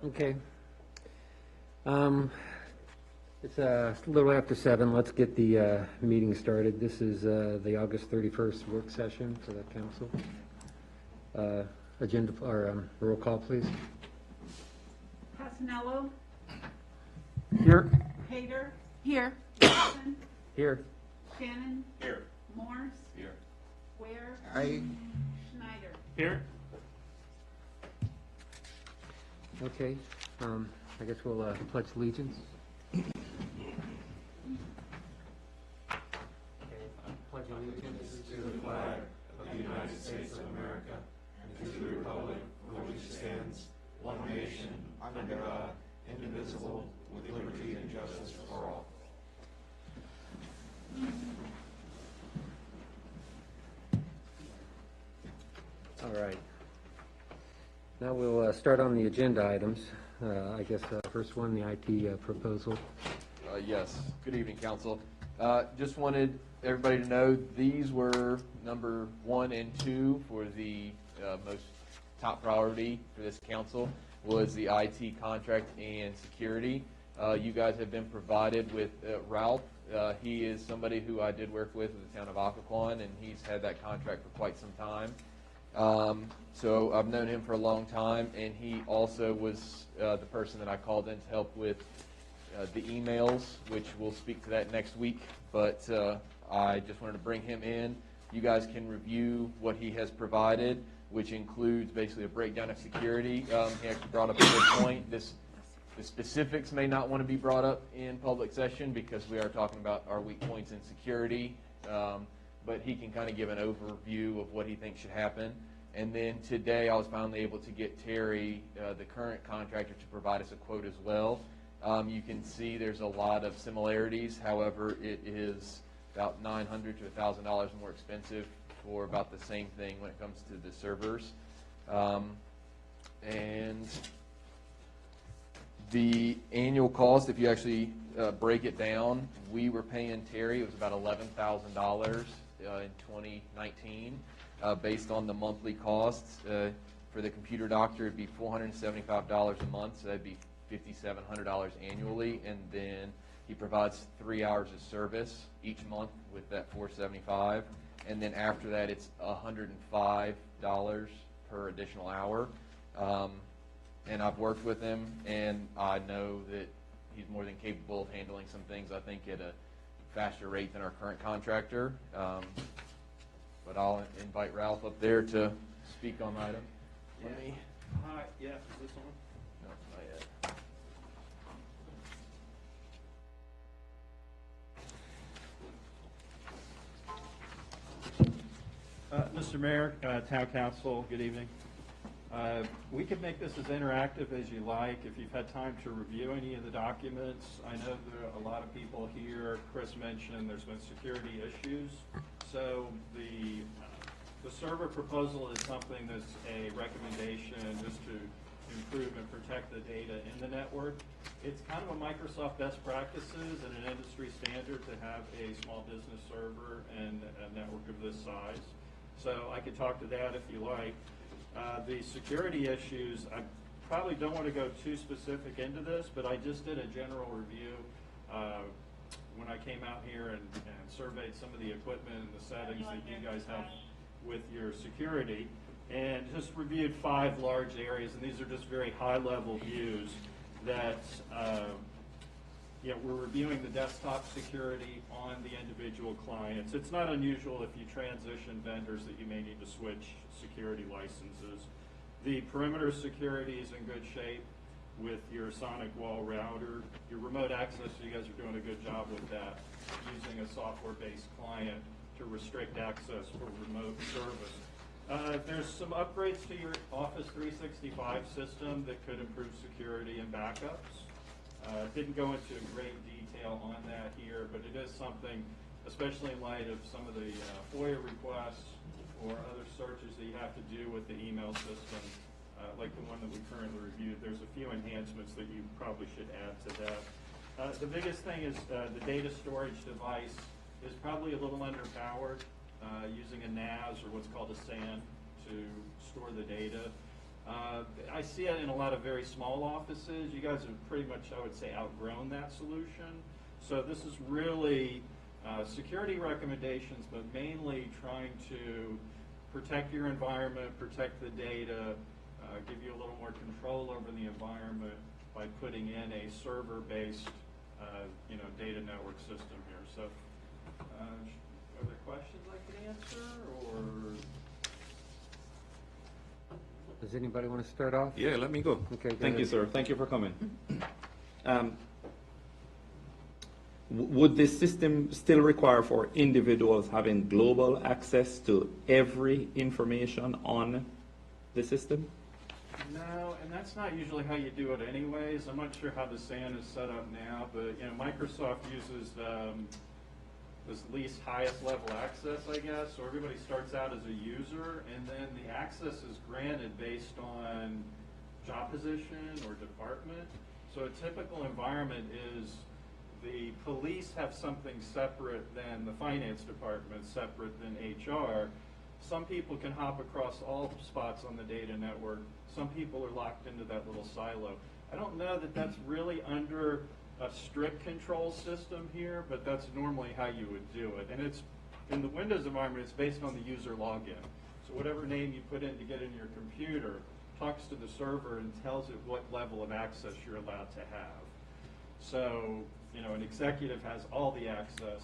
Okay. It's a little after 7. Let's get the meeting started. This is the August 31st work session for the council. Agenda or roll call, please. Casanello, Here. Hader, Here. Wilson, Here. Shannon, Here. Morse, Here. Ware, Aye. Schneider. Here. Okay. I guess we'll pledge allegiance. Pledge allegiance To the flag of the United States of America and to the republic for which it stands, one nation, under God, indivisible, with liberty and justice for all. All right. Now we'll start on the agenda items. I guess first one, the IT proposal. Yes. Good evening, Council. Just wanted everybody to know these were number 1 and 2 for the most top priority for this council was the IT contract and security. You guys have been provided with Ralph. He is somebody who I did work with in the town of Occoquan, and he's had that contract for quite some time. So I've known him for a long time, and he also was the person that I called in to help with the emails, which we'll speak to that next week. But I just wanted to bring him in. You guys can review what he has provided, which includes basically a breakdown of security. He actually brought up a good point. The specifics may not want to be brought up in public session because we are talking about our weak points in security. But he can kind of give an overview of what he thinks should happen. And then today I was finally able to get Terry, the current contractor, to provide us a quote as well. You can see there's a lot of similarities. However, it is about $900 to $1,000 more expensive for about the same thing when it comes to the servers. And the annual cost, if you actually break it down, we were paying Terry, it was about $11,000 in 2019. Based on the monthly costs, for the computer doctor, it'd be $475 a month, so that'd be $5,700 annually, and then he provides 3 hours of service each month with that $475, and then after that it's $105 per additional hour. And I've worked with him, and I know that he's more than capable of handling some things, I think, at a faster rate than our current contractor. But I'll invite Ralph up there to speak on the item. Let me. Hi, yeah, is this on? No, not yet. Mr. Mayor, Town Council, good evening. We could make this as interactive as you like. If you've had time to review any of the documents, I know there are a lot of people here. Chris mentioned there's been security issues. So the server proposal is something that's a recommendation just to improve and protect the data in the network. It's kind of a Microsoft best practices and an industry standard to have a small business server and a network of this size. So I could talk to that if you like. The security issues, I probably don't want to go too specific into this, but I just did a general review when I came out here and surveyed some of the equipment and the settings that you guys have with your security, and just reviewed 5 large areas, and these are just very high-level views that we're reviewing the desktop security on the individual clients. It's not unusual if you transition vendors that you may need to switch security licenses. The perimeter security is in good shape with your Sonic Wall router. Your remote access, you guys are doing a good job with that, using a software-based client to restrict access for remote service. There's some upgrades to your Office 365 system that could improve security and backups. Didn't go into great detail on that here, but it is something, especially in light of some of the FOIA requests or other searches that you have to do with the email system, like the one that we currently reviewed. There's a few enhancements that you probably should add to that. The biggest thing is the data storage device is probably a little underpowered, using a NAS or what's called a SAN to store the data. I see it in a lot of very small offices. You guys have pretty much, I would say, outgrown that solution. So this is really security recommendations, but mainly trying to protect your environment, protect the data, give you a little more control over the environment by putting in a server-based, data network system here. So, are there questions I can answer, or? Does anybody want to start off? Yeah, let me go. Okay, go Thank you, ahead. sir. Thank you for coming. Would this system still require for individuals having global access to every information on the system? No, and that's not usually how you do it anyways. I'm not sure how the SAN is set up now, but Microsoft uses this least highest level access, I guess. So everybody starts out as a user, and then the access is granted based on job position or department. So a typical environment is the police have something separate than the finance department, separate than HR. Some people can hop across all spots on the data network. Some people are locked into that little silo. I don't know that that's really under a strict control system here, but that's normally how you would do it. And it's in the Windows environment, it's based on the user login. So whatever name you put in to get in your computer talks to the server and tells it what level of access you're allowed to have. So, an executive has all the access,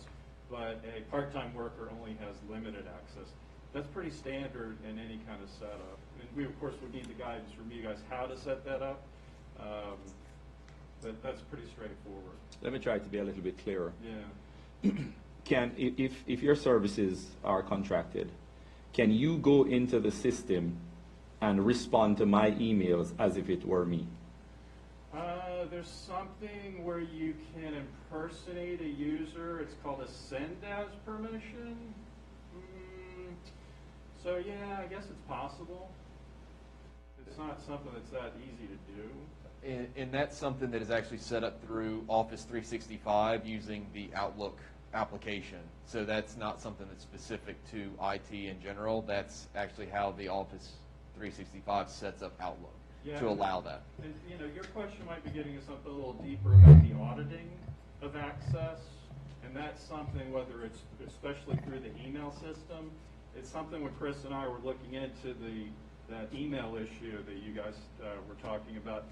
but a part-time worker only has limited access. That's pretty standard in any kind of setup. And we, of course, would need the guidance from you guys how to set that up. But that's pretty straightforward. Let me try to be a little bit clearer. Yeah. If your services are contracted, can you go into the system and respond to my emails as if it were me? There's something where you can impersonate a user. It's called a send as permission. So yeah, I guess it's possible. It's not something that's that easy to do. And that's something that is actually set up through Office 365 using the Outlook application. So that's not something that's specific to IT in general. That's actually how the Office 365 sets up Outlook to allow that. And, your question might be getting us something a little deeper about the auditing of access. And that's something, whether it's especially through the email system, it's something when Chris and I were looking into that email issue that you guys were talking about.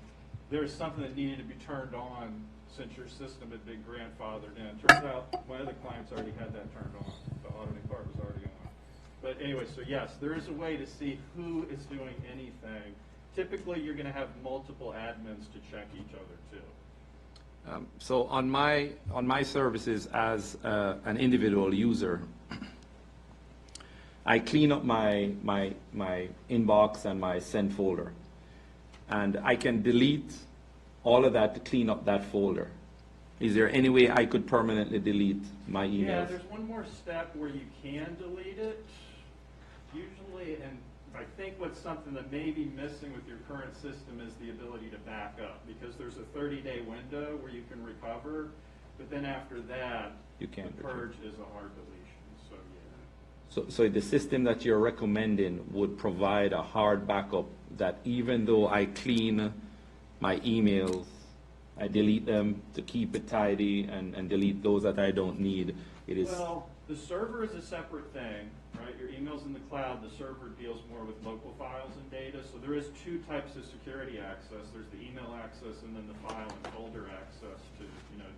There's something that needed to be turned on since your system had been grandfathered in. Turns out one of the clients already had that turned on. The auditing part was already on. But anyway, so yes, there is a way to see who is doing anything. Typically, you're going to have multiple admins to check each other too. So on my services as an individual user, I clean up my inbox and my send folder, and I can delete all of that to clean up that folder. Is there any way I could permanently delete my emails? Yeah, there's one more step where you can delete it. Usually, and I think what's something that may be missing with your current system is the ability to back up, because there's a 30-day window where you can recover, but then after that, You can't the purge is a hard deletion. So yeah. So the system that you're recommending would provide a hard backup that even though I clean my emails, I delete them to keep it tidy and delete those that I don't need, it is... Well, the server is a separate thing, right? Your email's in the cloud. The server deals more with local files and data. So there is two types of security access. There's the email access and then the file and folder access to,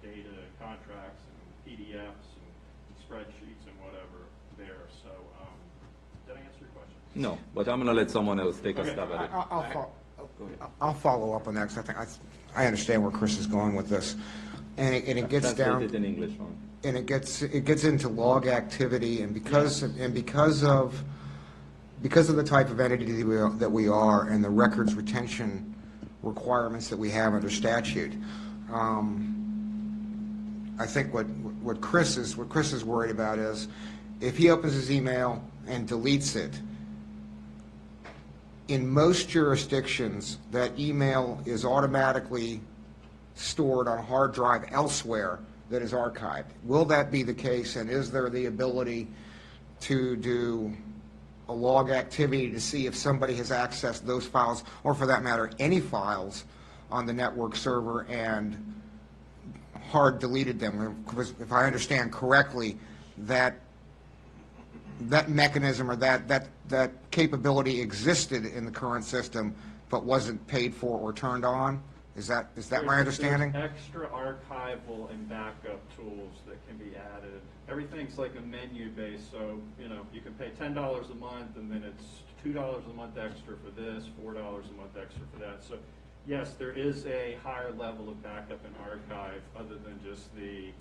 data and contracts and PDFs and spreadsheets and whatever there. So did I answer your question? No, but I'm going to let someone else take a Okay. stab at it. I'll follow up on that, because I understand where Chris is going with this. And it gets Translate down, it in English, huh? and it gets into log activity, and because of the type of entity that we are and the records retention requirements that we have under statute, I think what Chris is worried about is if he opens his email and deletes it, in most jurisdictions, that email is automatically stored on a hard drive elsewhere that is archived. Will that be the case, and is there the ability to do a log activity to see if somebody has accessed those files, or for that matter, any files on the network server and hard deleted them. Because if I understand correctly, that mechanism or that capability existed in the current system but wasn't paid for or turned on? Is that my understanding? There's extra archival and backup tools that can be added. Everything's like a menu based, so you can pay $10 a month, and then it's $2 a month extra for this, $4 a month extra for that. So yes, there is a higher level of backup and archive other than just the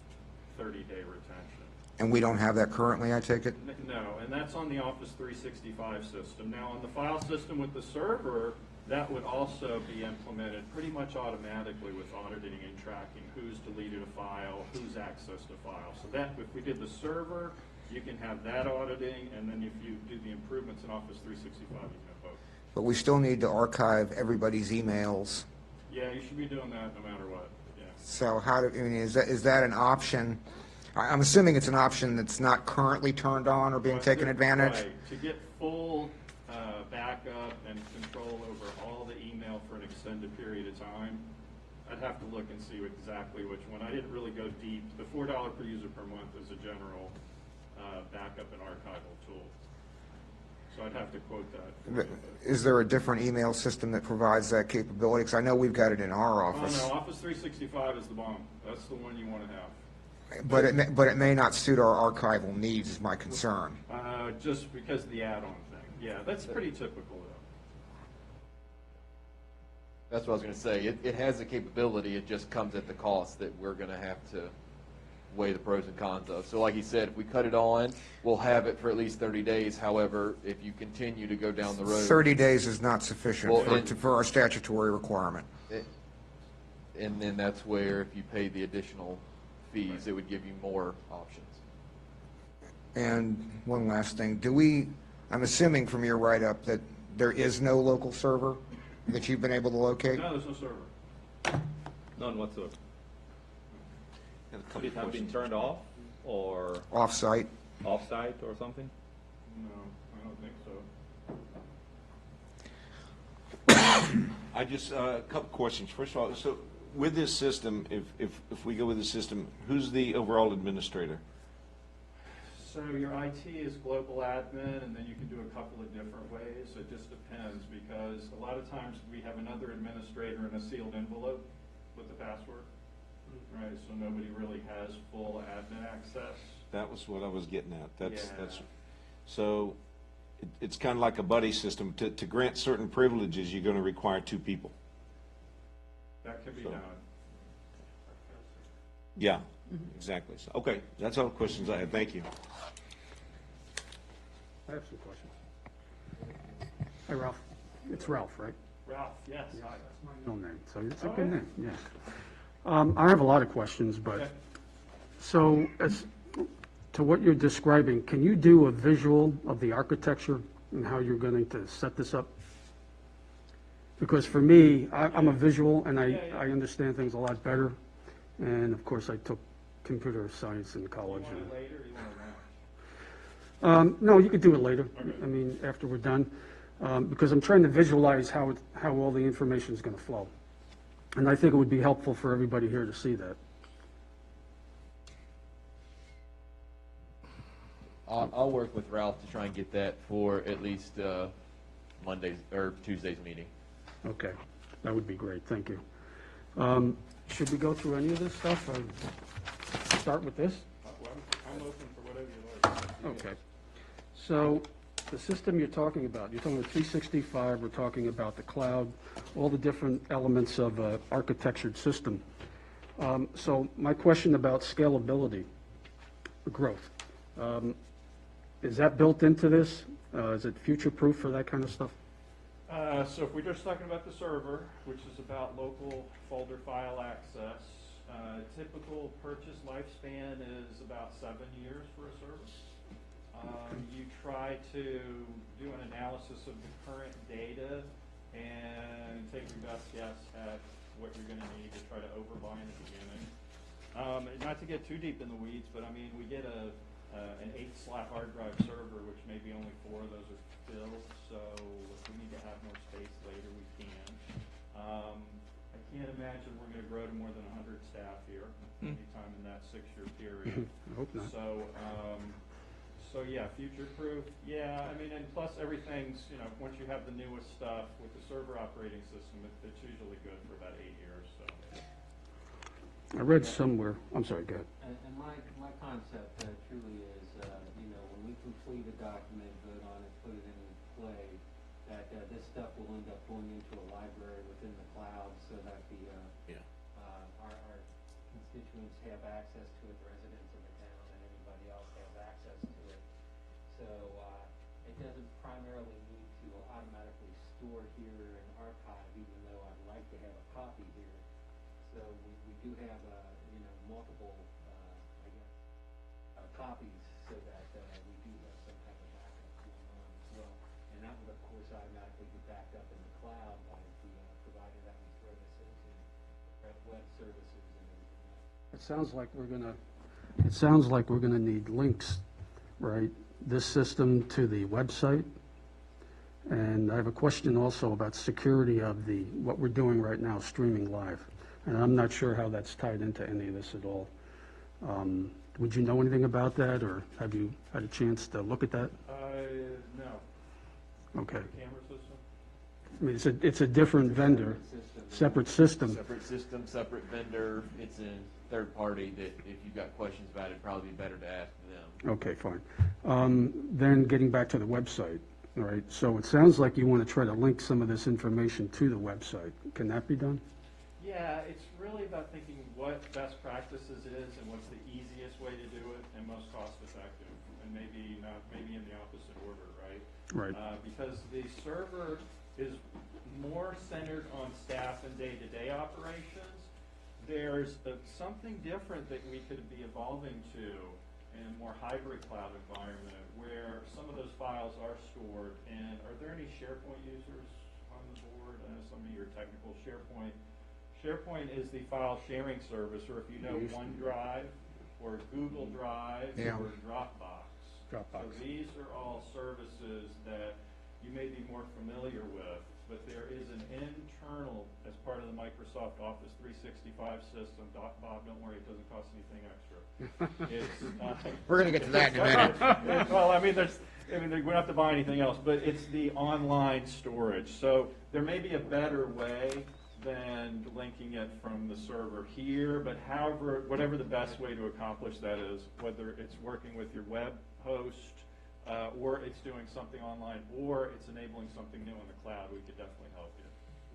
30-day retention. And we don't have that currently, I take it? No, and that's on the Office 365 system. Now, on the file system with the server, that would also be implemented pretty much automatically with auditing and tracking who's deleted a file, who's accessed a file. So that, if we did the server, you can have that auditing, and then if you do the improvements in Office 365, you can have both. But we still need to archive everybody's emails. Yeah, you should be doing that no matter what, yeah. So is that an option? I'm assuming it's an option that's not currently turned on or being Right, taken advantage? Right. To get full backup and control over all the email for an extended period of time, I'd have to look and see exactly which one. I didn't really go deep. The $4 per user per month is a general backup and archival tool. So I'd have to quote that. Is there a different email system that provides that capability? Because I know we've got it in our office. Oh, no, Office 365 is the bomb. That's the one you want to have. But it may not suit our archival needs, is my concern. Just because of the add-on thing. Yeah, that's pretty typical, though. That's what I was going to say. It has the capability. It just comes at the cost that we're going to have to weigh the pros and cons of. So like he said, if we cut it on, we'll have it for at least 30 days. However, if you continue to go down the road. 30 days is not sufficient Well, for our statutory requirement. And then that's where if you pay the additional fees, it would give you more options. And one last thing, I'm assuming from your write-up that there is no local server that you've been able to locate? No, there's no server. None whatsoever. Could it have been turned off or Off-site? off-site or something? No, I don't think so. I just, a couple questions. First of all, so with this system, if we go with this system, who's the overall administrator? So your IT is global admin, and then you can do a couple of different ways. It just depends, because a lot of times we have another administrator in a sealed envelope with the password, right? So nobody really has full admin access. That was what I was getting at. That's Yeah. so it's kind of like a buddy system. To grant certain privileges, you're going to require two people. That can be So- done. Yeah, exactly. So, okay, that's all the questions I had. Thank you. I have some questions. Hi, Ralph. It's Ralph, right? Ralph, yes, hi. No name, so it's a Oh, good yeah. name, yes. I have a lot of questions, but, Okay. so as to what you're describing, can you do a visual of the architecture and how you're going to set this up? Because for me, I'm a visual, and Yeah, yeah. I understand things a lot better. And of course, I took computer science in You college. want it later, or you want it now? No, you could do it later. Okay. I mean, after we're done, because I'm trying to visualize how all the information is going to flow. And I think it would be helpful for everybody here to see that. I'll work with Ralph to try and get that for at least Monday's or Tuesday's meeting. Okay, that would be great, thank you. Should we go through any of this stuff? Or start with this? Well, I'm open for whatever you like. Okay. So, the system you're talking about, you're talking about 365, we're talking about the cloud, all the different elements of a architectured system. So my question about scalability, growth, is that built into this? Is it future-proof for that kind of stuff? So if we're just talking about the server, which is about local folder file access, typical purchase lifespan is about 7 years for a server. You try to do an analysis of the current data and take your best guess at what you're going to need to try to overbuy in the beginning. Not to get too deep in the weeds, but I mean, we get an 8-slot hard drive server, which maybe only 4 of those are can't imagine we're gonna grow to more than 100 staff here anytime in that 6-year period. I hope not. So yeah, future-proof, yeah, I mean, and plus everything's, you know, once you have the newest stuff with the server operating system, it's usually good for about 8 years, so. I read somewhere, I'm sorry, go ahead. And my concept truly is, you know, when we complete a document, vote on it, put it in play, that this stuff will end up going into a library within the cloud so that our constituents have access to it, residents of the town, and everybody else has access to it. So it doesn't primarily need to automatically store here and archive, even though I'd like to have a copy here. So we do have, you know, multiple, I guess, copies so that we do have some type of backup going on as well. And that would, of course, automatically be backed up in the cloud by the provider that we throw this into, web services and everything else. It sounds like we're gonna need links, right? This system to the website. And I have a question also about security of what we're doing right now, streaming live. And I'm not sure how that's tied into any of this at all. Would you know anything about that, or have you had a chance to look at that? No, Okay. camera system? I mean, it's a different vendor, separate system. Separate system, separate vendor, it's a third party that if you've got questions about it, it'd probably be better to ask them. Okay, fine. Then getting back to the website, all right? So it sounds like you want to try to link some of this information to the website. Can that be done? Yeah, it's really about thinking what best practices is and what's the easiest way to do it and most cost effective, and maybe in the opposite order, right? Right. Because the server is more centered on staff and day-to-day operations. There's something different that we could be evolving to in a more hybrid cloud environment where some of those files are stored. And are there any SharePoint users on the board? I know some of you are technical. SharePoint is the file sharing service, or if you know OneDrive or Google Drive or Dropbox. So these are all services that you may be more familiar with, but there is an internal, as part of the Microsoft Office 365 system, Bob, don't worry, it doesn't cost anything extra. We're going to get to that in a minute. Well, I mean, we don't have to buy anything else, but it's the online storage. So there may be a better way than linking it from the server here, but whatever the best way to accomplish that is, whether it's working with your web host, or it's doing something online, or it's enabling something new in the cloud, we could definitely help you.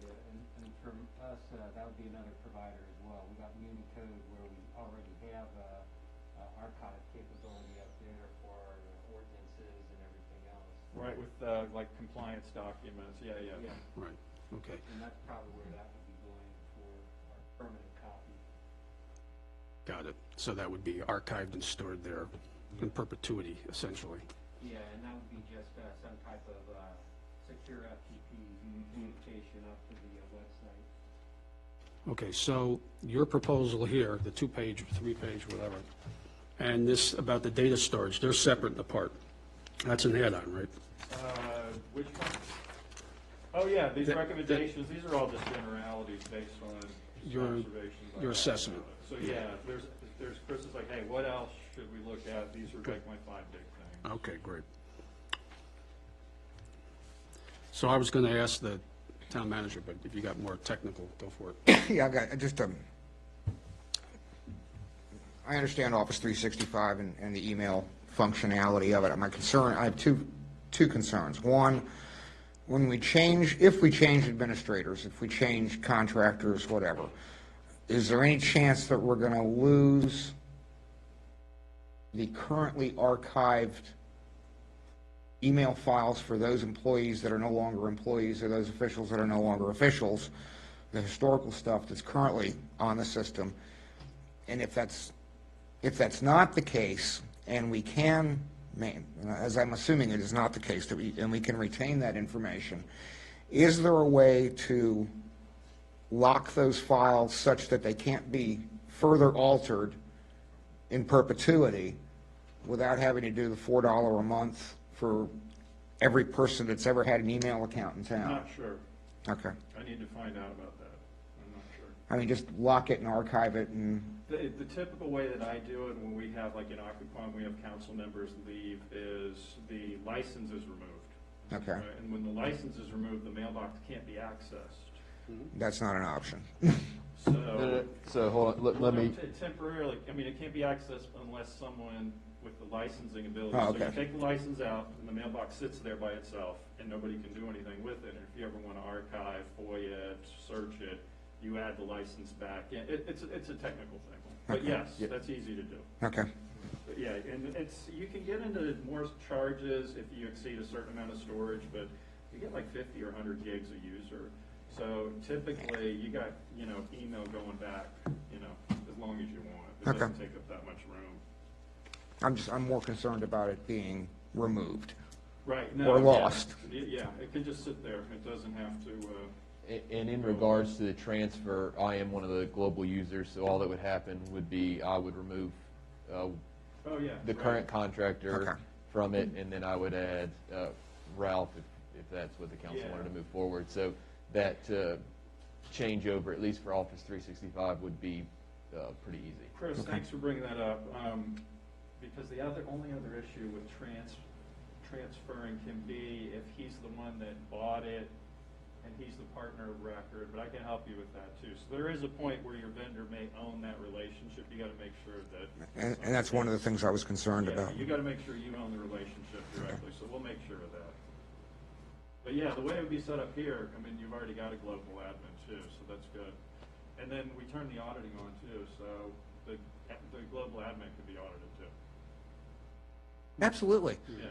Yeah, and for us, that would be another provider as well. We got Unicode where we already have archive capability up there for our ordinances and everything else. Right, with like compliance documents, yeah. Right, okay. And that's probably where that would be going for our permanent copy. Got it. So that would be archived and stored there in perpetuity, essentially. Yeah, and that would be just some type of secure FTP communication up to the website. Okay, so your proposal here, the 2-page or 3-page, whatever, and this about the data storage, they're separate and apart. That's an add-on, right? Which one? Oh, yeah, these recommendations, these are all just generalities based on Your observations. your assessment. So, yeah, there's Chris is like, hey, what else should we look at? These are like my 5 big things. Okay, great. So I was going to ask the town manager, but if you got more technical, go for it. Yeah, I got just I understand Office 365 and the email functionality of it. My concern, I have two concerns. One, if we change administrators, if we change contractors, whatever, is there any chance that we're going to lose the currently archived email files for those employees that are no longer employees or those officials that are no longer officials, the historical stuff that's currently on the system? And if that's not the case, and we can, as I'm assuming it is not the case, that we can retain that information, is there a way to lock those files such that they can't be further altered in perpetuity without having to do the $4 a month for every person that's ever had an email account in I'm town? not sure. Okay. I need to find out about that. I'm not sure. I mean, just lock it and archive it and, The typical way that I do it when we have, like in Occoquan, we have council members leave, is the license is removed. okay, Right? And when the license is removed, the mailbox can't be accessed. that's not an option. So, hold on, let me, Temporarily, I mean, it can't be accessed unless someone with the licensing ability. Oh, So you okay. take the license out, and the mailbox sits there by itself, and nobody can do anything with it. And if you ever want to archive, FOIA it, search it, you add the license back. Yeah, it's a technical thing. But Okay. yes, Yeah. that's easy to do. Okay, But yeah, and you can get into more charges if you exceed a certain amount of storage, but you get like 50 or 100 gigs a user. So typically, you got, email going back, as long as you want. It Okay. doesn't take up that much room. I'm more concerned about it being removed. Right, Or no. lost. Yeah, it can just sit there. It doesn't have to, and in regards to the transfer, I am one of the global users, so all that would happen would be I would remove oh, yeah. the right. current contractor Okay. from it, and then I would add Ralph if that's what the council Yeah. wanted to move forward. So that changeover, at least for Office 365, would be pretty easy. Chris, thanks for bringing that up, because the only other issue with transferring can be if he's the one that bought it and he's the partner of record, but I can help you with that too. So there is a point where your vendor may own that relationship. You gotta make sure that. And that's one of the things I was concerned Yeah, about. you gotta make sure you own the relationship directly, so we'll make sure of that. But yeah, the way it would be set up here, I mean, you've already got a global admin too, so that's good. And then we turn the auditing on too, so the global admin can be audited too. Absolutely. Yeah,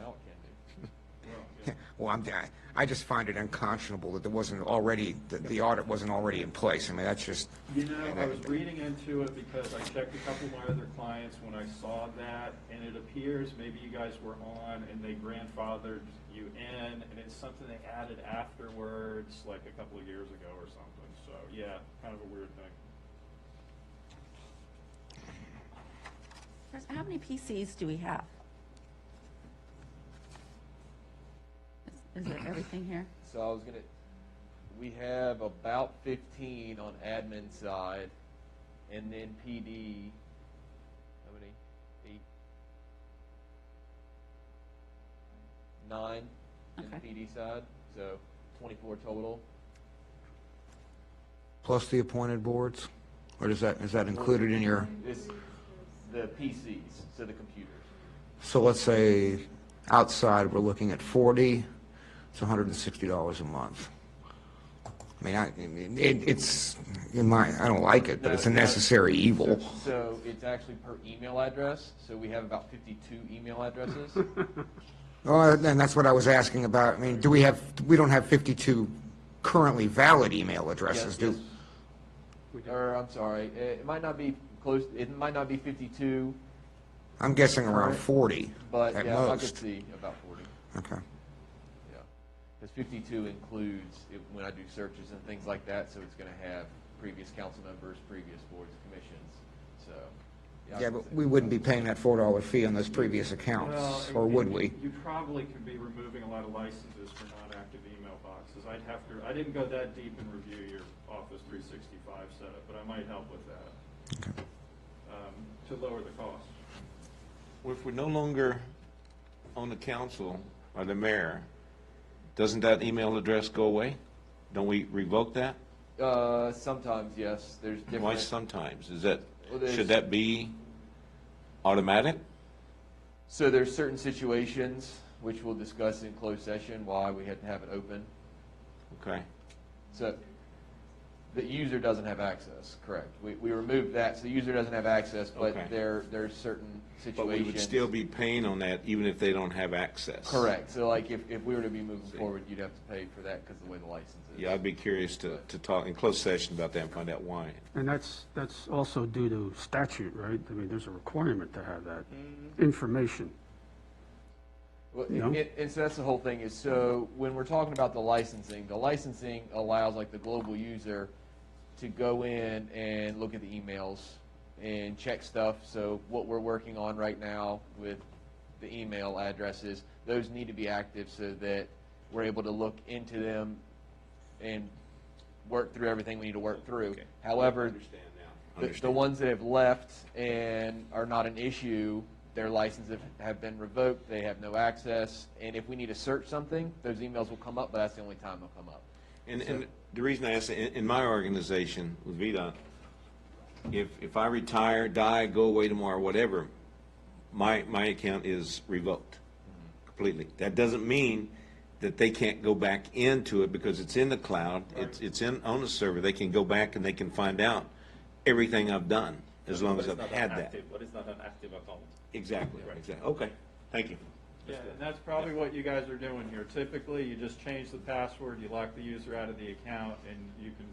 Now it can be. well, yeah. Well, I just find it unconscionable that there wasn't already, that the audit wasn't already in place. I mean, that's just, I was reading into it because I checked a couple of my other clients when I saw that, and it appears maybe you guys were on and they grandfathered you in, and it's something they added afterwards, like a couple of years ago or something. So, yeah, kind of a weird thing. Chris, how many PCs do we have? Is it everything here? So I was gonna, we have about 15 on admin side, and then PD, how many? 8? 9 in the Okay. PD side, so 24 total. plus the appointed boards? Or is that included in your, This, the PCs, so the computers. so let's say outside, we're looking at 40, it's $160 a month. I mean, it's, I don't like it, but it's a necessary evil. So it's actually per email address, so we have about 52 email addresses. Oh, and that's what I was asking about. I mean, we don't have 52 currently valid email addresses, do? Yes. Or, I'm sorry, it might not be close, it might not be 52, I'm guessing around Current. 40 but at yeah, I could most. see about 40, Okay. yeah. Because 52 includes, when I do searches and things like that, so it's going to have previous council members, previous boards and commissions, so. I Yeah, could but see. we wouldn't be paying that $4 fee on those previous accounts, Well, or would and we? You probably could be removing a lot of licenses for non-active email boxes. I didn't go that deep and review your Office 365 setup, but I might help with that. Okay. To lower the cost. Well, if we're no longer on the council or the mayor, doesn't that email address go away? Don't we revoke that? Sometimes, yes, there's different. Why sometimes? Is that, Well, there's- should that be automatic? So there's certain situations, which we'll discuss in closed session, why we had to have it open. Okay. So the user doesn't have access, correct. We removed that, so the user doesn't have access, but Okay. there's certain situations. But we would still be paying on that even if they don't have access? Correct. So like if we were to be moving forward, you'd have to pay for that because of the way the license is. Yeah, I'd be curious to talk in closed session about that and find out why. And that's also due to statute, right? I mean, there's a requirement to have that information. Well, No? and so that's the whole thing is, so when we're talking about the licensing allows like the global user to go in and look at the emails and check stuff. So what we're working on right now with the email addresses, those need to be active so that we're able to look into them and work through everything we need to work through. Okay. However, Understand now. the Understand. ones that have left and are not an issue, their licenses have been revoked, they have no access, and if we need to search something, those emails will come up, but that's the only time they'll come up. And the reason I ask, in my organization with VDOT, if I retire, die, go away tomorrow, whatever, my account is revoked completely. That doesn't mean that they can't go back into it because it's in the cloud, it's on the server. They can go back and they can find out everything I've done as long as I've had that. But it's not an active account. Exactly, exactly. Okay, thank you. Yeah, and that's probably what you guys are doing here. Typically, you just change the password, you lock the user out of the account, and you can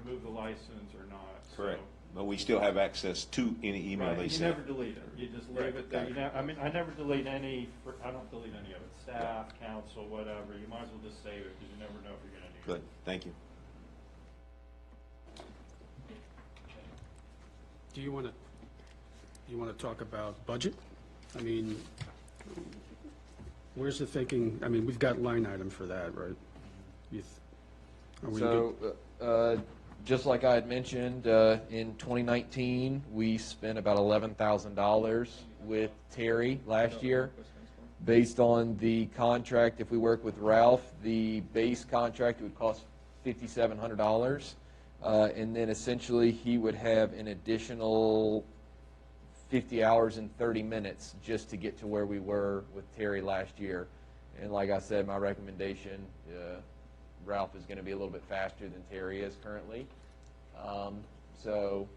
remove the license or not. So- Correct. But we still have access to any email Right, they you send. never delete it. You just leave Right, it there. got You it. I mean, I never delete any, I don't delete any of it. Staff, council, whatever. You might as well just save it because you never know if you're going to need it. Good, thank you. Do you want to talk about budget? I mean, where's the thinking, I mean, we've got line item for that, right? Are we good? So, just like I had mentioned, in 2019, we spent about $11,000 with Terry last year. Based on the contract, if we work with Ralph, the base contract would cost $5,700. And then essentially, he would have an additional 50 hours and 30 minutes just to get to where we were with Terry last year. And like I said, my recommendation, Ralph is going to be a little bit faster than Terry is currently. So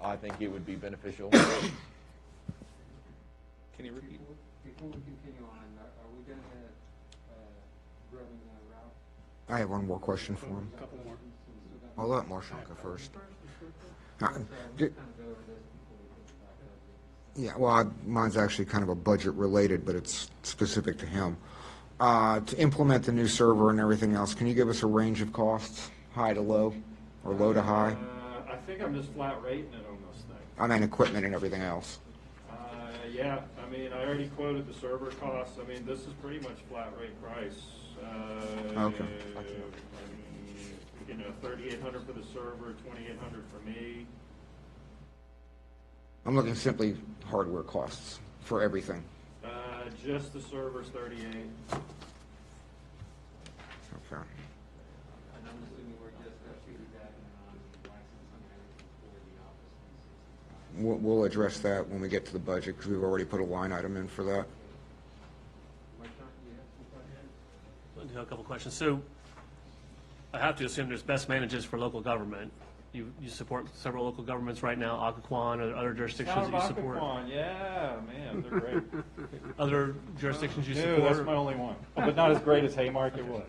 I think it would be beneficial. Can you repeat? Before we continue on, are we done grilling Ralph? I have one more question for him. Couple more. I'll let Marshall go first. Let's Uh, kind di- of go over this before we get back over. Yeah, well, mine's actually kind of a budget related, but it's specific to him. To implement the new server and everything else, can you give us a range of costs, high to low, or low to high? I think I'm just flat rating it on this thing. I mean, equipment and everything else. Yeah, I mean, I already quoted the server costs. I mean, this is pretty much flat rate price. Okay. You know, $3,800 for the server, $2,800 for me. I'm looking simply hardware costs for everything. Just the server's $38. Okay. And I'm assuming we're just piggybacking on licensing and everything for the Office 365. We'll address that when we get to the budget, because we've already put a line item in for that. Marshall, you have some questions? I have a couple questions. So I have to assume there's best managers for local government. You support several local governments right now, Occoquan, or other jurisdictions that you support? Occoquan, yeah, man, they're great. Other jurisdictions you Dude, that's support? my only one. But not as great as Haymarket was.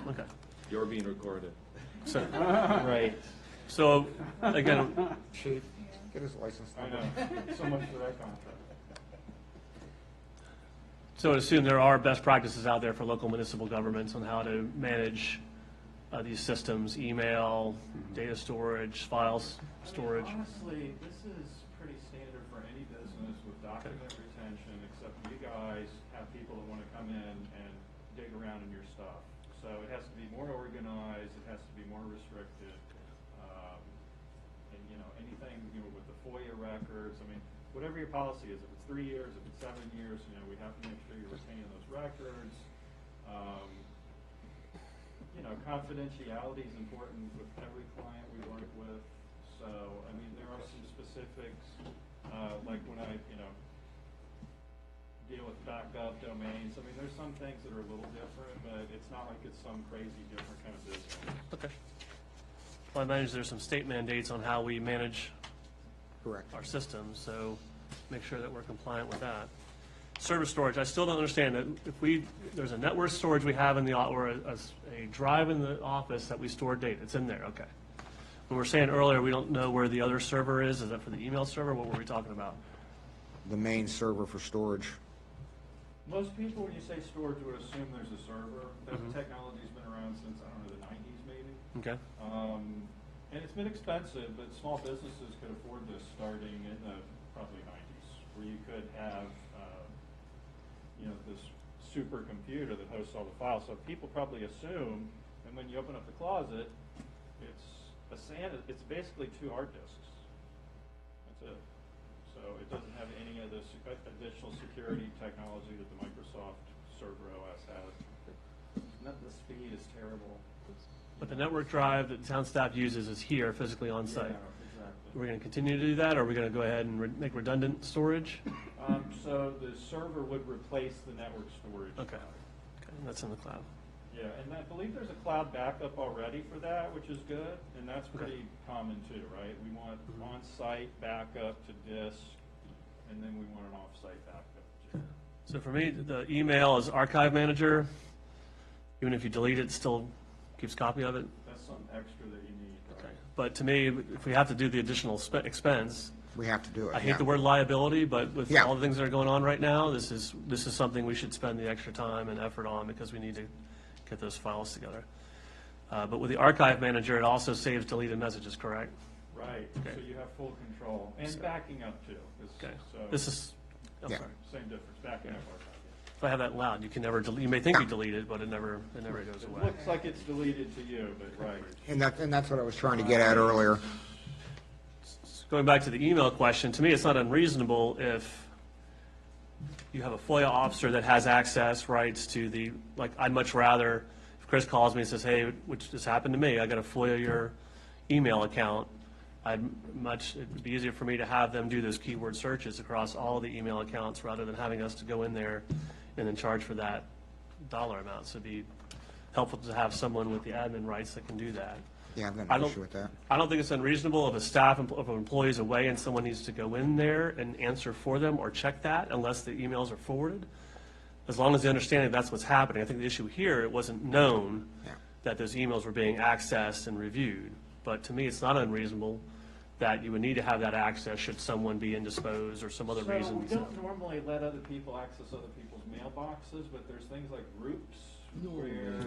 Okay. You're being recorded. So, Right. so again, Chief, get his license I number. know. So much for that contract. so I assume there are best practices out there for local municipal governments on how to manage these systems, email, data storage, files storage. Honestly, this is pretty standard for any business with document retention, except you guys have people that want to come in and dig around in your stuff. So it has to be more organized, it has to be more restricted. And, you know, anything, you know, with the FOIA records, I mean, whatever your policy is, if it's 3 years, if it's 7 years, you know, we have to make sure you're retaining those records. You know, confidentiality is important with every client we work with. So, I mean, there are some specifics, like when I, you know, deal with backup domains. I mean, there's some things that are a little different, but it's not like it's some crazy different kind of business. Okay. Well, I imagine there's some state mandates on how we manage Correct. our systems, so make sure that we're compliant with that. Server storage, I still don't understand that if there's a network storage we have in the, or a drive in the office that we store data, it's in there, okay. When we were saying earlier, we don't know where the other server is that for the email server? What were we talking about? The main server for storage. Most people, when you say storage, would assume there's a server. That technology's been around since, I don't know, the 90s maybe. Okay. And it's been expensive, but small businesses could afford this starting in the probably 90s, where you could have, you know, this supercomputer that hosts all the files. So people probably assume, and then when you open up the closet, it's basically 2 hard disks. That's it. So it doesn't have any of the additional security technology that the Microsoft Server OS has. The speed is terrible. But the network drive that town staff uses is here physically on site. Yeah, exactly. We're going to continue to do that, or are we going to go ahead and make redundant storage? So the server would replace the network storage. Okay. That's in the cloud. Yeah, and I believe there's a cloud backup already for that, which is good, and that's pretty common too, right? We want on-site backup to disk, and then we want an off-site backup too. So for me, the email is archive manager. Even if you delete it, it still keeps copy of it. That's something extra that you need, right? Okay. But to me, if we have to do the additional expense, We have to do it. I hate yeah. the word liability, but with Yeah. all the things that are going on right now, this is something we should spend the extra time and effort on because we need to get those files together. But with the archive manager, it also saves deleted messages, correct? Right, Okay. so you have full control, and backing up too. Okay. So, This is, I'm Yeah. sorry. same difference, backing up archive. If I have that loud, you can never delete, you may think you delete it, but it never goes It away. looks like it's deleted to you, but right. And that's what I was trying to get at earlier. Going back to the email question, to me, it's not unreasonable if you have a FOIA officer that has access rights to the, like, I'd much rather, if Chris calls me and says, hey, which just happened to me, I got to FOIA your email account, it'd be easier for me to have them do those keyword searches across all the email accounts rather than having us to go in there and then charge for that dollar amount. So it'd be helpful to have someone with the admin rights that can do that. Yeah, I've got I an don't- issue with that. I don't think it's unreasonable if a staff, if an employee is away and someone needs to go in there and answer for them or check that unless the emails are forwarded. As long as they understand that that's what's happening. I think the issue here, it wasn't known Yeah. that those emails were being accessed and reviewed. But to me, it's not unreasonable that you would need to have that access should someone be indisposed or some other So reason. we don't normally let other people access other people's mailboxes, but there's things like groups where,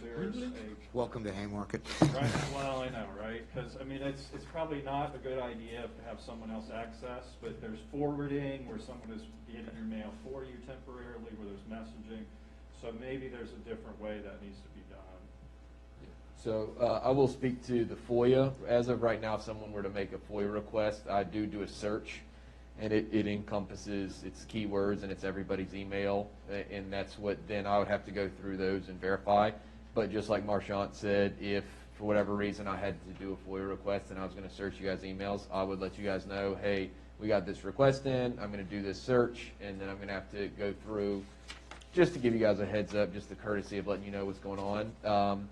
there's a, Welcome to Haymarket. right, well, I know, right? Because, I mean, it's probably not a good idea to have someone else access, but there's forwarding where someone is getting your mail for you temporarily, where there's messaging. So maybe there's a different way that needs to be done. So I will speak to the FOIA. As of right now, if someone were to make a FOIA request, I do a search, and it encompasses its keywords and it's everybody's email, and that's what then I would have to go through those and verify. But just like Marchant said, if for whatever reason I had to do a FOIA request and I was going to search you guys' emails, I would let you guys know, hey, we got this request in, I'm going to do this search, and then I'm going to have to go through, just to give you guys a heads up, just the courtesy of letting you know what's going on.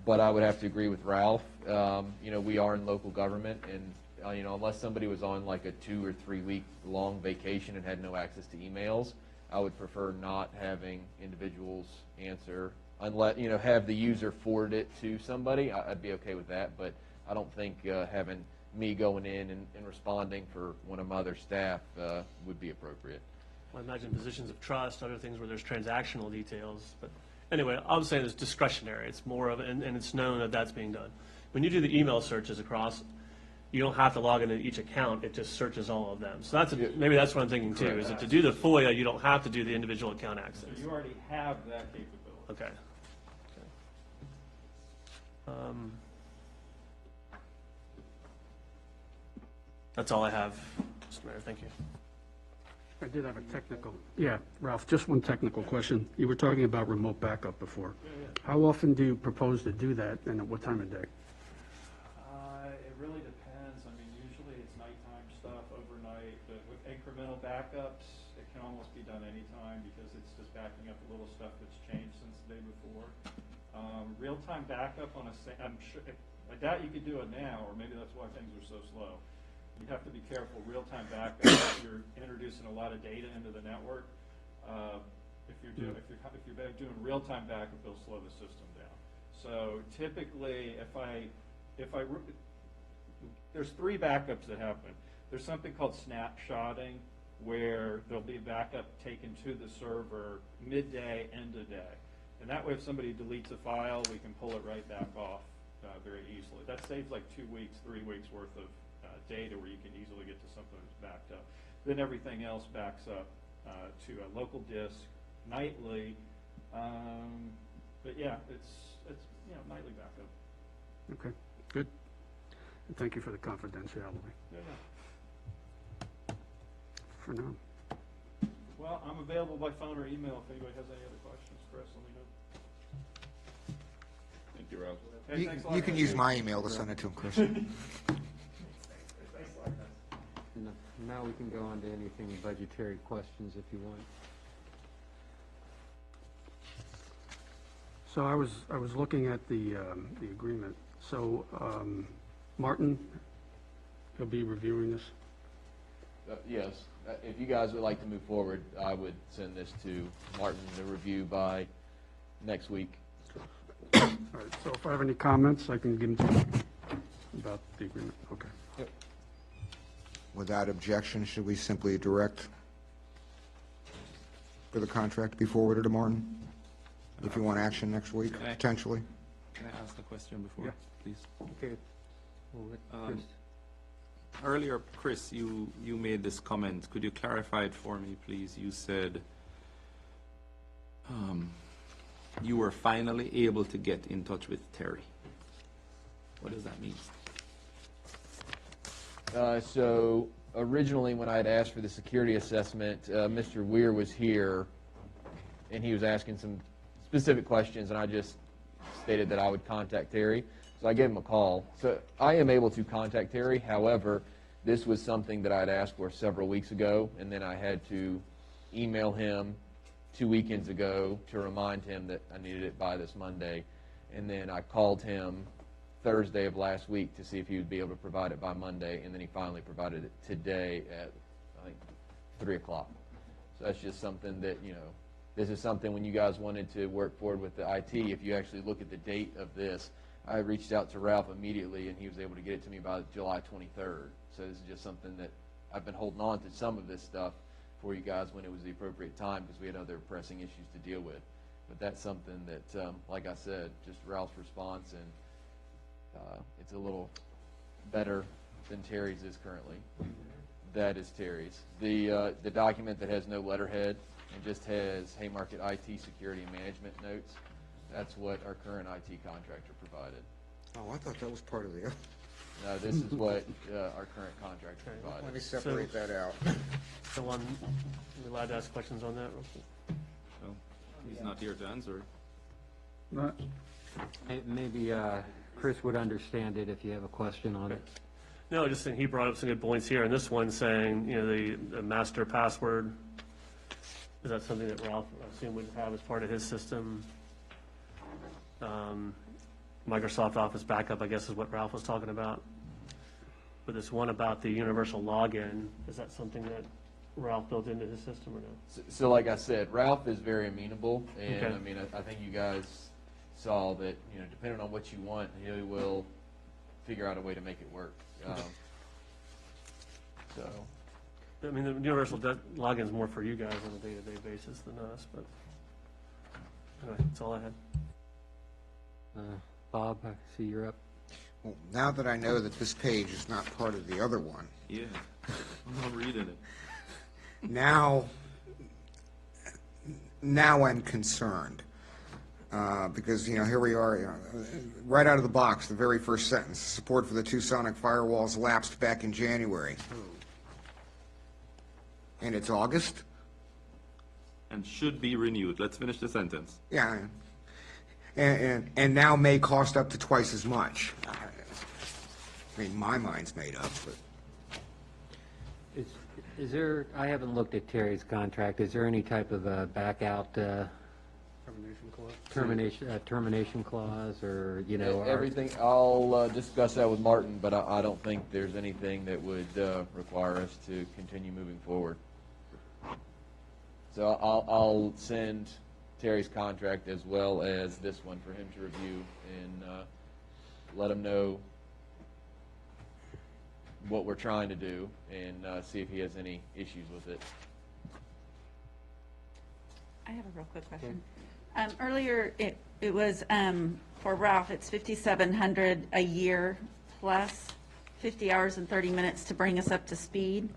But I would have to agree with Ralph. We are in local government, and unless somebody was on like a 2 or 3 week long vacation and had no access to emails, I would prefer not having individuals answer unless have the user forward it to somebody. I'd be okay with that, but I don't think having me going in and responding for one of my other staff would be appropriate. I imagine positions of trust, other things where there's transactional details, but anyway, I'm saying it's discretionary. It's more of, and it's known that that's being done. When you do the email searches across, you don't have to log into each account. It just searches all of them. So maybe that's what I'm thinking too, is that to do the FOIA, you don't have to do the individual account access. So you already have that capability. Okay. That's all I have, Mr. Mayor. Thank you. I did have a technical, Ralph, just one technical question. You were talking about remote backup before. How often do you propose to do that, and at what time of day? It really depends. I mean, usually it's nighttime stuff, overnight, but with incremental backups, it can almost be done anytime because it's just backing up the little stuff that's changed since the day before. Real-time backup on I'm sure, I doubt you could do it now, or maybe that's why things are so slow. You have to be careful. Real-time backup, you're introducing a lot of data into the network. If you're doing real-time backup, it'll slow the system down. So typically, there's 3 backups that happen. There's something called snapshotting, where there'll be backup taken to the server midday, end of day. And that way, if somebody deletes a file, we can pull it right back off very easily. That saves like 2 weeks, 3 weeks worth of data where you can easily get to something that's backed up. Then everything else backs up to a local disk nightly. But yeah, it's nightly backup. Okay, good. And thank you for the confidentiality Yeah, yeah. for now. Well, I'm available by phone or email if anybody has any other questions. Chris, let me know. Thank you, Ralph. Hey, thanks a lot, You can guys. use my email to send it to him, Chris. Now we can go on to anything budgetary questions if you want. So I was looking at the agreement. So, Martin, he'll be reviewing this? Yes, if you guys would like to move forward, I would send this to Martin to review by next week. All right, so if I have any comments, I can give them to you about the agreement. Okay. Without objection, should we simply direct for the contract to be forwarded to Martin? If you want action next week, Okay. potentially? Can I ask a question before, Yeah. please? Okay. Well, Um, Earlier, Chris, you made this comment. Could you clarify it for me, please? You said you were finally able to get in touch with Terry. What does that mean? So originally, when I had asked for the security assessment, Mr. Weir was here, and he was asking some specific questions, and I just stated that I would contact Terry. So I gave him a call. So I am able to contact Terry. However, this was something that I had asked for several weeks ago, and then I had to email him 2 weekends ago to remind him that I needed it by this Monday. And then I called him Thursday of last week to see if he would be able to provide it by Monday, and then he finally provided it today at, I think, 3 o'clock. So that's just something that, this is something when you guys wanted to work forward with the IT, if you actually look at the date of this, I reached out to Ralph immediately, and he was able to get it to me by July 23rd. So this is just something that I've been holding on to some of this stuff for you guys when it was the appropriate time, because we had other pressing issues to deal with. But that's something that, like I said, just Ralph's response, and it's a little better than Terry's is currently. That is Terry's. The document that has no letterhead and just has Haymarket IT security and management notes, that's what our current IT contractor provided. Oh, I thought that was part of the other. No, this is what our current contractor Okay. Let me provided. separate that out. So are we allowed to ask questions on that real quick? Well, he's not here to answer it. Not- Maybe Chris would understand it if you have a question on it. No, just saying he brought up some good points here, and this one saying, the master password, is that something that Ralph, I assume, would have as part of his system? Microsoft Office backup, I guess, is what Ralph was talking about. But this one about the universal login, is that something that Ralph built into his system or no? So like I said, Ralph is very amenable, and Okay. I mean, I think you guys saw that, depending on what you want, he will figure out a way to make it work. So, I mean, the universal login is more for you guys on a day-to-day basis than us, but anyway, that's all I had. Bob, I see you're up. Well, now that I know that this page is not part of the other one, Yeah, I'm not reading it. now I'm concerned. Because, here we are, right out of the box, the very first sentence, support for the two sonic firewalls lapsed back in January. And it's August? And should be renewed. Let's finish the sentence. Yeah. And now may cost up to twice as much. I mean, my mind's made up, but Is there, I haven't looked at Terry's contract, is there any type of a back out termination clause or, everything, I'll discuss that with Martin, but I don't think there's anything that would require us to continue moving forward. So I'll send Terry's contract as well as this one for him to review and let him know what we're trying to do and see if he has any issues with it. I have a real quick question. Earlier, it was, for Ralph, it's $5,700 a year plus 50 hours and 30 minutes to bring us up to speed.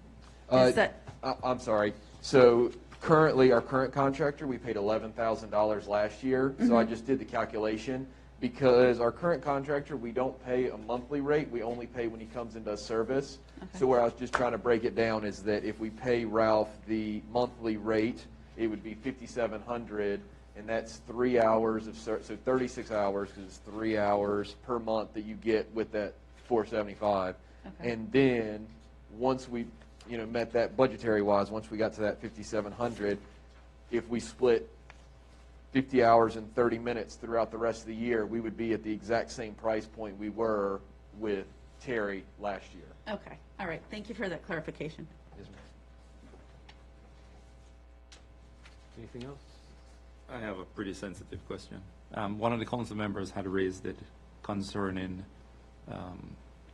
Is that, I'm sorry. So currently, our current contractor, we paid $11,000 last year. So I just did the calculation. Because our current contractor, we don't pay a monthly rate, we only pay when he comes and does service. Okay. So where I was just trying to break it down is that if we pay Ralph the monthly rate, it would be $5,700, and that's 3 hours of so 36 hours, because it's 3 hours per month that you get with that $475. Okay. And then once we, met that budgetary wise, once we got to that $5,700, if we split 50 hours and 30 minutes throughout the rest of the year, we would be at the exact same price point we were with Terry last year. Okay, all right, thank you for that clarification. Yes, ma'am. Anything else? I have a pretty sensitive question. One of the council members had raised it concerning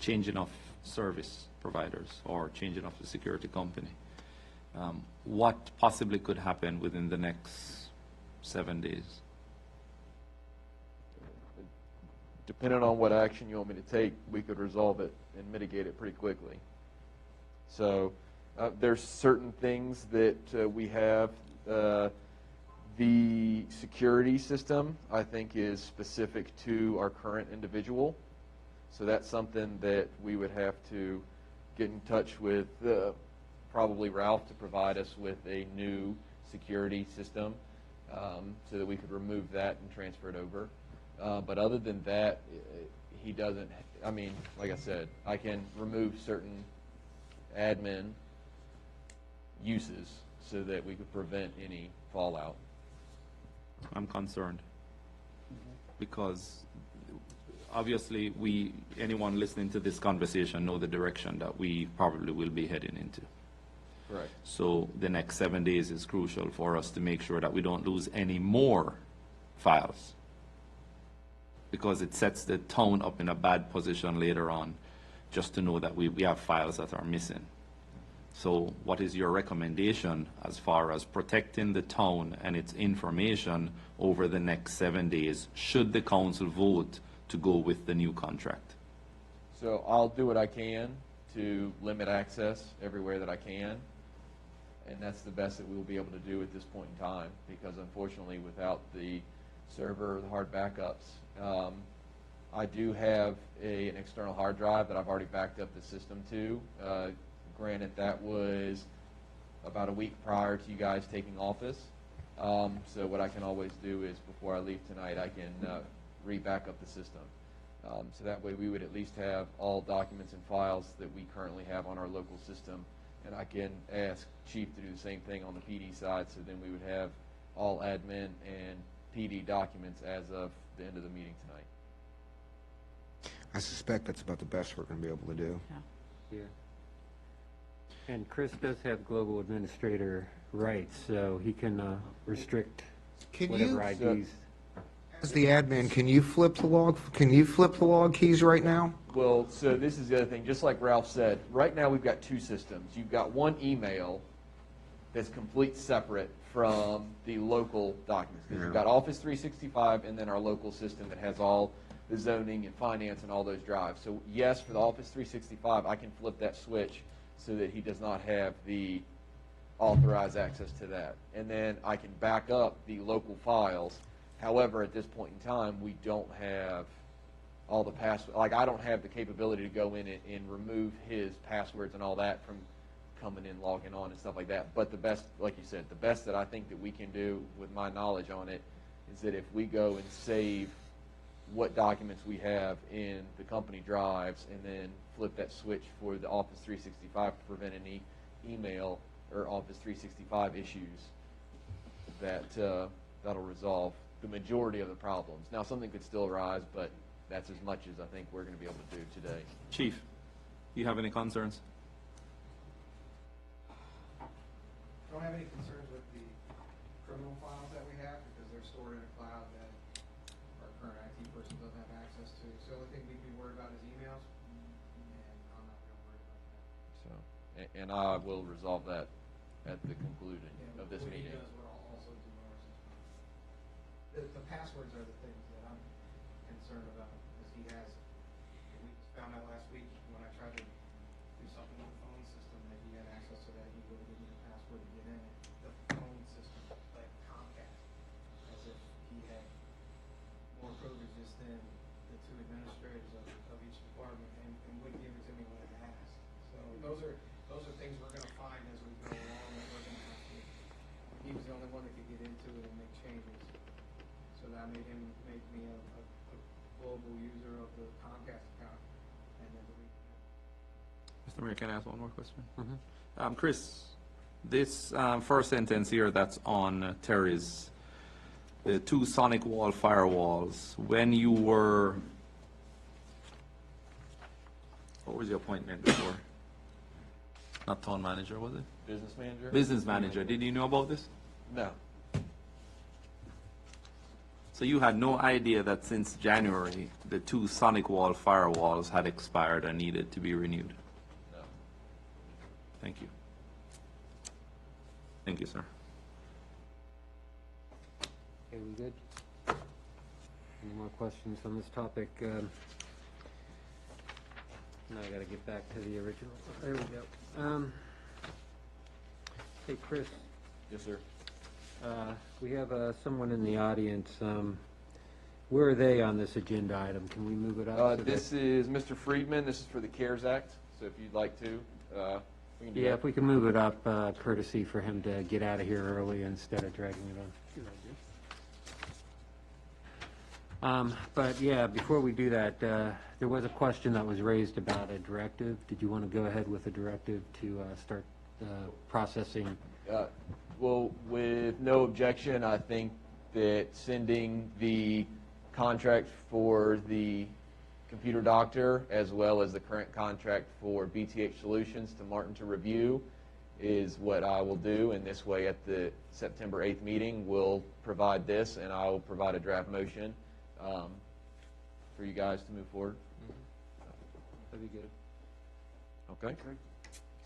changing of service providers or changing of the security company. What possibly could happen within the next 7 days? Depending on what action you want me to take, we could resolve it and mitigate it pretty quickly. So there's certain things that we have. The security system, I think, is specific to our current individual. So that's something that we would have to get in touch with probably Ralph to provide us with a new security system so that we could remove that and transfer it over. But other than that, he doesn't, like I said, I can remove certain admin uses so that we could prevent any fallout. I'm concerned because obviously anyone listening to this conversation know the direction that we probably will be heading into. Correct. So the next 7 days is crucial for us to make sure that we don't lose any more files, because it sets the town up in a bad position later on just to know that we have files that are missing. So what is your recommendation as far as protecting the town and its information over the next 7 days, should the council vote to go with the new contract? So I'll do what I can to limit access everywhere that I can, and that's the best that we'll be able to do at this point in time, because unfortunately without the server, the hard backups, I do have an external hard drive that I've already backed up the system to. Granted, that was about a week prior to you guys taking office. So what I can always do is before I leave tonight, I can re-back up the system. So that way we would at least have all documents and files that we currently have on our local system. And I can ask Chief to do the same thing on the PD side, so then we would have all admin and PD documents as of the end of the meeting tonight. I suspect that's about the best we're going to be able to do. Yeah. And Chris does have global administrator rights, so he can restrict Can whatever you, IDs. as the admin, can you flip the log? Can you flip the log keys right now? Well, so this is the other thing. Just like Ralph said, right now we've got two systems. You've got one email that's complete separate from the local documents. Because you've got Office 365 and then our local system that has all the zoning and finance and all those drives. So yes, for the Office 365, I can flip that switch so that he does not have the authorized access to that. And then I can back up the local files. However, at this point in time, we don't have all the passwords. Like, I don't have the capability to go in and remove his passwords and all that from coming in, logging on and stuff like that. But the best, like you said, the best that I think that we can do with my knowledge on it is that if we go and save what documents we have in the company drives and then flip that switch for the Office 365 to prevent any email or Office 365 issues, that that'll resolve the majority of the problems. Now, something could still arise, but that's as much as I think we're going to be able to do today. Chief, do you have any concerns? I don't have any concerns with the criminal files that we have because they're stored in a cloud that our current IT person doesn't have access to. So the only thing we'd be worried about is emails, and I'm not real worried about that. So, and I will resolve that at the conclusion Yeah, of this what he meeting. does would also do ours as well. The passwords are the things that I'm concerned about because he has, we found out last week when I tried to do something with the phone system that he had access to that. He would give me the password to get in it. The phone system, like Comcast, as if he had more code resistant those are things we're gonna find as we go along, that we're gonna have to, he was the only one that could get into it and make changes. So that made him make me a global user of the Comcast account, and then delete it. Mr. Mayor, can I ask one more question? Chris, this first sentence here that's on Terry's, the 2 sonic wall firewalls, when you were, what was your appointment before? Not town manager, was it? Business manager? Business manager. Did you know about this? No. So you had no idea that since January, the 2 sonic wall firewalls had expired and needed to be renewed? No. Thank you. Thank you, sir. Okay, we good? Any more questions on this topic? Now I gotta get back to the original. There we go. Hey, Chris, Yes, sir. we have someone in the audience. Where are they on this agenda item? Can we move it up? so This is Mr. Friedman. This is for the CARES Act. So if you'd like to, we can do Yeah, that. if we can move it up, courtesy for him to get out of here early instead of dragging it on. But yeah, before we do that, there was a question that was raised about a directive. Did you want to go ahead with a directive to start processing? Well, with no objection, I think that sending the contract for the computer doctor as well as the current contract for BTH Solutions to Martin to review is what I will do. And this way at the September 8th meeting, we'll provide this and I will provide a draft motion for you guys to move forward. That'd be good. Okay.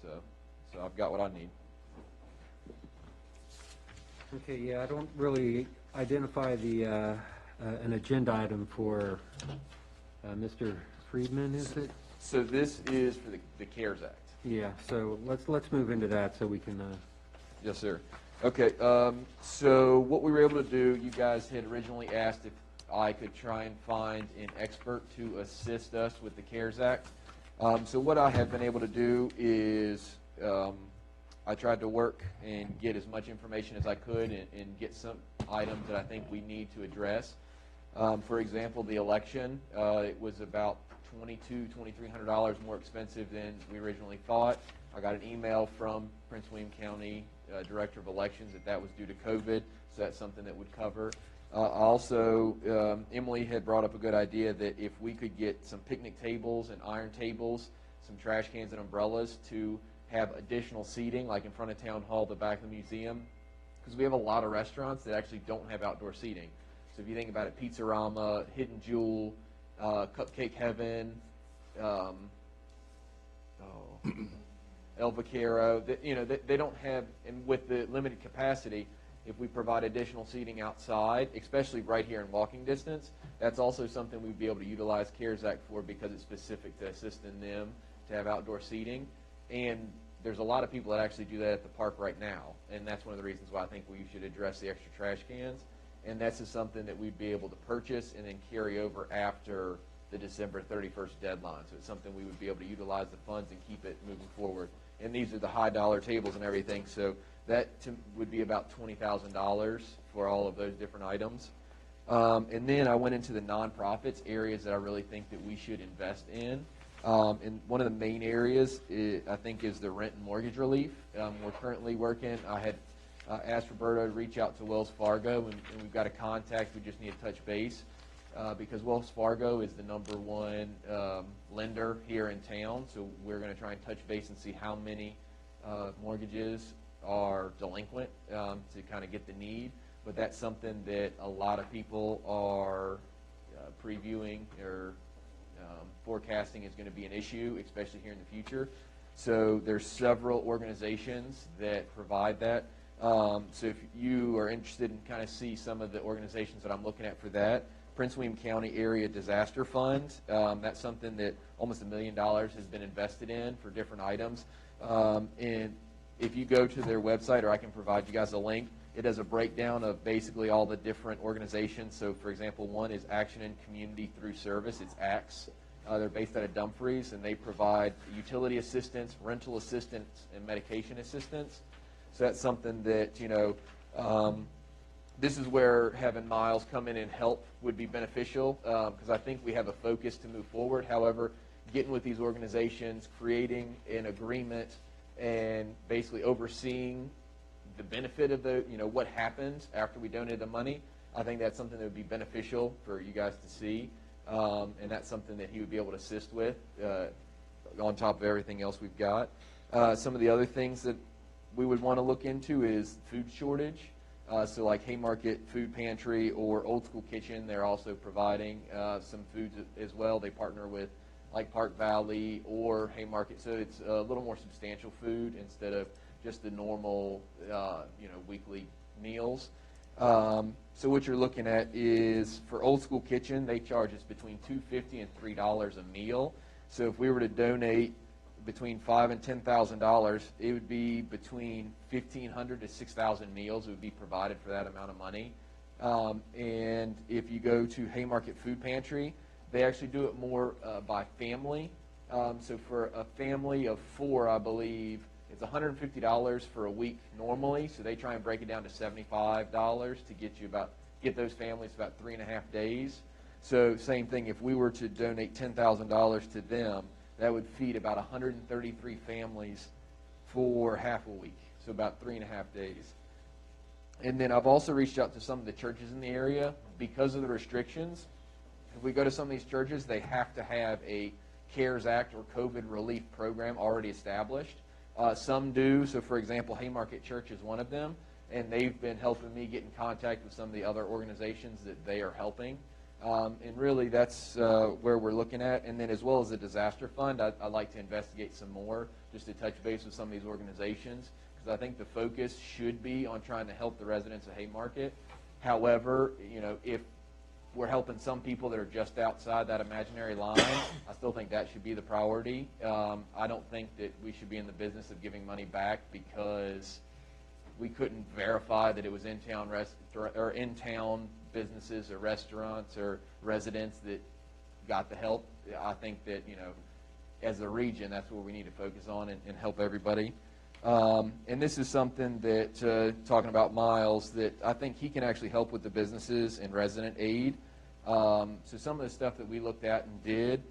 So I've got what I need. Okay, yeah, I don't really identify the, an agenda item for Mr. Friedman, is it? So this is for the CARES Act. Yeah, so let's move into that so we can, Yes, sir. Okay, so what we were able to do, you guys had originally asked if I could try and find an expert to assist us with the CARES Act. So what I have been able to do is I tried to work and get as much information as I could and get some items that I think we need to address. For example, the election, it was about $2,200, $2,300 more expensive than we originally thought. I got an email from Prince William County Director of Elections that was due to COVID, so that's something that would cover. Also, Emily had brought up a good idea that if we could get some picnic tables and iron tables, some trash cans and umbrellas to have additional seating, like in front of Town Hall, the back of the museum, because we have a lot of restaurants that actually don't have outdoor seating. So if you think about it, Pizzarama, Hidden Jewel, Cupcake Heaven, El Vaquero, they don't have, and with the limited capacity, if we provide additional seating outside, especially right here in walking distance, that's also something we'd be able to utilize CARES Act for because it's specific to assisting them to have outdoor seating. And there's a lot of people that actually do that at the park right now, and that's one of the reasons why I think we should address the extra trash cans. And that's just something that we'd be able to purchase and then carry over after the December 31st deadline. So it's something we would be able to utilize the funds and keep it moving forward. And these are the high dollar tables and everything, so that would be about $20,000 for all of those different items. And then I went into the nonprofits, areas that I really think that we should invest in. And one of the main areas, I think, is the rent and mortgage relief. We're currently working. I had asked Roberto to reach out to Wells Fargo, and we've got a contact. We just need to touch base because Wells Fargo is the #1 lender here in town. So we're going to try and touch base and see how many mortgages are delinquent to kind of get the need. But that's something that a lot of people are previewing or forecasting is going to be an issue, especially here in the future. So there's several organizations that provide that. So if you are interested in kind of see some of the organizations that I'm looking at for that, Prince William County Area Disaster Fund, that's something that almost $1 million has been invested in for different items. And if you go to their website, or I can provide you guys a link, it has a breakdown of basically all the different organizations. So, for example, one is Action and Community Through Service. It's ACTS. They're based out of Dumfries, and they provide utility assistance, rental assistance, and medication assistance. So that's something that, this is where having Miles come in and help would be beneficial, because I think we have a focus to move forward. However, getting with these organizations, creating an agreement, and basically overseeing the benefit of what happens after we donate the money, I think that's something that would be beneficial for you guys to see, and that's something that he would be able to assist with on top of everything else we've got. Some of the other things that we would want to look into is food shortage. So like Haymarket Food Pantry or Old School Kitchen, they're also providing some foods as well. They partner with like Park Valley or Haymarket, so it's a little more substantial food instead of just the normal, weekly meals. So what you're looking at is for Old School Kitchen, they charge us between $2.50 and $3 a meal. So if we were to donate between $5,000 and $10,000, it would be between 1,500 to 6,000 meals would be provided for that amount of money. And if you go to Haymarket Food Pantry, they actually do it more by family. So for a family of 4, I believe, it's $150 for a week normally. So they try and break it down to $75 to get those families about 3.5 days. So same thing, if we were to donate $10,000 to them, that would feed about 133 families for half a week, so about 3.5 days. And then I've also reached out to some of the churches in the area. Because of the restrictions, if we go to some of these churches, they have to have a CARES Act or COVID relief program already established. Some do. So, for example, Haymarket Church is one of them, and they've been helping me get in contact with some of the other organizations that they are helping. And really, that's where we're looking at. And then as well as the disaster fund, I'd like to investigate some more, just to touch base with some of these organizations, because I think the focus should be on trying to help the residents of Haymarket. However, if we're helping some people that are just outside that imaginary line, I still think that should be the priority. I don't think that we should be in the business of giving money back because we couldn't verify that it was in-town in-town businesses or restaurants or residents that got the help. I think that, as a region, that's where we need to focus on and help everybody. And this is something that, talking about Miles, that I think he can actually help with the businesses and resident aid. So some of the stuff that we looked at and did,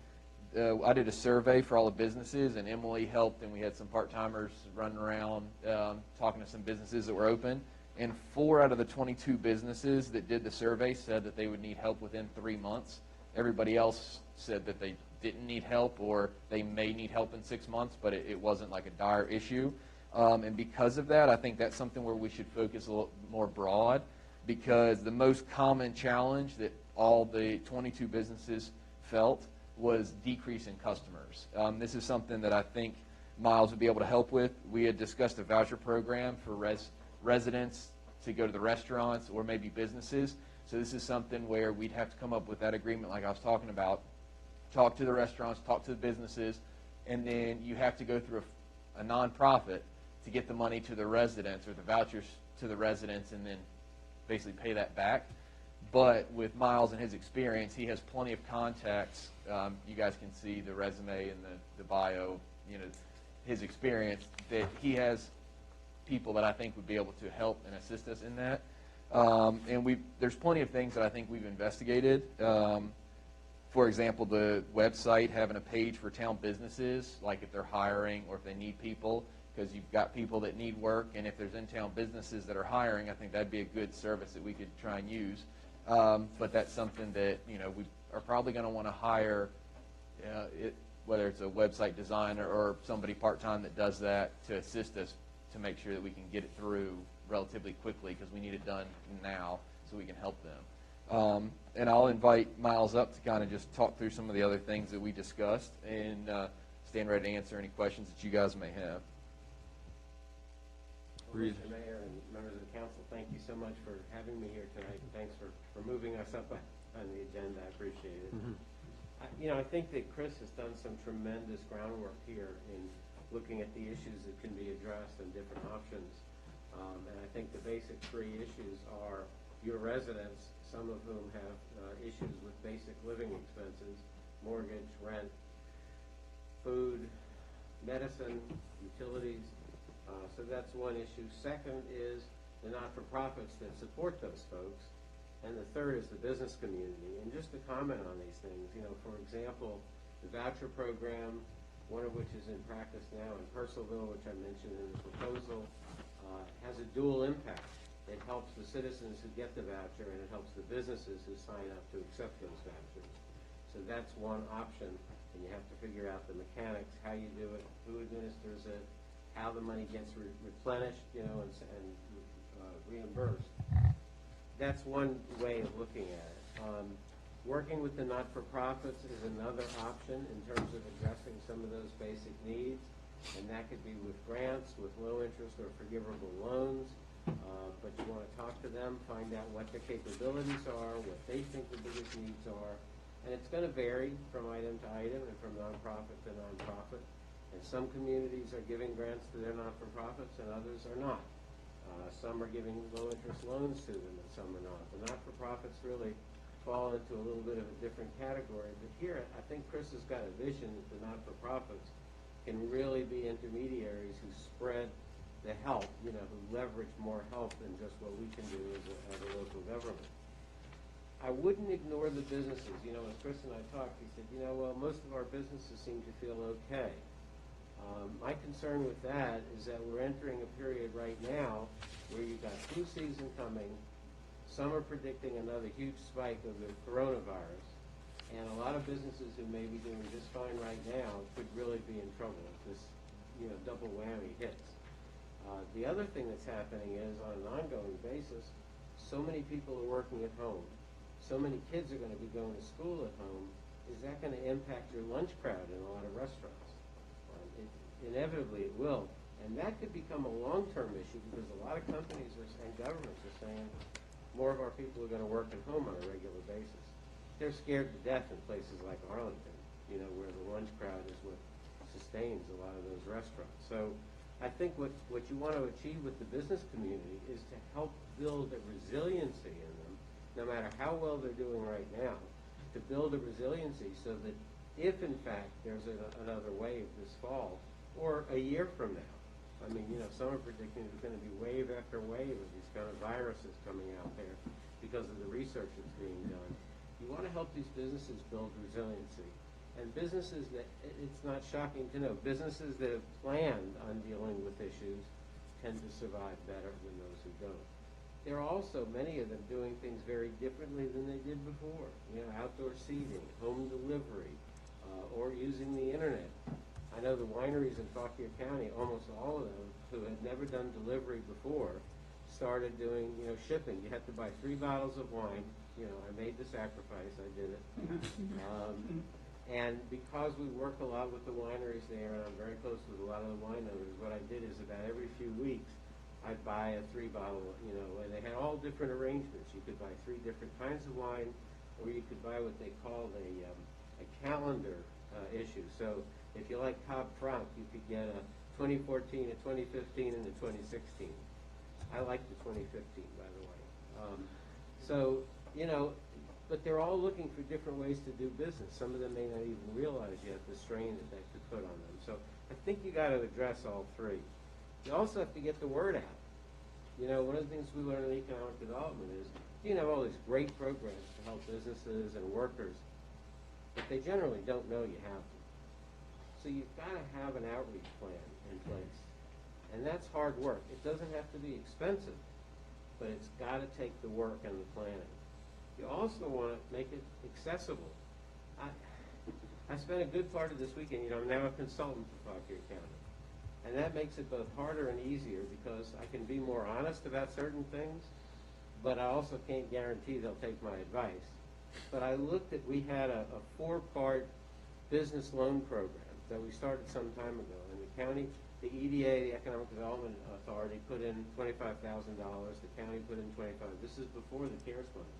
I did a survey for all the businesses, and Emily helped, and we had some part-timers running around talking to some businesses that were open. And 4 out of the 22 businesses that did the survey said that they would need help within 3 months. Everybody else said that they didn't need help, or they may need help in 6 months, but it wasn't like a dire issue. And because of that, I think that's something where we should focus a little more broad, because the most common challenge that all the 22 businesses felt was decrease in customers. This is something that I think Miles would be able to help with. We had discussed a voucher program for residents to go to the restaurants or maybe businesses. So this is something where we'd have to come up with that agreement like I was talking about, talk to the restaurants, talk to the businesses, and then you have to go through a nonprofit to get the money to the residents or the vouchers to the residents and then basically pay that back. But with Miles and his experience, he has plenty of contacts. You guys can see the resume and the bio, his experience, that he has people that I think would be able to help and assist us in that. And there's plenty of things that I think we've investigated. For example, the website, having a page for town businesses, like if they're hiring or if they need people, because you've got people that need work, and if there's in-town businesses that are hiring, I think that'd be a good service that we could try and use. But that's something that, we are probably going to want to hire, whether it's a website designer or somebody part-time that does that to assist us to make sure that we can get it through relatively quickly, because we need it done now so we can help them. And I'll invite Miles up to kind of just talk through some of the other things that we discussed and stand ready to answer any questions that you guys may have. Well, Mr. Mayor and members of the council, thank you so much for having me here tonight. Thanks for moving us up on the agenda. I appreciate it. Mm-hmm. I think that Chris has done some tremendous groundwork here in looking at the issues that can be addressed and different options. And I think the basic 3 issues are your residents, some of whom have issues with basic living expenses, mortgage, rent, food, medicine, utilities. So that's one issue. Second is the not-for-profits that support those folks. And the third is the business community. And just to comment on these things, for example, the voucher program, one of which is in practice now in Purcellville, which I mentioned in the proposal, has a dual impact. It helps the citizens who get the voucher, and it helps the businesses who sign up to accept those vouchers. So that's one option, and you have to figure out the mechanics, how you do it, who administers it, how the money gets replenished, and reimbursed. That's one way of looking at it. Working with the not-for-profits is another option in terms of addressing some of those basic needs, and that could be with grants, with low interest or forgivable loans. But you want to talk to them, find out what their capabilities are, what they think the biggest needs are, and it's going to vary from item to item and from nonprofit to nonprofit. And some communities are giving grants to their not-for-profits, and others are not. Some are giving low-interest loans to them, and some are not. The not-for-profits really fall into a little bit of a different category. But here, I think Chris has got a vision that the not-for-profits can really be intermediaries who spread the help, who leverage more help than just what we can do as a local government. I wouldn't ignore the businesses. As Chris and I talked, he said, well, most of our businesses seem to feel okay. My concern with that is that we're entering a period right now where you've got flu season coming. Some are predicting another huge spike of the coronavirus, and a lot of businesses who may be doing just fine right now could really be in trouble if this, double whammy hits. The other thing that's happening is, on an ongoing basis, so many people are working at home. So many kids are going to be going to school at home. Is that going to impact your lunch crowd in a lot of restaurants? Inevitably it will. And that could become a long-term issue because a lot of companies and governments are saying more of our people are going to work at home on a regular basis. They're scared to death in places like Arlington, where the lunch crowd is what sustains a lot of those restaurants. So I think what you want to achieve with the business community is to help build a resiliency in them, no matter how well they're doing right now, to build a resiliency so that if, in fact, there's another wave this fall, or a year from now. Some are predicting there's going to be wave after wave of these kind of viruses coming out there because of the research that's being done. You want to help these businesses build resiliency. And businesses that, it's not shocking to know, businesses that have planned on dealing with issues tend to survive better than those who don't. There are also many of them doing things very differently than they did before. Outdoor seating, home delivery, or using the internet. I know the wineries in Fauquier County, almost all of them, who had never done delivery before, started doing, shipping. You had to buy 3 bottles of wine. I made the sacrifice. I did it. And because we work a lot with the wineries there, and I'm very close with a lot of the wine owners, what I did is about every few weeks, I'd buy a 3-bottle, and they had all different arrangements. You could buy 3 different kinds of wine, or you could buy what they called a calendar issue. So if you like Cab Franc, you could get a 2014, a 2015, and a 2016. I like the 2015, by the way. But they're all looking for different ways to do business. Some of them may not even realize yet the strain that could put on them. So I think you got to address all 3. You also have to get the word out. One of the things we learn in economic development is you have all these great programs to help businesses and workers, but they generally don't know you have them. So you've got to have an outreach plan in place. And that's hard work. It doesn't have to be expensive, but it's got to take the work and the planning. You also want to make it accessible. I spent a good part of this weekend, I'm now a consultant for Fauquier County. And that makes it both harder and easier because I can be more honest about certain things, but I also can't guarantee they'll take my advice. But I looked at, we had a 4-part business loan program that we started some time ago. In the county, the EDA, the Economic Development Authority, put in $25,000. The county put in $25,000. This is before the CARES money.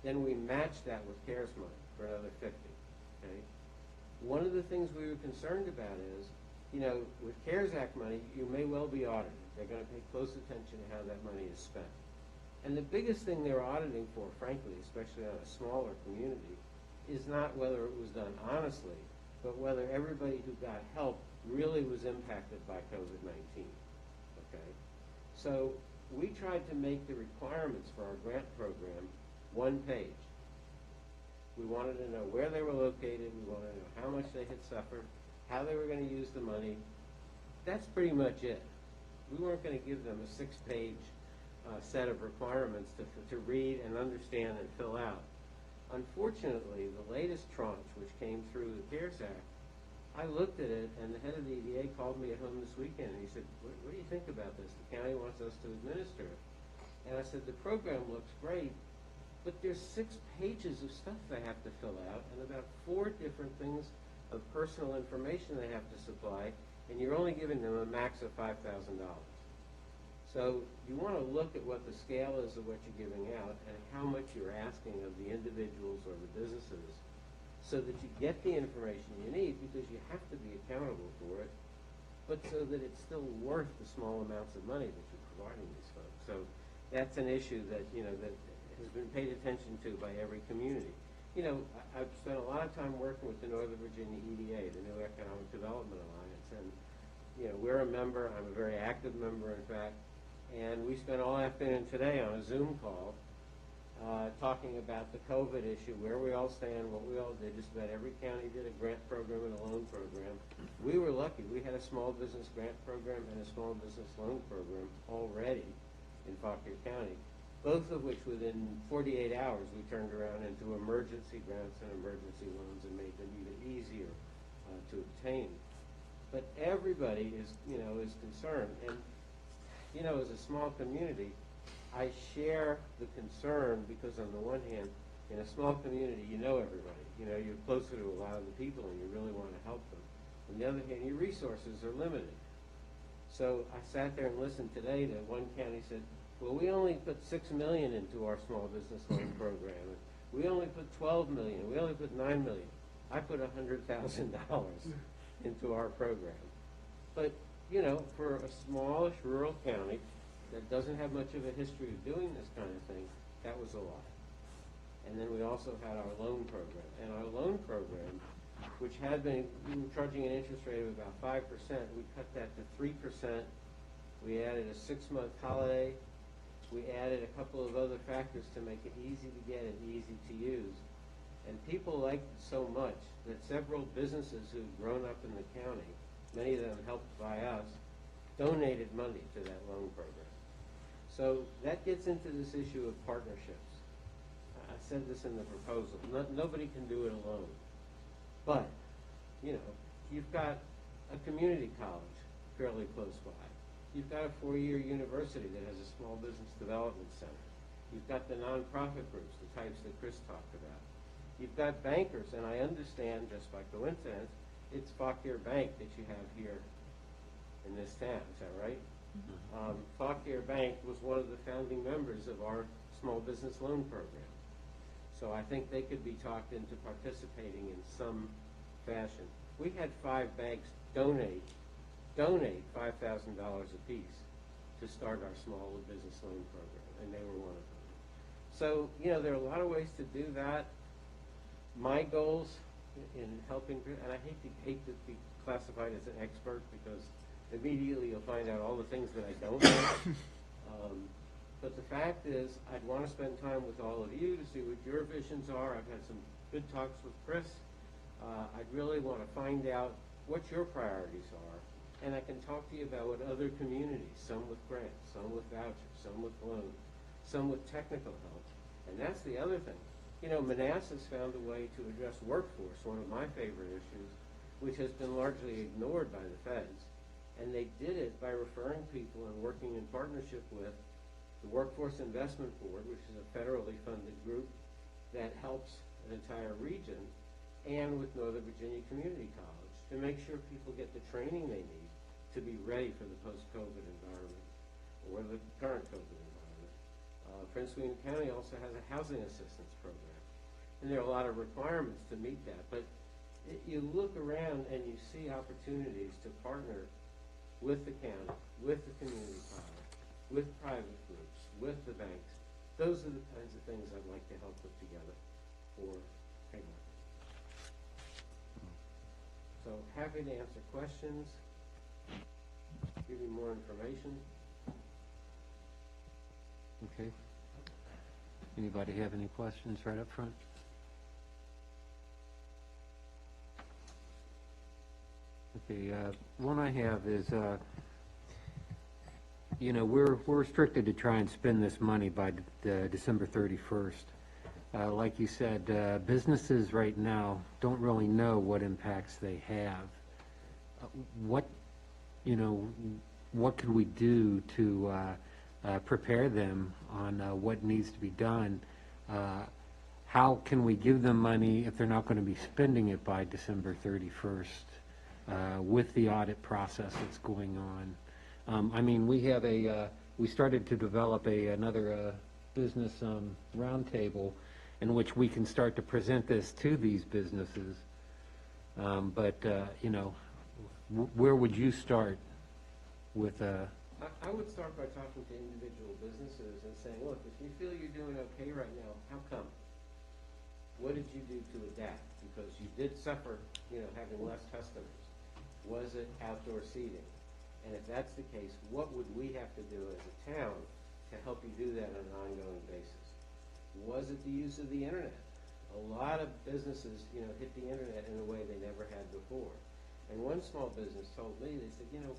Then we matched that with CARES money for another $50,000. Okay. One of the things we were concerned about is, with CARES Act money, you may well be audited. They're going to pay close attention to how that money is spent. And the biggest thing they're auditing for, frankly, especially on a smaller community, is not whether it was done honestly, but whether everybody who got help really was impacted by COVID-19, okay? So we tried to make the requirements for our grant program one page. We wanted to know where they were located, we wanted to know how much they had suffered, how they were going to use the money. That's pretty much it. We weren't going to give them a 6-page set of requirements to read and understand and fill out. Unfortunately, the latest tranche, which came through the CARES Act, I looked at it, and the head of the EDA called me at home this weekend, and he said, what do you think about this? The county wants us to administer it. And I said, the program looks great, but there's 6 pages of stuff they have to fill out, and about 4 different things of personal information they have to supply, and you're only giving them a max of $5,000. So you want to look at what the scale is of what you're giving out and how much you're asking of the individuals or the businesses so that you get the information you need, because you have to be accountable for it, but so that it's still worth the small amounts of money that you're providing these folks. So that's an issue that, that has been paid attention to by every community. I've spent a lot of time working with the Northern Virginia EDA, the New Economic Development Alliance, and, we're a member. I'm a very active member, in fact, and we spent all afternoon today on a Zoom call talking about the COVID issue, where we all stand, what we all did. Just about every county did a grant program and a loan program. We were lucky. We had a small business grant program and a small business loan program already in Fauquier County, both of which within 48 hours we turned around into emergency grants and emergency loans and made them even easier to obtain. But everybody is concerned. And, as a small community, I share the concern because on the one hand, in a small community, you know everybody. You're closer to a lot of the people and you really want to help them. On the other hand, your resources are limited. So I sat there and listened today to one county said, well, we only put $6 million into our small business loan program. And we only put $12 million. We only put $9 million. I put $100,000 into our program. But, for a smallish rural county that doesn't have much of a history of doing this kind of thing, that was a lot. And then we also had our loan program. And our loan program, which had been, we were charging an interest rate of about 5%, we cut that to 3%. We added a 6-month holiday. We added a couple of other factors to make it easy to get and easy to use. And people liked it so much that several businesses who've grown up in the county, many of them helped by us, donated money to that loan program. So that gets into this issue of partnerships. I said this in the proposal. Nobody can do it alone. But, you've got a community college fairly close by. You've got a 4-year university that has a small business development center. You've got the nonprofit groups, the types that Chris talked about. You've got bankers, and I understand, just by coincidence, it's Fauquier Bank that you have here in this town. Is that right? Mm-hmm. Fauquier Bank was one of the founding members of our small business loan program. So I think they could be talked into participating in some fashion. We had 5 banks donate $5,000 apiece to start our small business loan program, and they were one of them. So, there are a lot of ways to do that. My goals in helping, and I hate to be classified as an expert because immediately you'll find out all the things that I don't know. But the fact is, I'd want to spend time with all of you to see what your visions are. I've had some good talks with Chris. I'd really want to find out what your priorities are. And I can talk to you about what other communities, some with grants, some with vouchers, some with loans, some with technical help. And that's the other thing. Manassas found a way to address workforce, one of my favorite issues, which has been largely ignored by the feds. And they did it by referring people and working in partnership with the Workforce Investment Board, which is a federally funded group that helps an entire region, and with Northern Virginia Community College to make sure people get the training they need to be ready for the post-COVID environment or the current COVID environment. Prince William County also has a housing assistance program, and there are a lot of requirements to meet that. But you look around and you see opportunities to partner with the county, with the community college, with private groups, with the banks. Those are the kinds of things I'd like to help put together for Haymarket. So happy to answer questions, give you more information. Okay. Anybody have any questions right up front? Okay, one I have is, you know, we're restricted to try and spend this money by December 31st. Like you said, businesses right now don't really know what impacts they have. What, you know, what could we do to prepare them on what needs to be done? How can we give them money if they're not going to be spending it by December 31st with the audit process that's going on? I mean, we have we started to develop another business roundtable in which we can start to present this to these businesses. But, you know, where would you start with I would start by talking to individual businesses and saying, look, if you feel you're doing okay right now, how come? What did you do to adapt? Because you did suffer, you know, having less customers. Was it outdoor seating? And if that's the case, what would we have to do as a town to help you do that on an ongoing basis? Was it the use of the internet? A lot of businesses, you know, hit the internet in a way they never had before. And one small business told me, they said, you know,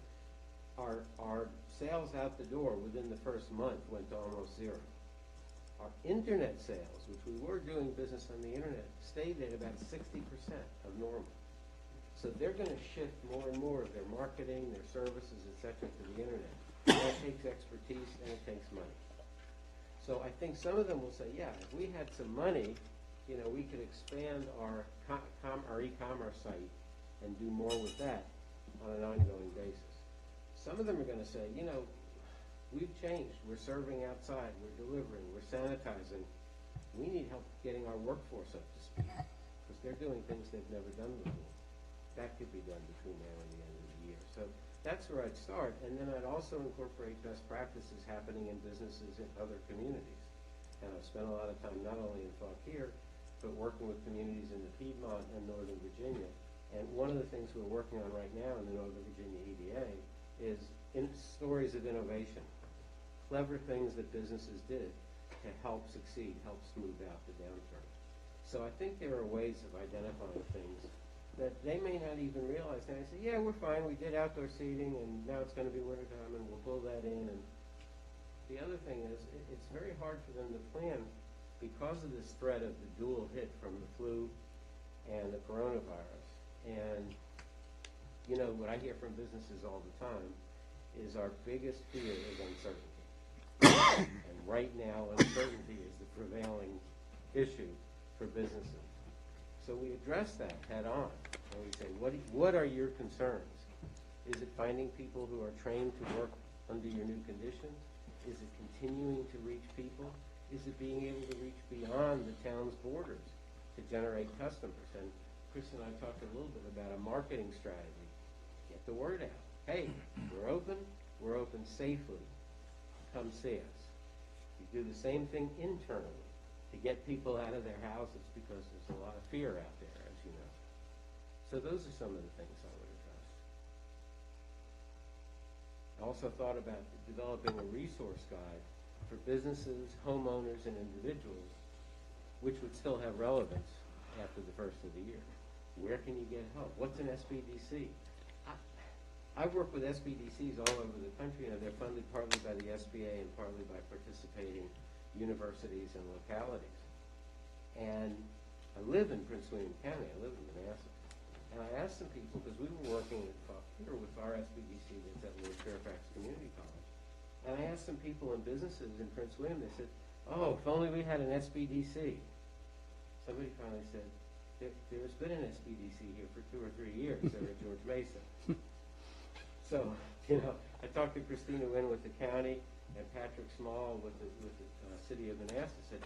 our sales out the door within the first month went to almost zero. Our internet sales, which we were doing business on the internet, stayed at about 60% of normal. So they're going to shift more and more of their marketing, their services, et cetera, to the internet. And that takes expertise and it takes money. So I think some of them will say, yeah, if we had some money, you know, we could expand our e-commerce site and do more with that on an ongoing basis. Some of them are going to say, you know, we've changed. We're serving outside. We're delivering. We're sanitizing. We need help getting our workforce up to speed because they're doing things they've never done before. That could be done between now and the end of the year. So that's where I'd start. And then I'd also incorporate best practices happening in businesses in other communities. And I've spent a lot of time not only in Fauquier, but working with communities in the Piedmont and Northern Virginia. And one of the things we're working on right now in the Northern Virginia EDA is stories of innovation, clever things that businesses did to help succeed, help smooth out the downturn. So I think there are ways of identifying things that they may not even realize. And I say, yeah, we're fine. We did outdoor seating, and now it's going to be wintertime, and we'll pull that in. And the other thing is, it's very hard for them to plan because of this threat of the dual hit from the flu and the coronavirus. And you know, what I hear from businesses all the time is our biggest fear is uncertainty. And right now, uncertainty is the prevailing issue for businesses. So we address that head on, and we say, what are your concerns? Is it finding people who are trained to work under your new conditions? Is it continuing to reach people? Is it being able to reach beyond the town's borders to generate customers? And Chris and I talked a little bit about a marketing strategy. Get the word out. Hey, we're open safely. Come see us. We do the same thing internally to get people out of their houses because there's a lot of fear out there, as you know. So those are some of the things I would address. I also thought about developing a resource guide for businesses, homeowners, and individuals, which would still have relevance after the first of the year. Where can you get help? What's an SBDC? I work with SBDCs all over the country, and they're funded partly by the SBA and partly by participating universities and localities. And I live in Prince William County. I live in Manassas. And I asked some people, because we were working here with our SBDC that's at Lewis Fairfax Community College, and I asked some people and businesses in Prince William, they said, oh, if only we had an SBDC. Somebody finally said, there's been an SBDC here for 2 or 3 years there at George Mason. So, you know, I talked to Christina Wynn with the county and Patrick Small with the city of Manassas. Said,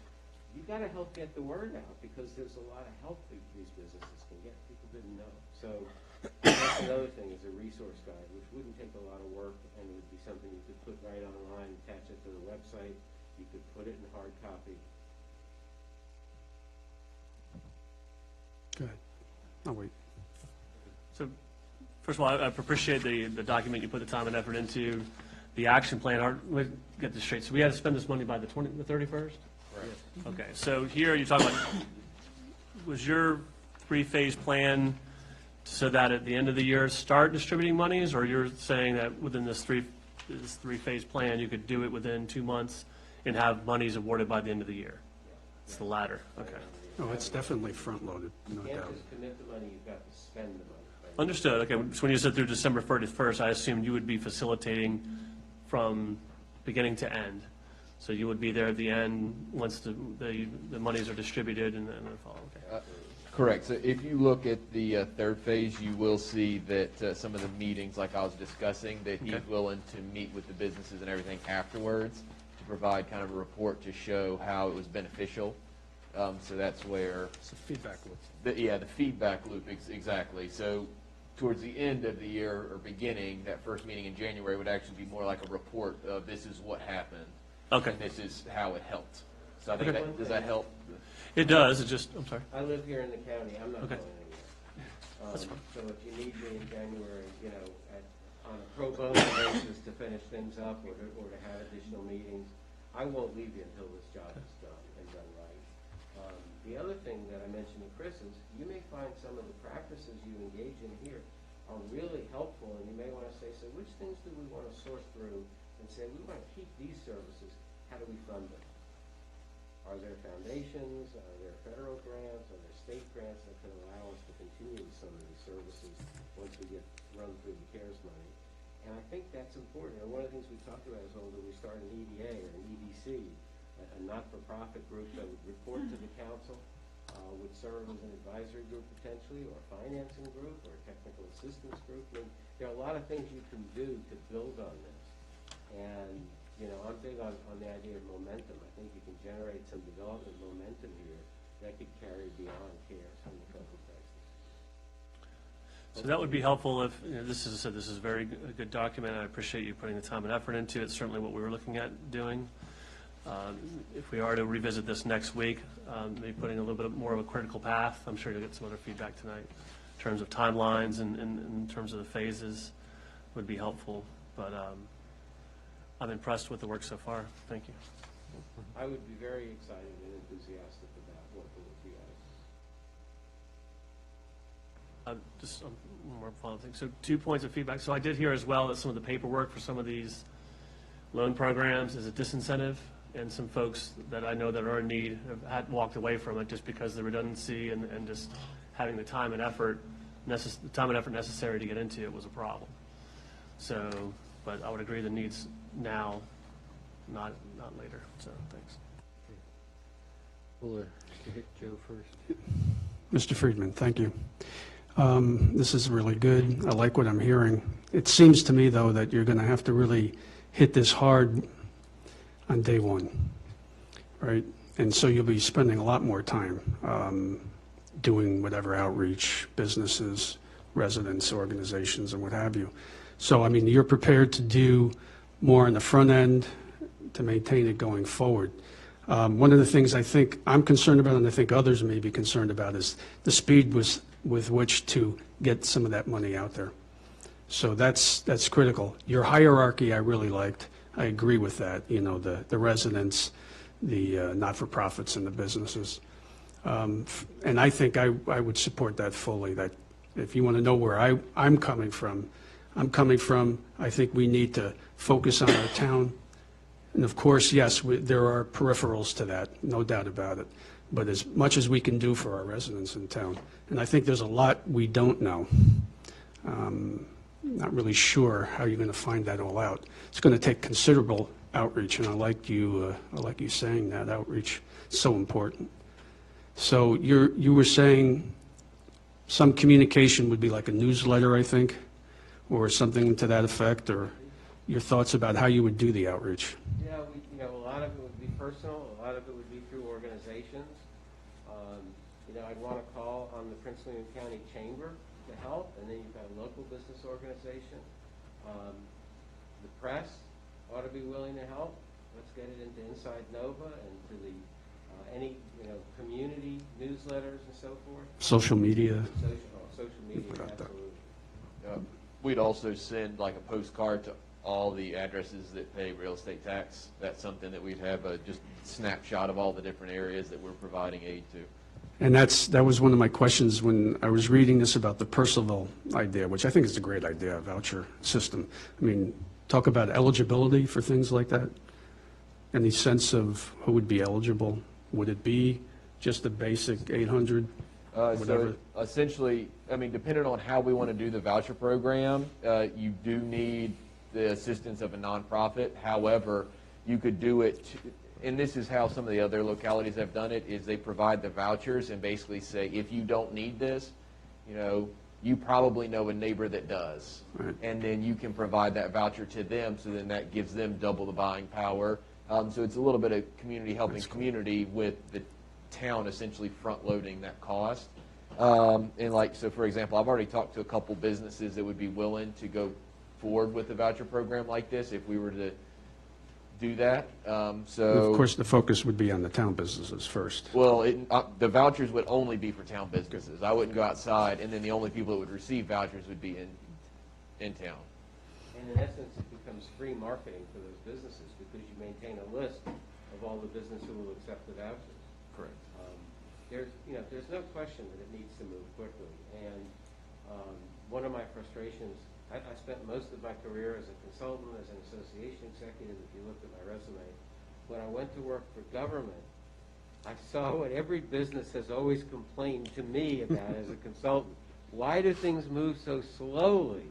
you got to help get the word out because there's a lot of help that these businesses can get. People didn't know. So that's another thing is a resource guide, which wouldn't take a lot of work and it would be something you could put right online, attach it to the website. You could put it in hard copy. Go ahead. I'll wait. So, first of all, I appreciate the document you put the time and effort into. The action plan, let's get this straight. So we had to spend this money by the 31st? Right. Okay, so here you're talking about, was your three-phase plan so that at the end of the year, start distributing monies? Or you're saying that within this three-phase plan, you could do it within 2 months and have monies awarded by the end of the year? It's the latter, okay. Oh, it's definitely front-loaded, no You can't doubt. just commit the money, you've got to spend the money. Understood, okay, so when you said through December 31st, I assumed you would be facilitating from beginning to end. So you would be there at the end, once the monies are distributed and then follow, okay. Correct. So if you look at the third phase, you will see that some of the meetings, like I was discussing, that he's willing to meet with the businesses and everything afterwards to provide kind of a report to show how it was beneficial. So that's where. It's a feedback loop. The feedback loop, exactly. So towards the end of the year or beginning, that first meeting in January would actually be more like a report of this is what happened. Okay. And this is how it helped. So I think that, does that help? It does, it just, I'm sorry. I live here in the county, I'm not Okay. going anywhere. That's fine. So if you need me in January, you know, on a pro bono basis to finish things up or to have additional meetings, I won't leave you until this job is done and done right. The other thing that I mentioned to Chris is you may find some of the practices you engage in here are really helpful, and you may want to say, so which things do we want to source through and say, we want to keep these services, how do we fund them? Are there foundations, are there federal grants, are there state grants that can allow us to continue some of these services once we get run through the CARES money? And I think that's important. And one of the things we talked about is, well, do we start an EDA or an EDC, a not-for-profit group that would report to the council, would serve as an advisory group potentially, or a financing group, or a technical assistance group. I mean, there are a lot of things you can do to build on this. And, you know, I'm big on the idea of momentum. I think you can generate some development momentum here that could carry beyond CARES and the COVID crisis. So that would be helpful if, you know, this is, as I said, this is a good document. I appreciate you putting the time and effort into it. It's certainly what we were looking at doing. If we are to revisit this next week, maybe putting a little bit more of a critical path, I'm sure you'll get some other feedback tonight in terms of timelines and in terms of the phases would be helpful. But I'm impressed with the work so far. Thank you. I would be very excited and enthusiastic about working with you guys. Just one more final thing. So 2 points of feedback. So I did hear as well that some of the paperwork for some of these loan programs is a disincentive, and some folks that I know that are in need have had walked away from it just because of the redundancy and just having the time and effort necessary to get into it was a problem. So, but I would agree the needs now, not later. So thanks. We'll hit Joe first. Mr. Friedman, thank you. This is really good. I like what I'm hearing. It seems to me, though, that you're going to have to really hit this hard on day one, right? And so you'll be spending a lot more time doing whatever outreach, businesses, residents, organizations, and what have you. So, I mean, you're prepared to do more on the front end to maintain it going forward. One of the things I think I'm concerned about, and I think others may be concerned about, is the speed with which to get some of that money out there. So that's critical. Your hierarchy I really liked. I agree with that, you know, the residents, the not-for-profits, and the businesses. And I think I would support that fully, that if you want to know where I'm coming from, I think we need to focus on our town. And of course, yes, there are peripherals to that, no doubt about it. But as much as we can do for our residents in town. And I think there's a lot we don't know. Not really sure how you're going to find that all out. It's going to take considerable outreach, and I like you saying that outreach is so important. So you were saying some communication would be like a newsletter, I think, or something to that effect, or your thoughts about how you would do the outreach. Yeah, a lot of it would be personal, a lot of it would be through organizations. I'd want to call on the Prince William County Chamber to help, and then you've got a local business organization. The press ought to be willing to help. Let's get it into Inside Nova and to the any community newsletters and so forth. Social media. Social media, absolutely. we'd also send like a postcard to all the addresses that pay real estate tax. That's something that we'd have a just snapshot of all the different areas that we're providing aid to. And that was one of my questions when I was reading this about the Percival idea, which I think is a great idea, a voucher system. I mean, talk about eligibility for things like that. Any sense of who would be eligible? Would it be just a basic 800? Whatever. So essentially, I mean, depending on how we want to do the voucher program, you do need the assistance of a nonprofit. However, you could do it, and this is how some of the other localities have done it, is they provide the vouchers and basically say, if you don't need this, you know, you probably know a neighbor that does. Right. And then you can provide that voucher to them, so then that gives them double the buying power. So it's a little bit of community helping community with the town essentially front-loading that cost. And like, so for example, I've already talked to a couple businesses that would be willing to go forward with a voucher program like this if we were to do that. So Of course, the focus would be on the town businesses first. well, the vouchers would only be for town businesses. I wouldn't go outside, and then the only people that would receive vouchers would be in town. And in essence, it becomes free marketing for those businesses because you maintain a list of all the businesses who will accept the vouchers. Correct. There's no question that it needs to move quickly. And one of my frustrations, I spent most of my career as a consultant, as an association executive, if you looked at my resume. When I went to work for government, I saw what every business has always complained to me about as a consultant. Why do things move so slowly?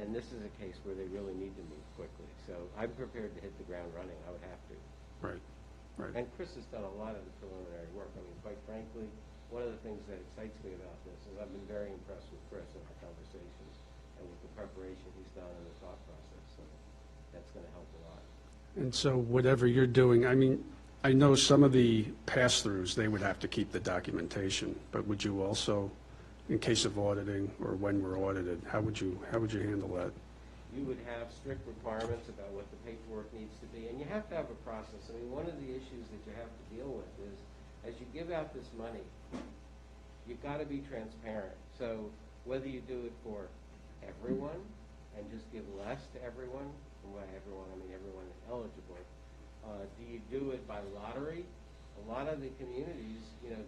And this is a case where they really need to move quickly. So I'm prepared to hit the ground running. I would have to. Right, right. And Chris has done a lot of the preliminary work. I mean, quite frankly, one of the things that excites me about this is I've been very impressed with Chris in our conversations and with the preparation he's done in the thought process. So that's going to help a lot. And so whatever you're doing, I mean, I know some of the pass-throughs, they would have to keep the documentation, but would you also, in case of auditing or when we're audited, how would you handle that? You would have strict requirements about what the paperwork needs to be, and you have to have a process. I mean, one of the issues that you have to deal with is, as you give out this money, you've got to be transparent. So whether you do it for everyone and just give less to everyone, and by everyone I mean everyone eligible, do you do it by lottery? A lot of the communities,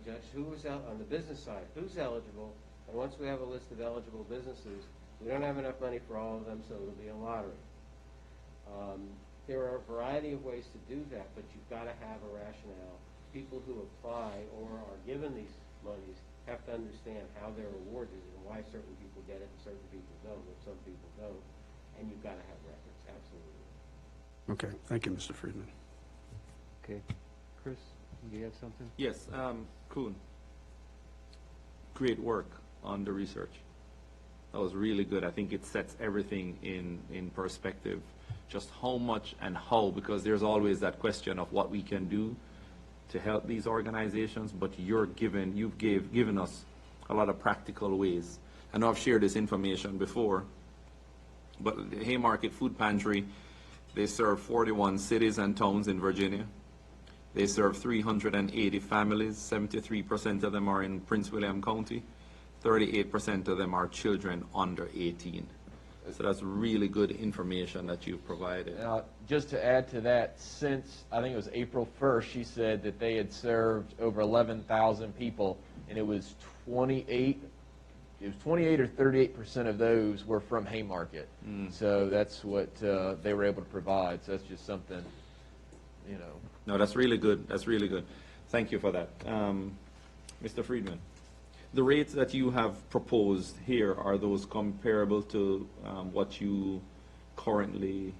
judge who is out on the business side, who's eligible, and once we have a list of eligible businesses, we don't have enough money for all of them, so it'll be a lottery. There are a variety of ways to do that, but you've got to have a rationale. People who apply or are given these monies have to understand how they're awarded and why certain people get it and certain people don't, and some people don't. And you've got to have records, absolutely. Okay, thank you, Mr. Friedman. Okay. Chris, do you have something? Yes, Kuhn. Great work on the research. That was really good. I think it sets everything in perspective, just how much and how, because there's always that question of what we can do to help these organizations, but you've given us a lot of practical ways. I know I've shared this information before, but the Haymarket Food Pantry, they serve 41 cities and towns in Virginia. They serve 380 families. 73% of them are in Prince William County. 38% of them are children under 18. So that's really good information that you've provided. Just to add to that, since I think it was April 1st, she said that they had served over 11,000 people, and it was 28 or 38% of those were from Haymarket. So that's what they were able to provide. So that's just something, No, that's really good. That's really good. Thank you for that. Mr. Friedman, the rates that you have proposed here, are those comparable to what you currently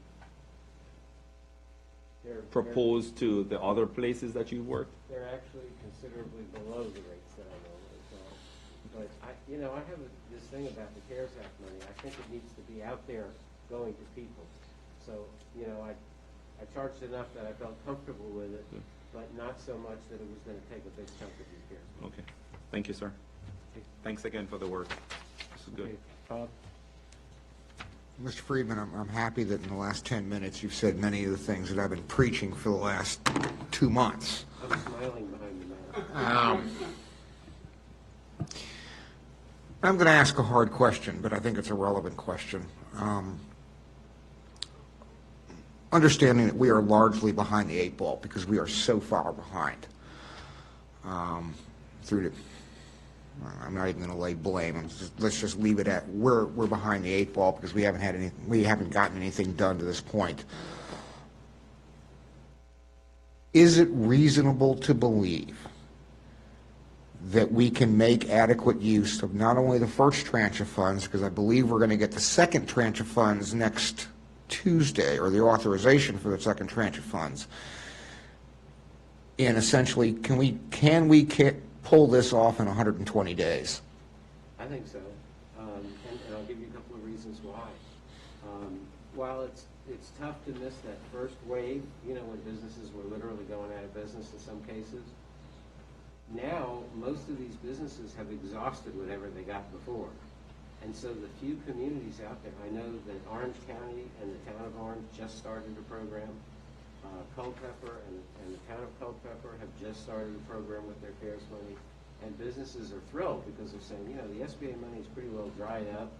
propose to the other places that you've worked? They're actually considerably below the rates that I normally saw. But I have this thing about the CARES Act money. I think it needs to be out there going to people. So, I charged enough that I felt comfortable with it, but not so much that it was going to take a big chunk of these CARES money. Okay. Thank you, sir. Thanks again for the work. This is good. Okay, Bob? Mr. Friedman, I'm happy that in the last 10 minutes you've said many of the things that I've been preaching for the last 2 months. I'm smiling behind the mask. I'm going to ask a hard question, but I think it's a relevant question. Understanding that we are largely behind the 8 ball because we are so far behind through the, I'm not even going to lay blame. Let's just leave it at we're behind the 8 ball because we haven't gotten anything done to this point. Is it reasonable to believe that we can make adequate use of not only the first tranche of funds, because I believe we're going to get the second tranche of funds next Tuesday, or the authorization for the second tranche of funds, and essentially, can we pull this off in 120 days? I think so, and I'll give you a couple of reasons why. While it's tough to miss that first wave, when businesses were literally going out of business in some cases, now most of these businesses have exhausted whatever they got before. And so the few communities out there, I know that Orange County and the town of Orange just started a program. Culpeper and the town of Culpeper have just started a program with their CARES money. And businesses are thrilled because they're saying, the SBA money is pretty well dried up.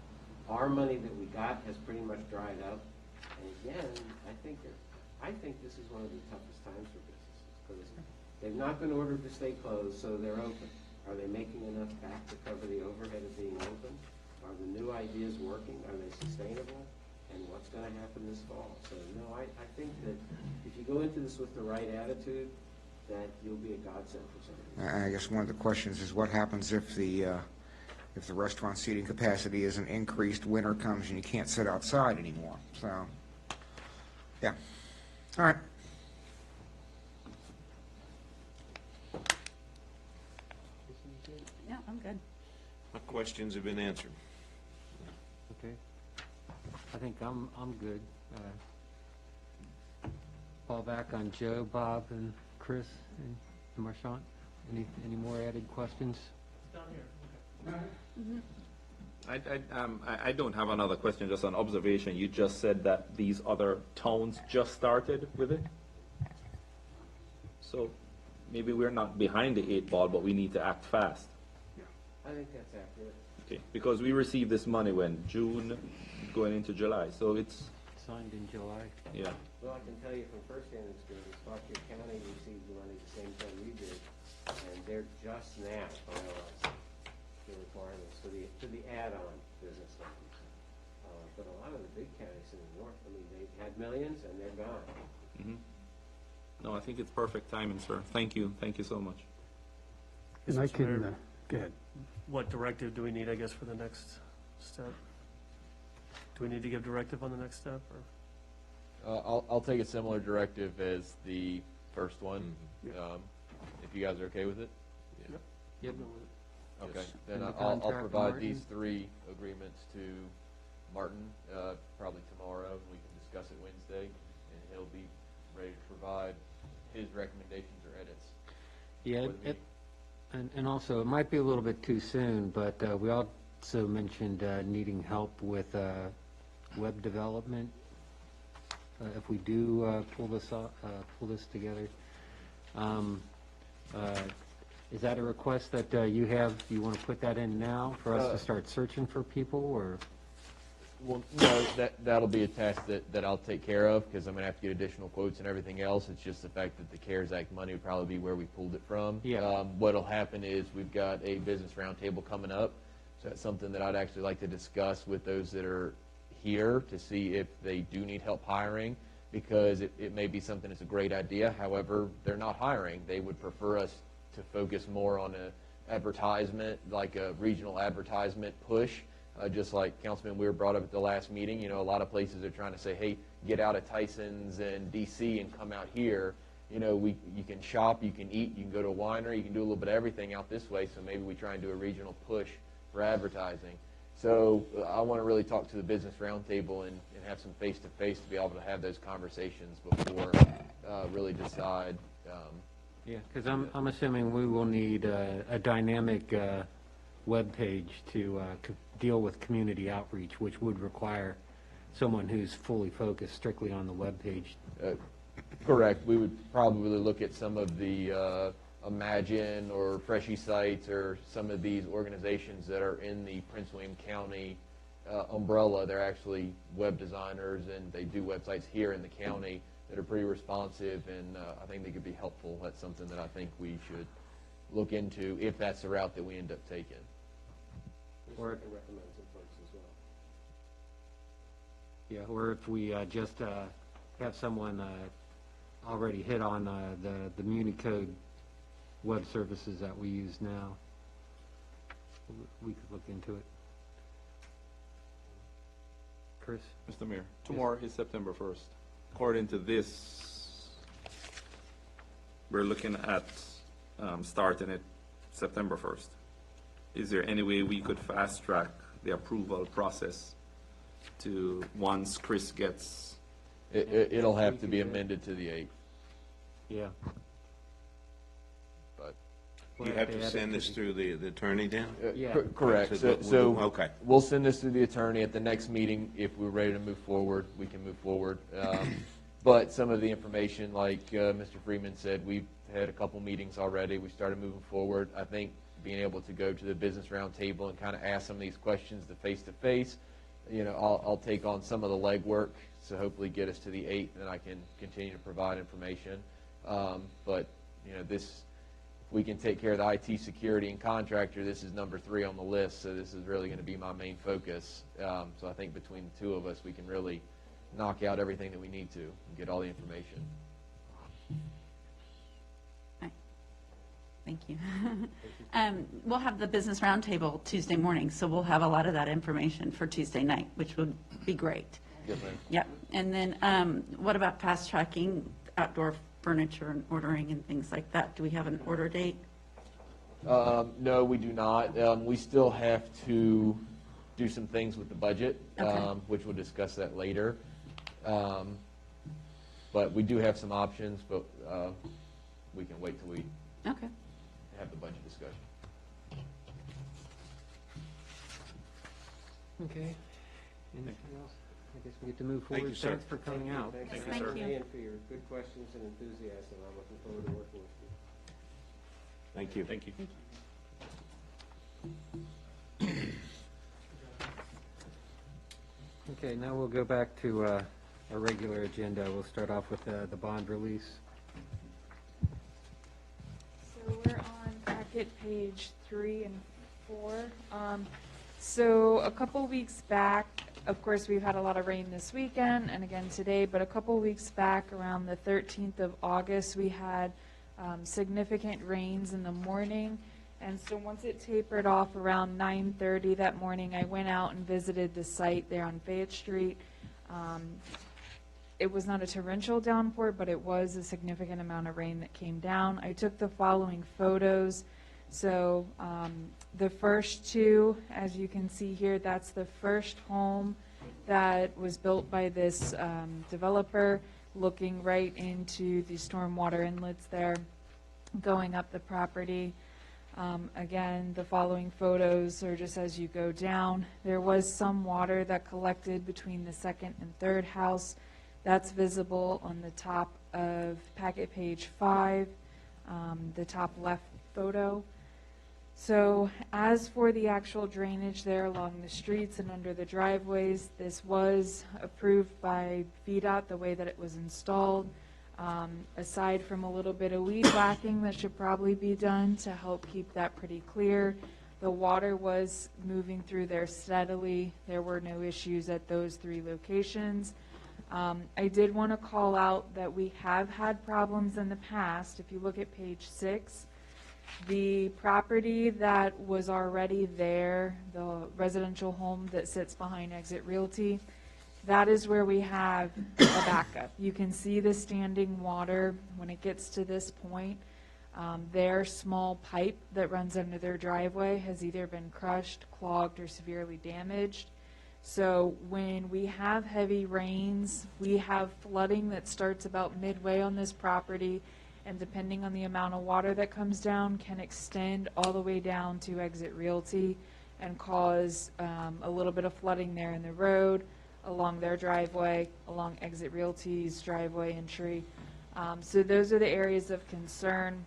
Our money that we got has pretty much dried up. And again, I think this is one of the toughest times for businesses because they've not been ordered to stay closed, so they're open. Are they making enough back to cover the overhead of being open? Are the new ideas working? Are they sustainable? And what's going to happen this fall? So, I think that if you go into this with the right attitude, that you'll be a godsend for somebody. I guess one of the questions is what happens if the restaurant seating capacity isn't increased, winter comes and you can't sit outside anymore. So, yeah. All right. No, I'm good. My questions have been answered. Okay. I think I'm good. Fall back on Joe, Bob, and Chris, and Marchant. Any more added questions? Down here. I don't have another question, just an observation. You just said that these other towns just started with it. So maybe we're not behind the 8 ball, but we need to act fast. I think that's accurate. Okay, because we received this money when? June, going into July, so it's... Signed in July. Yeah. Well, I can tell you from firsthand experience, Fauquier County received the money the same time you did, and they're just now finalizing the requirements for the add-on business loans. But a lot of the big counties in the north, they had millions and they're gone. Mm-hmm. No, I think it's perfect timing, sir. Thank you so much. And I can, go ahead. What directive do we need, I guess, for the next step? Do we need to give directive on the next step, or? I'll take a similar directive as the first one, if you guys are okay with it. Yep. Okay, Yes. then And the I'll contract, provide Martin? these 3 agreements to Martin, probably tomorrow. We can discuss it Wednesday, and he'll be ready to provide his recommendations or edits. Yeah, for the meeting. and also, it might be a little bit too soon, but we also mentioned needing help with web development. If we do pull this together, is that a request that you want to put that in now for us to start searching for people, or? Well, no, that'll be a task that I'll take care of, because I'm going to have to get additional quotes and everything else. It's just the fact that the CARES Act money would probably be where we pulled it from. Yeah. What'll happen is we've got a business roundtable coming up, so that's something that I'd actually like to discuss with those that are here to see if they do need help hiring, because it may be something that's a great idea. However, they're not hiring. They would prefer us to focus more on a advertisement, like a regional advertisement push. Just like Councilman Weir brought up at the last meeting, a lot of places are trying to say, hey, get out of Tyson's and DC and come out here. You can shop, you can eat, you can go to a winery, you can do a little bit of everything out this way, so maybe we try and do a regional push for advertising. So I want to really talk to the business roundtable and have some face-to-face to be able to have those conversations before really decide. Yeah, because I'm assuming we will need a dynamic web page to deal with community outreach, which would require someone who's fully focused strictly on the web page. Correct. We would probably look at some of the Imagine or Freshy Sites or some of these organizations that are in the Prince William County umbrella. They're actually web designers, and they do websites here in the county that are pretty responsive, and I think they could be helpful. That's something that I think we should look into if that's the route that we end up taking. Or can recommend some folks as well. Yeah, or if we just have someone already hit on the Municode web services that we use now, we could look into it. Chris? Mr. Mayor, tomorrow is September 1st. According to this, we're looking at starting it September 1st. Is there any way we could fast track the approval process to once Chris gets? It'll have to be amended to the 8th. Yeah. But You have to send this through the attorney then? Yeah. Correct. So So okay. we'll send this to the attorney at the next meeting. If we're ready to move forward, we can move forward. But some of the information, like Mr. Freeman said, we've had a couple meetings already. We started moving forward. I think being able to go to the business roundtable and kind of ask some of these questions to face, I'll take on some of the legwork, so hopefully get us to the 8th, and I can continue to provide information. But this, if we can take care of the IT security and contractor, this is number 3 on the list, so this is really going to be my main focus. So I think between the two of us, we can really knock out everything that we need to and get all the information. Thank you. We'll have the business roundtable Tuesday morning, so we'll have a lot of that information for Tuesday night, which would be great. Yes, ma'am. Yep. And then what about fast tracking outdoor furniture and ordering and things like that? Do we have an order date? No, we do not. We still have to do some things with the budget, Okay. which we'll discuss that later. But we do have some options, but we can wait till we Okay. have the budget discussion. Okay. Anything else? I guess we get to move Thank forward. you, sir. Thanks for coming out. Thank Thank you, you. sir, and for your good questions and enthusiasm. I'm looking forward to working with you. Thank you. Thank you. Okay, now we'll go back to our regular agenda. We'll start off with the bond release. So we're on packet page 3 and 4. So a couple weeks back, of course, we've had a lot of rain this weekend and again today, but a couple weeks back, around the 13th of August, we had significant rains in the morning. And so once it tapered off around 9:30 that morning, I went out and visited the site there on Fayette Street. It was not a torrential downpour, but it was a significant amount of rain that came down. I took the following photos. So the first two, as you can see here, that's the first home that was built by this developer, looking right into the stormwater inlets there, going up the property. Again, the following photos are just as you go down. There was some water that collected between the second and third house. That's visible on the top of packet page 5, the top left photo. So as for the actual drainage there along the streets and under the driveways, this was approved by VDOT the way that it was installed. Aside from a little bit of weed whacking that should probably be done to help keep that pretty clear, the water was moving through there steadily. There were no issues at those 3 locations. I did want to call out that we have had problems in the past. If you look at page 6, the property that was already there, the residential home that sits behind Exit Realty, that is where we have a backup. You can see the standing water when it gets to this point. Their small pipe that runs under their driveway has either been crushed, clogged, or severely damaged. So when we have heavy rains, we have flooding that starts about midway on this property, and depending on the amount of water that comes down, can extend all the way down to Exit Realty and cause a little bit of flooding there in the road, along their driveway, along Exit Realty's driveway entry. So those are the areas of concern.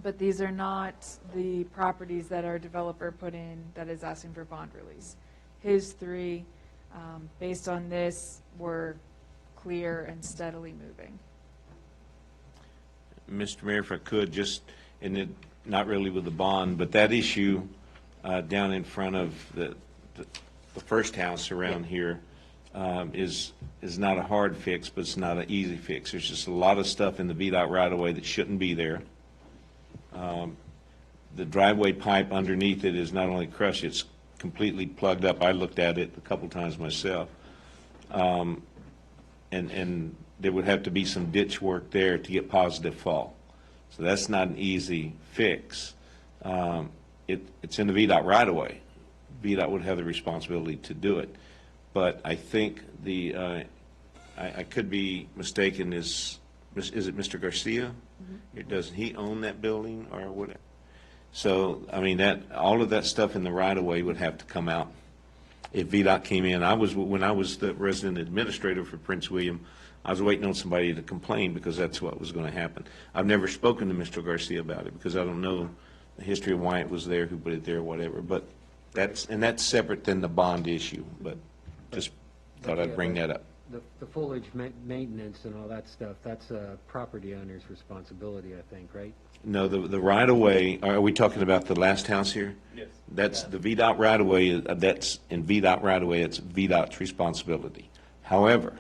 but these are not the properties that our developer put in that is asking for bond release. His three, based on this, were clear and steadily moving. Mr. Mayor, if I could, just, and it, not really with the bond, but that issue down in front of the first house around here is not a hard fix, but it's not an easy fix. There's just a lot of stuff in the VDOT right-of-way that shouldn't be there. The driveway pipe underneath it is not only crushed, it's completely plugged up. I looked at it a couple times myself. And there would have to be some ditch work there to get positive fall. So that's not an easy fix. It's in the VDOT right-of-way. VDOT would have the responsibility to do it. But I think I could be mistaken, is it Mr. Garcia? Doesn't he own that building or whatever? So, I mean, all of that stuff in the right-of-way would have to come out if VDOT came in. When I was the resident administrator for Prince William, I was waiting on somebody to complain because that's what was going to happen. I've never spoken to Mr. Garcia about it because I don't know the history of why it was there, who put it there, whatever. But that's separate than the bond issue. But just thought I'd bring that up. The foliage maintenance and all that stuff, that's a property owner's responsibility, I think, right? No, the right-of-way, are we talking about the last house here? Yes. That's the VDOT right-of-way, that's in VDOT right-of-way, it's VDOT's responsibility. However,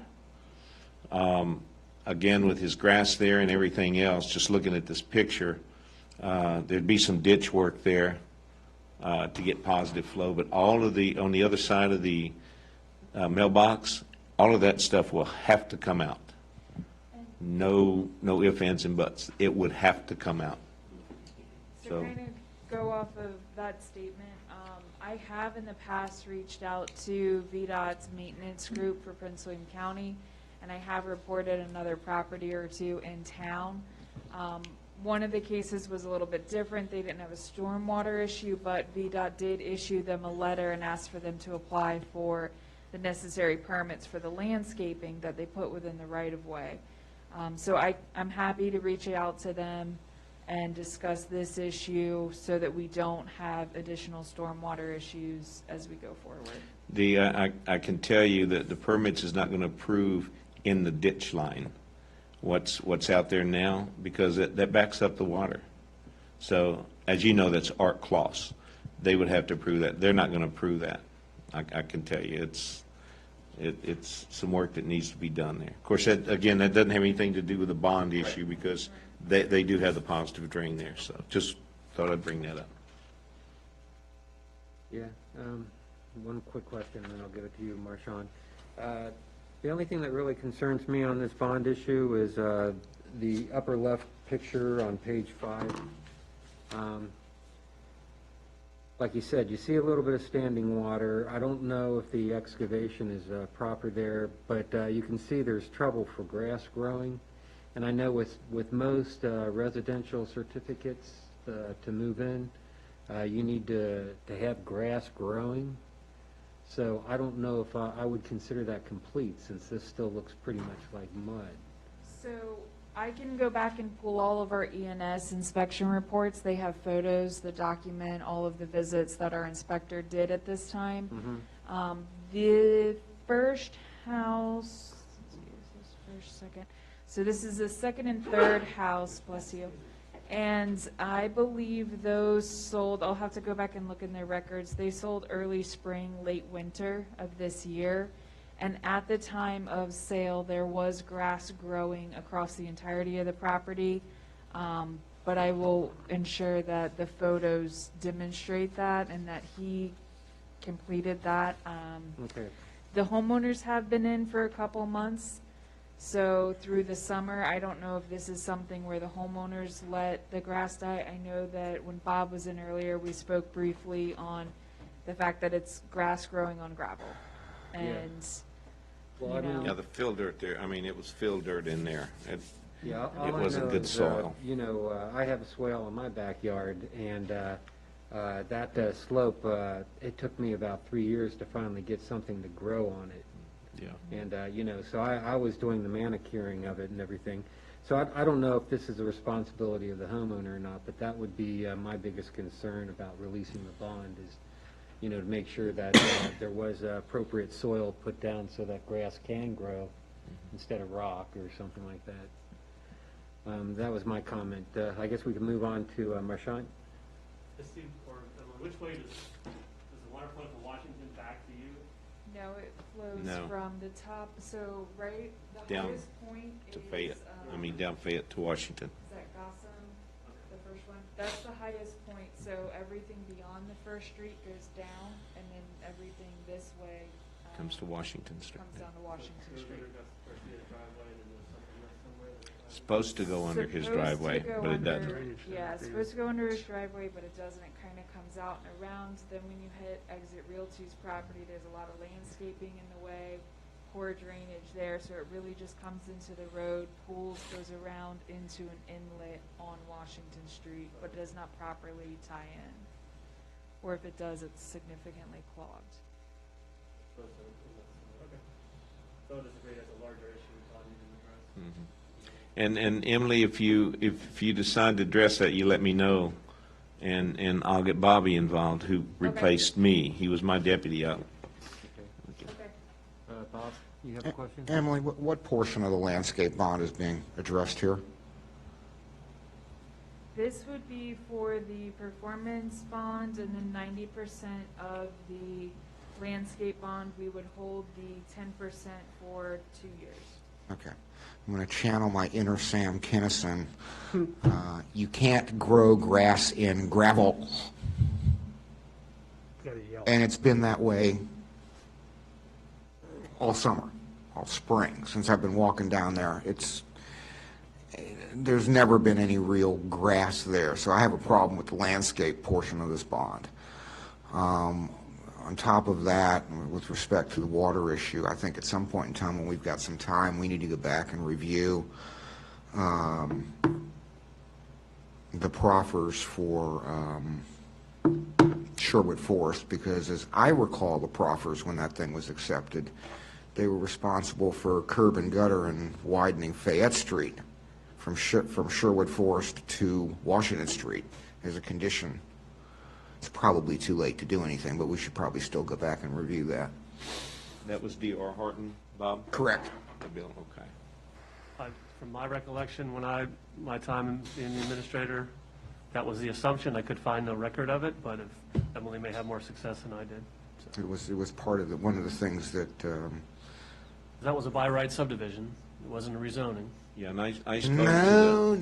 again, with his grass there and everything else, just looking at this picture, there'd be some ditch work there to get positive flow, but all of on the other side of the mailbox, all of that stuff will have to come out. No ifs, ands, and buts. It would have to come out. So kind of go off of that statement, I have in the past reached out to VDOT's maintenance group for Prince William County, and I have reported another property or two in town. One of the cases was a little bit different. They didn't have a stormwater issue, but VDOT did issue them a letter and asked for them to apply for the necessary permits for the landscaping that they put within the right-of-way. So I'm happy to reach out to them and discuss this issue so that we don't have additional stormwater issues as we go forward. I can tell you that the permits is not going to approve in the ditch line what's out there now, because that backs up the water. So, as you know, that's Art Kloss. They would have to approve that. They're not going to approve that. I can tell you, it's some work that needs to be done there. Of course, that doesn't have anything to do with the bond issue, because they do have the positive drain there. So just thought I'd bring that up. Yeah, one quick question, and then I'll give it to you, Marshawn. The only thing that really concerns me on this bond issue is the upper left picture on page 5. Like you said, you see a little bit of standing water. I don't know if the excavation is proper there, but you can see there's trouble for grass growing. And I know with most residential certificates to move in, you need to have grass growing. So I don't know if I would consider that complete, since this still looks pretty much like mud. So I can go back and pull all of our ENS inspection reports. They have photos that document all of the visits that our inspector did at this time. Mm-hmm. The first house, let's see, is this first, second? So this is the second and third house, bless you. And I believe those sold, I'll have to go back and look in their records. They sold early spring, late winter of this year. And at the time of sale, there was grass growing across the entirety of the property. But I will ensure that the photos demonstrate that and that he completed that. Okay. The homeowners have been in for a couple months. So through the summer, I don't know if this is something where the homeowners let the grass die. I know that when Bob was in earlier, we spoke briefly on the fact that it's grass growing on gravel. And, Well, you know. Yeah, the fill dirt there, I mean, it was fill dirt in there. Yeah, all It I wasn't know good is, soil. I have a swale in my backyard, and that slope, it took me about 3 years to finally get something to grow on it. Yeah. And, so I was doing the manicuring of it and everything. So I don't know if this is a responsibility of the homeowner or not, but that would be my biggest concern about releasing the bond is, to make sure that there was appropriate soil put down so that grass can grow instead of rock or something like that. That was my comment. I guess we can move on to Marchand. Steve, or which way does the water flow from Washington back to you? No, it flows No. from the top, so right, the Down highest point to is, Fayette. Down Fayette to Washington. Is that Gotham, the first one? That's the highest point, so everything beyond the First Street goes down, and then everything this way. Comes to Washington Street. Comes down to Washington Street. Supposed to go under his driveway, but it doesn't. Yeah, it's supposed to go under his driveway, but it doesn't. It kind of comes out and around. Then when you hit Exit Realty's property, there's a lot of landscaping in the way, poor drainage there, so it really just comes into the road, pools, goes around into an inlet on Washington Street, but does not properly tie in. Or if it does, it's significantly clogged. Okay. So I disagree, that's a larger issue we probably need to address. Mhm. And Emily, if you decide to address that, you let me know, and I'll get Bobby involved, who replaced me. He was my deputy out. Bob, you have a question? Emily, what portion of the landscape bond is being addressed here? This would be for the performance bond, and then 90% of the landscape bond, we would hold the 10% for 2 years. Okay. I'm going to channel my inner Sam Kinison. You can't grow grass in gravel. And it's been that way all summer, all spring, since I've been walking down there. There's never been any real grass there, so I have a problem with the landscape portion of this bond. On top of that, with respect to the water issue, I think at some point in time when we've got some time, we need to go back and review the proffers for Sherwood Forest, because as I recall the proffers when that thing was accepted, they were responsible for curb and gutter and widening Fayette Street from Sherwood Forest to Washington Street as a condition. It's probably too late to do anything, but we should probably still go back and review that. That was D.R. Horton, Bob? Correct. The bill, okay. From my recollection, my time being the administrator, that was the assumption. I could find no record of it, but if Emily may have more success than I did. So. It was part of one of the things that. That was a by right subdivision. It wasn't a rezoning. Yeah, and I No,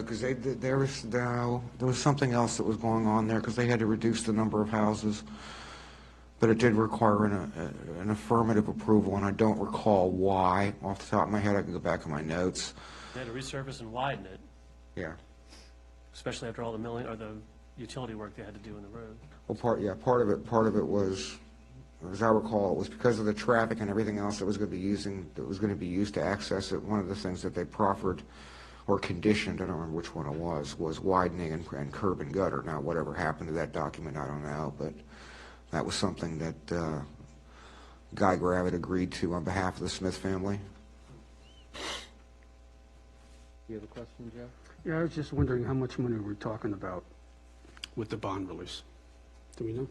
because there was something else that was going on there, because they had to reduce the number of houses, but it did require an affirmative approval, and I don't recall why off the top of my head. I can go back in my notes. They had to resurface and widen it, Yeah. especially after all the milling or the utility work they had to do in the road. Well, part of it was, as I recall, it was because of the traffic and everything else that was going to be used to access it. One of the things that they proffered or conditioned, I don't remember which one it was widening and curb and gutter. Now, whatever happened to that document, I don't know, but that was something that Guy Gravitt agreed to on behalf of the Smith family. You have a question, Joe? Yeah, I was just wondering how much money we're talking about with the bond release. Do we know?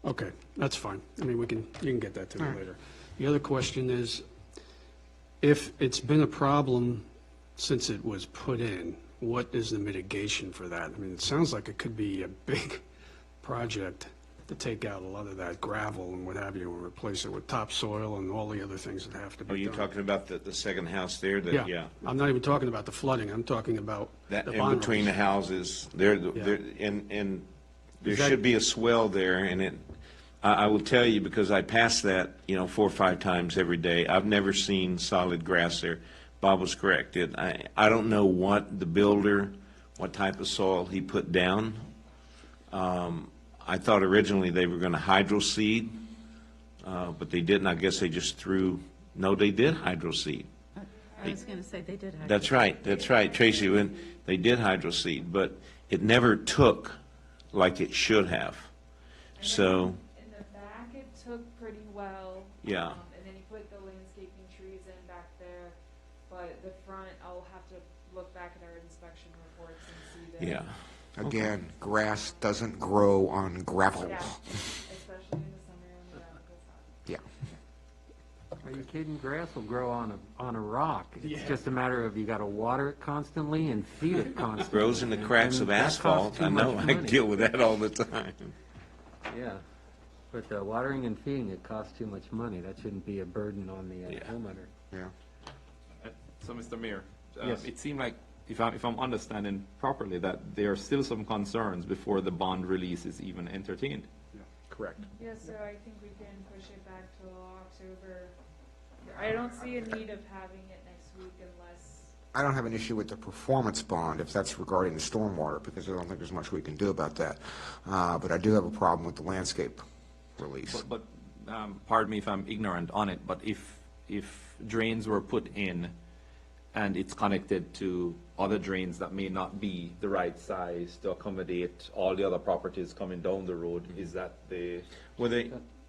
Okay, that's fine. I mean, you can get that to me later. The other question is, if it's been a problem since it was put in, what is the mitigation for that? I mean, it sounds like it could be a big project to take out a lot of that gravel and what have you, and replace it with topsoil and all the other things that have to be Are done. you talking about the second house there? Yeah. I'm not even talking about the flooding. I'm talking about That the in bond between the release. houses, and there Is that- should be a swell there, and I will tell you, because I pass that, 4 or 5 times every day. I've never seen solid grass there. Bob was correct. I don't know what the builder, what type of soil he put down. I thought originally they were going to hydro seed, but they didn't. I guess they just they did hydro seed. I was going to say they did. That's right, Tracy, when they did hydro seed, but it never took like it should have. So, In the back, it took pretty well. Yeah. And then you put the landscaping trees in back there. front, I'll have to look back at our inspection reports and see that. Yeah. Again, grass doesn't grow on gravel. Yeah, especially in the summer when the ground gets hot. Yeah. Are you kidding? Grass will grow on a rock. It's Yeah. just a matter of you gotta water it constantly and feed it constantly. Grows in the cracks And of that asphalt. costs too I know, much I money. deal with that all the time. Yeah, but watering and feeding it costs too much money. That shouldn't be a burden on the Yeah. homeowner. Yeah. So, Mr. Mayor, Yes. it seemed like, if I'm understanding properly, that there are still some concerns before the bond release is even entertained. Correct. Yeah, so I think we can push it back till October. I don't see a need of having it next week unless, I don't have an issue with the performance bond if that's regarding the stormwater, because I don't think there's much we can do about that. But I do have a problem with the landscape release. But pardon me if I'm ignorant on it, but if drains were put in and it's connected to other drains that may not be the right size to accommodate all the other properties coming down the road, is that the, Well,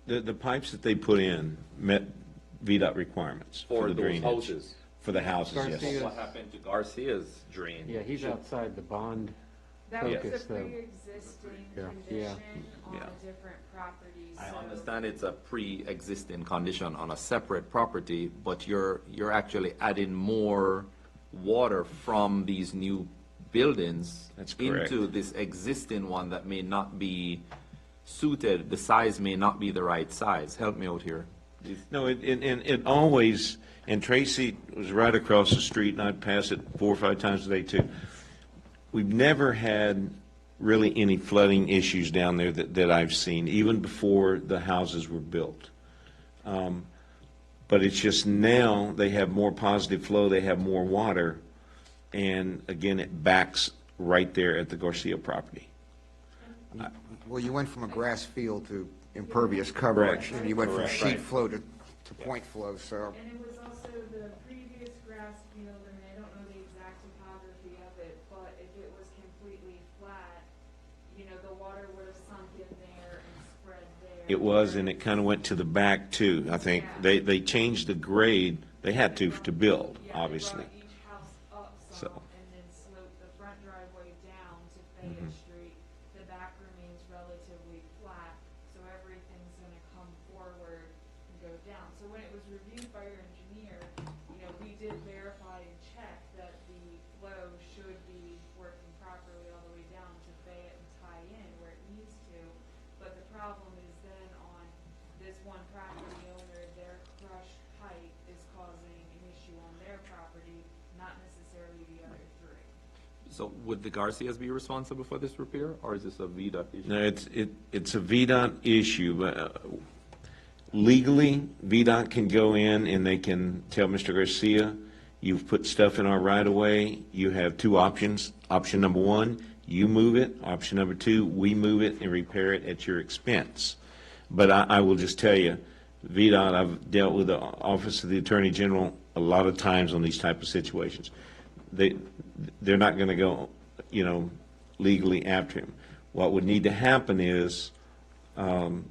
the pipes that they put in met VDOT requirements for for the those drainage. houses? For the houses, yes. Garcia- What happened to Garcia's drain? Yeah, he's outside the bond that was focus, a though. pre-existing Yeah. condition on Yeah. a different property, so. I understand it's a pre-existing condition on a separate property, but you're actually adding more water from these new buildings That's correct. into this existing one that may not be suited, the size may not be the right size. Help me out here. No, it always, and Tracy was right across the street, and I'd pass it 4 or 5 times a day too. We've never had really any flooding issues down there that I've seen, even before the houses were built. But it's just now, they have more positive flow, they have more water, and again, it backs right there at the Garcia property. Well, you went from a grass field to impervious coverage, and you went from Correct. sheet Right. flow to point flow, so. And it was also the previous grass field, and I don't know the exact topography of it, but if it was completely flat, you know, the water would have sunk in there and spread there. It was, and it kind of went to the back too, I think. Yeah. They changed the grade, they had to build, Yeah, they obviously. brought each house up So. some and then sloped the front driveway down to Fayette Street. The back remains relatively flat, so everything's gonna come forward and go down. So when it was reviewed by your engineer, you know, we did verify and check that the flow should be working properly all the way down to Fayette and tie in where it needs to. But the problem is then on this one property owner, their crushed pipe is causing an issue on their property, not necessarily the other three. So would the Garcias be responsible for this repair, or is this a VDOT issue? No, it's a VDOT issue, but legally, VDOT can go in and they can tell Mr. Garcia, you've put stuff in our right of way, you have 2 options. Option number 1, you move it. Option number 2, we move it and repair it at your expense. But I will just tell you, VDOT, I've dealt with the Office of the Attorney General a lot of times on these type of situations. They're not going to go, you know, legally after him. What would need to happen is, the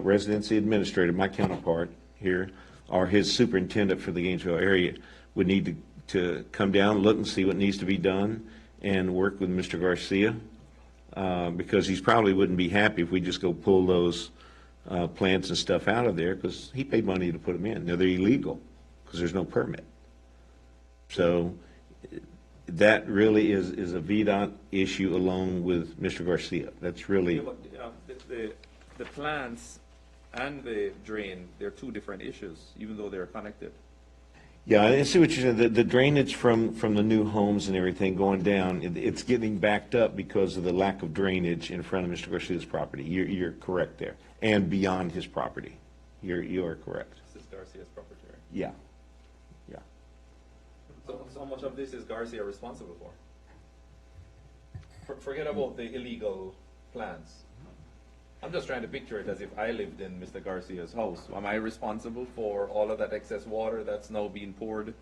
residency administrator, my counterpart here, or his superintendent for the Gainesville area, would need to come down, look and see what needs to be done, and work with Mr. Garcia, because he's probably wouldn't be happy if we just go pull those plants and stuff out of there, because he paid money to put them in. Now, they're illegal, because there's no permit. So that really is a VDOT issue along with Mr. Garcia. That's really, Yeah, but, the plants and the drain, they're 2 different issues, even though they're connected. yeah, I see what you're saying. The drainage from the new homes and everything going down, it's getting backed up because of the lack of drainage in front of Mr. Garcia's property. You're correct there. And beyond his property. You are correct. This is Garcia's property, right? Yeah. So much of this is Garcia responsible for? Forget about the illegal plants. I'm just trying to picture it as if I lived in Mr. Garcia's house. Am I responsible for all of that excess water that's now being poured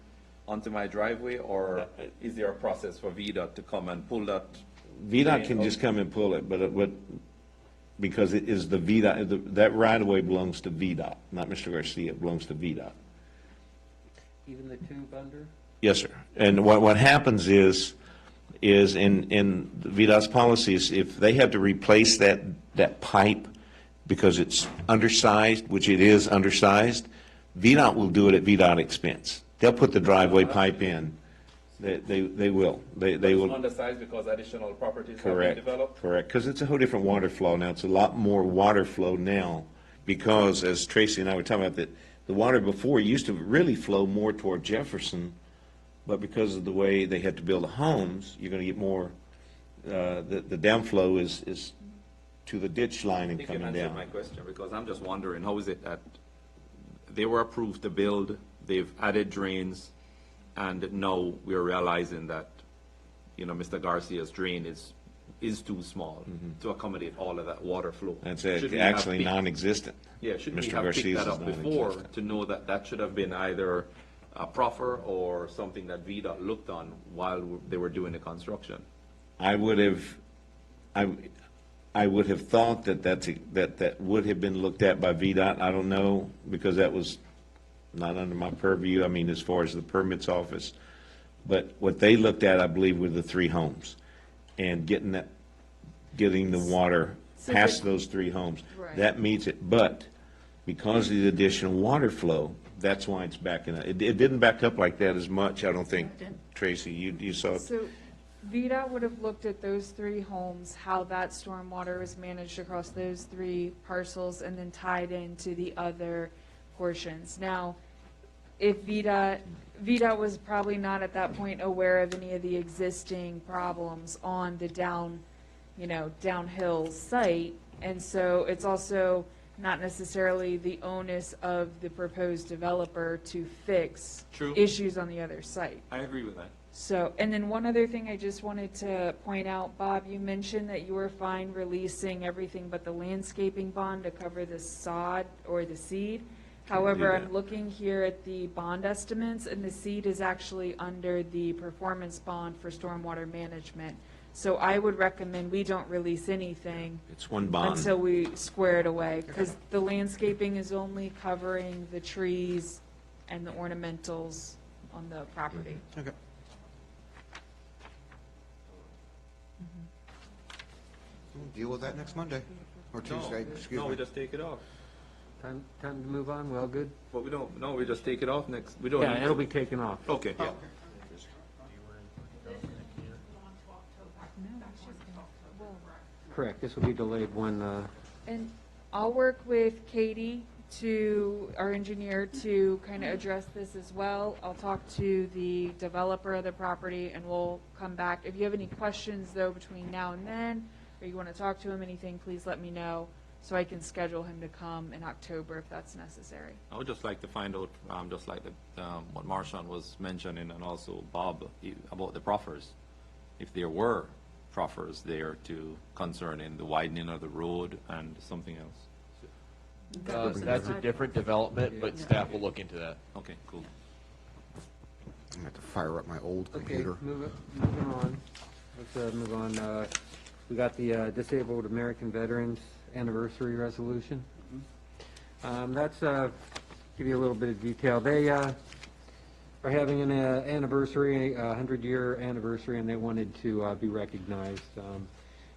onto my driveway, or is there a process for VDOT to come and pull that? VDOT can just come and pull it, but because it is the VDOT, that right-of-way belongs to VDOT, not Mr. Garcia, it belongs to VDOT. even the tube under? Yes, sir. And what happens is in VDOT's policies, if they have to replace that pipe because it's undersized, which it is undersized, VDOT will do it at VDOT expense. They'll put the driveway pipe in. They will. They will. Undersized because additional properties have been Correct. developed? Correct. Because it's a whole different water flow now. It's a lot more water flow now because, as Tracy and I were talking about, that the water before used to really flow more toward Jefferson, but because of the way they had to build the homes, you're going to get more. The downflow is to the ditch line I and think you coming answered down. my question, because I'm just wondering, how is it that they were approved to build, they've added drains, and now we're realizing that, Mr. Garcia's drain is too small to accommodate all of that water flow? That's Shouldn't we actually have picked- non-existent. Yeah, shouldn't we Mr. have picked Garcia's that is up before non-existent. to know that should have been either a proffer or something that VDOT looked on while they were doing the construction? I would have thought that would have been looked at by VDOT. I don't know, because that was not under my purview, I mean, as far as the permits office. But what they looked at, I believe, were the 3 homes, and getting the water So past the- those 3 homes. Right. That meets it, but because of the additional water flow, that's why it's backing up. It didn't back up like that as much, I don't think, Tracy, you saw it. So VDOT would have looked at those 3 homes, how that stormwater was managed across those 3 parcels, and then tied into the other portions. Now, if VDOT was probably not at that point aware of any of the existing problems on the downhill site, and so it's also not necessarily the onus of the proposed developer to fix True. issues on the other site. I agree with that. So, and then one other thing I just wanted to point out, Bob, you mentioned that you were fine releasing everything but the landscaping bond to cover the sod or the seed. However, that. I'm looking here at the bond estimates, and the seed is actually under the performance bond for stormwater management. So I would recommend we don't release anything It's one bond. until we square it away, because the landscaping is only covering the trees and the ornamentals on the property. Okay. We'll deal with that next Monday, or Tuesday, excuse No, me. we just take it off. Time to move on, well, good? But we don't, no, we just take it off next, we don't. Yeah, need it'll to. be taken off. Okay, yeah. Correct, this will be delayed one, And I'll work with Katie our engineer, to kind of address this as well. I'll talk to the developer of the property, and we'll come back. If you have any questions, though, between now and then, or you want to talk to him, anything, please let me know, so I can schedule him to come in October if that's necessary. I would just like to find out, just like what Marshawn was mentioning, and also Bob, about the proffers. If there were proffers there to concerning the widening of the road and something else. That's a different development, but staff will look into that. Okay, cool. I'm gonna have to fire up my old okay, computer. moving on. Let's move on. We got the Disabled American Veterans Anniversary Resolution. That's, give you a little bit of detail. They are having an anniversary, a 100-year anniversary, and they wanted to be recognized.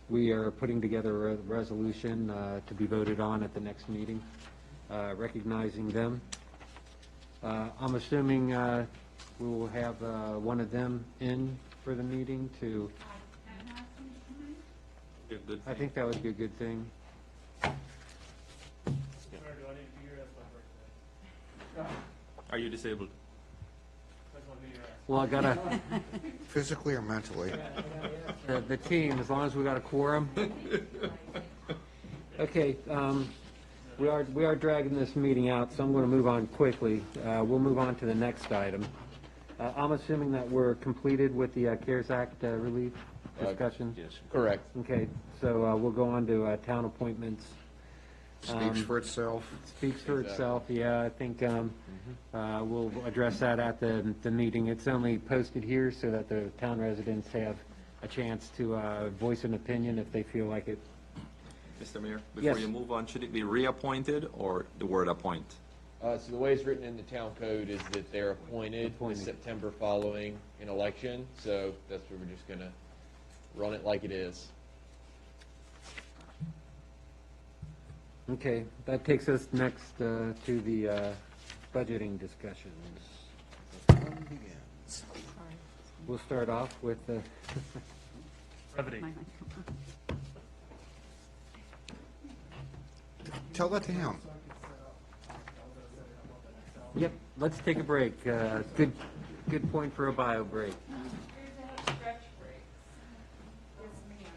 We are putting together a resolution to be voted on at the next meeting, recognizing them. I'm assuming we will have one of them in for the meeting to, Be a good I thing. think that would be a good thing. Are you disabled? Well, I gotta, Physically or mentally? the team, as long as we got a quorum. Okay, we are dragging this meeting out, so I'm going to move on quickly. We'll move on to the next item. I'm assuming that we're completed with the CARES Act relief discussion? Yes. Correct. Okay, so we'll go on to town appointments. Speaks for itself. Speaks for itself, yeah, I think we'll address that at the meeting. It's only posted here so that the town residents have a chance to voice an opinion if they feel like it. Mr. Mayor, Yes. before you move on, should it be reappointed or the word appoint? So the way it's written in the town code is that they're appointed the September following an election, so that's where we're just gonna run it like it is. Okay, that takes us next to the budgeting discussions. We'll start off with Brevity. Tell that to him. Yep, let's take a break. Good point for a bio break. Stretch breaks. Yes, ma'am.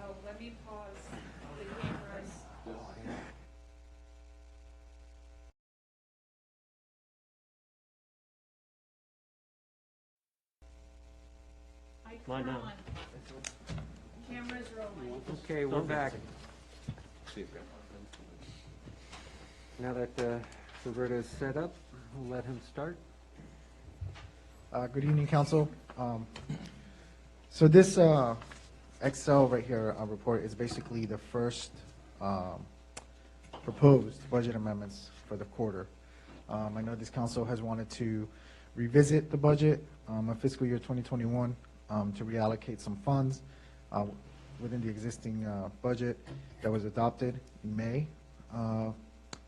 Oh, let me pause the cameras. Mine now. Cameras rolling. Okay, we're back. Now that Roberto's set up, we'll let him start. Good evening, council. So this Excel right here report is basically the first proposed budget amendments for the quarter. I know this council has wanted to revisit the budget of fiscal year 2021 to reallocate some funds within the existing budget that was adopted in May.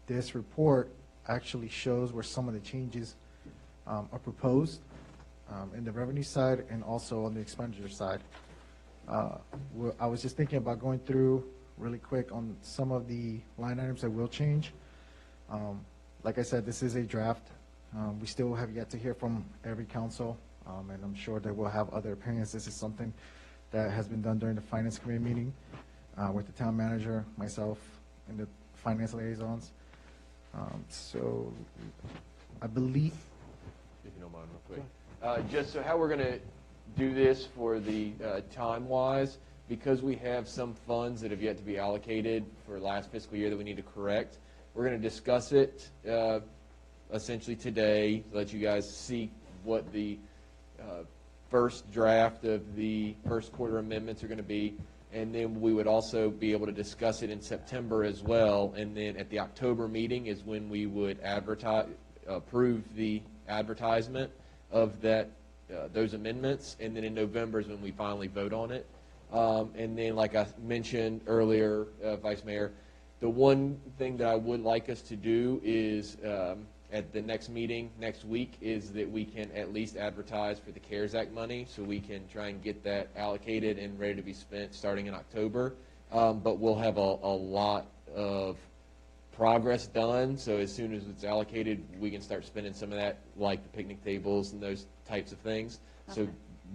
This report actually shows where some of the changes are proposed in the revenue side and also on the expenditure side. I was just thinking about going through really quick on some of the line items that will change. Like I said, this is a draft. We still have yet to hear from every council, and I'm sure that we'll have other opinions. This is something that has been done during the finance committee meeting with the town manager, myself, and the finance liaisons. So I believe. If you don't mind, real quick. Just so how we're going to do this for the time-wise, because we have some funds that have yet to be allocated for last fiscal year that we need to correct, we're going to discuss it essentially today, let you guys see what the first draft of the first quarter amendments are going to be, and then we would also be able to discuss it in September as well, and then at the October meeting is when we would approve the advertisement of that those amendments, and then in November is when we finally vote on it. And then, like I mentioned earlier, Vice Mayor, the one thing that I would like us to do is at the next meeting next week is that we can at least advertise for the CARES Act money, so we can try and get that allocated and ready to be spent starting in October. But we'll have a lot of progress done, so as soon as it's allocated, we can start spending some of that, like the picnic tables and those types of things. Okay. So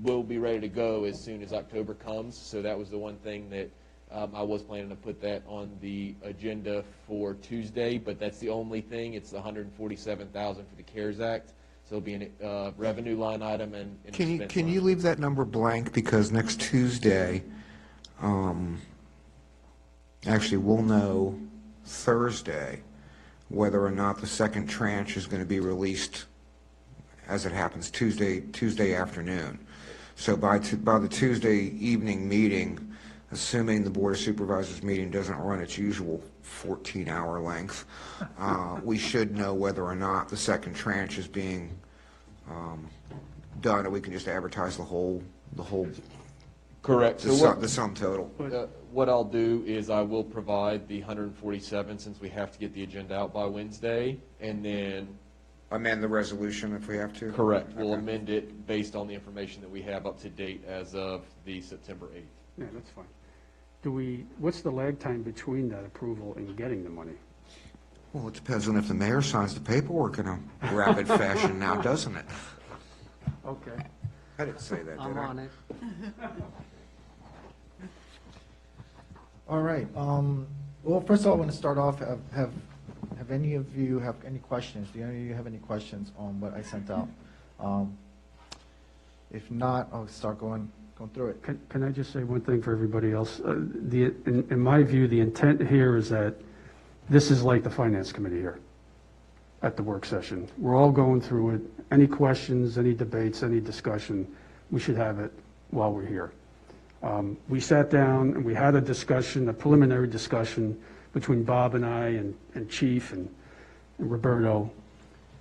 we'll be ready to go as soon as October comes. So that was the one thing that I was planning to put that on the agenda for Tuesday, but that's the only thing. It's the $147,000 for the CARES Act. So it'll be a revenue line item and an expense Can you line. leave that number blank, because next Tuesday, actually, we'll know Thursday whether or not the second tranche is going to be released, as it happens, Tuesday afternoon. So by the Tuesday evening meeting, assuming the Board of Supervisors meeting doesn't run its usual 14-hour length, we should know whether or not the second tranche is being done, and we can just advertise the whole Correct. the sum total. What I'll do is I will provide the 147, since we have to get the agenda out by Wednesday, and then amend the resolution if we have to? Correct. We'll Okay. amend it based on the information that we have up to date as of the September 8th. Yeah, that's fine. What's the lag time between that approval and getting the money? Well, it depends on if the mayor signs the paperwork in a rapid fashion now, doesn't it? Okay. I didn't say that, did I? I'm on it. All right. Well, first of all, I want to start off. Have any of you have any questions? Do any of you have any questions on what I sent out? If not, I'll start going through it. Can I just say one thing for everybody else? In my view, the intent here is that this is like the Finance Committee here at the work session. We're all going through it. Any questions, any debates, any discussion, we should have it while we're here. We sat down and we had a discussion, a preliminary discussion between Bob and I and Chief, and and Roberto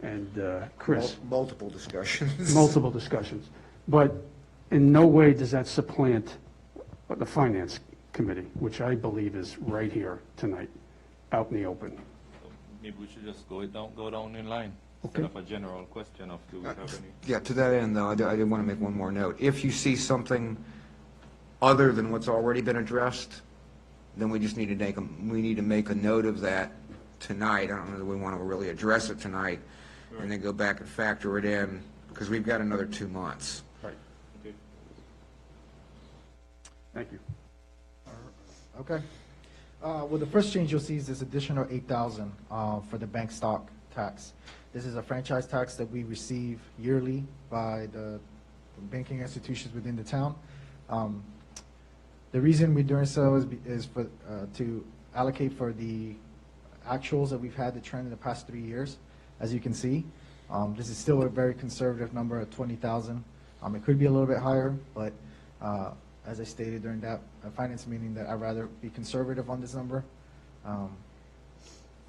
and Chris. Multiple discussions. Multiple discussions. But in no way does that supplant the Finance Committee, which I believe is right here tonight, out in the open. Maybe we should just go down in line. Okay. Instead of a general question of do we have any? Yeah, to that end, though, I did want to make one more note. If you see something other than what's already been addressed, then we just need to make a note of that tonight. I don't know that we want to really address it tonight, and then go back and factor it in, because we've got another 2 months. Right. Okay. Thank you. Okay. Well, the first change you'll see is this additional $8,000 for the bank stock tax. This is a franchise tax that we receive yearly by the banking institutions within the town. The reason we're doing so is for to allocate for the actuals that we've had the trend in the past 3 years. As you can see, this is still a very conservative number at 20,000. It could be a little bit higher, but as I stated during that finance meeting, that I'd rather be conservative on this number.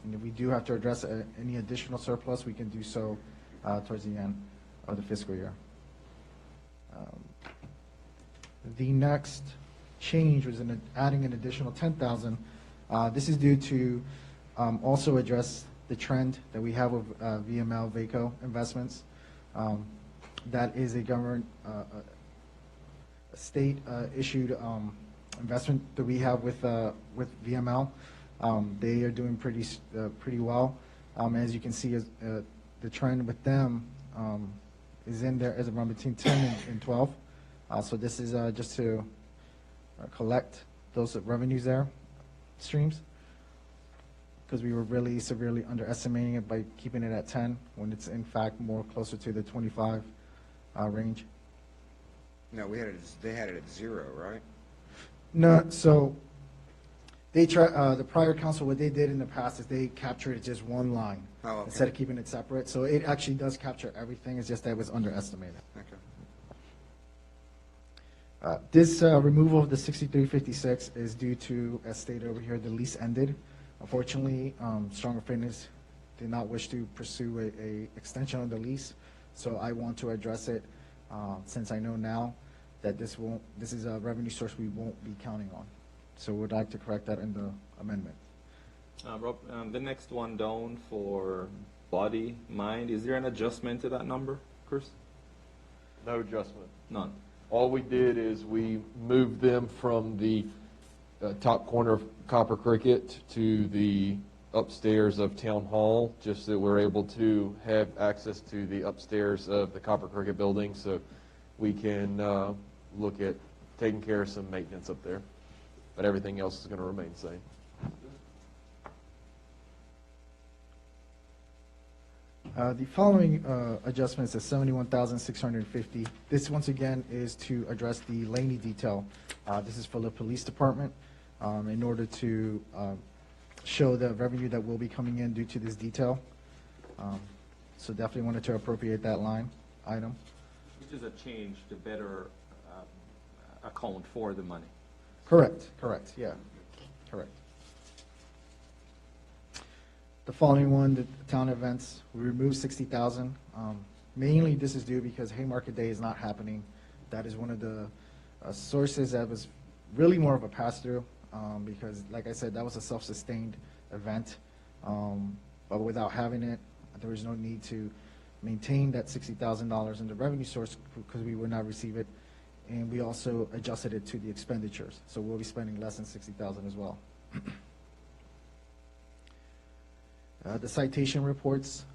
And if we do have to address any additional surplus, we can do so towards the end of the fiscal year. The next change was adding an additional 10,000. This is due to also address the trend that we have with VML VACO investments. That is a government, state issued investment that we have with VML. They are doing pretty well. As you can see, the trend with them is in there as around between 10 and 12. So this is just to collect those revenues there, streams, because we were really severely underestimating it by keeping it at 10 when it's in fact more closer to the 25 range. No, they had it at 0, right? No, so they the prior council, what they did in the past is they captured just one line instead of keeping it separate. So it actually does capture everything. It's just that it was underestimated. Okay. This removal of the 6356 is due to, as stated over here, the lease ended. Unfortunately, Stronger Fitness did not wish to pursue a extension of the lease, so I want to address it since I know now that this is a revenue source we won't be counting on. So we'd like to correct that in the amendment. Rob, the next one down for body, mind, is there an adjustment to that number, Chris? No adjustment. None. All we did is we moved them from the top corner of Copper Cricket to the upstairs of Town Hall, just so we're able to have access to the upstairs of the Copper Cricket building, so we can look at taking care of some maintenance up there. But everything else is going to remain the same. The following adjustments is $71,650. This once again is to address the Laney detail. This is for the police department in order to show the revenue that will be coming in due to this detail. So definitely wanted to appropriate that line item. Which is a change to better account for the money. Correct, yeah, correct. The following one, the town events, we removed 60,000. Mainly this is due because Haymarket Day is not happening. That is one of the sources that was really more of a pass-through because, like I said, that was a self-sustained event. But without having it, there was no need to maintain that $60,000 in the revenue source because we would not receive it. And we also adjusted it to the expenditures. So we'll be spending less than $60,000 as well. The citation reports,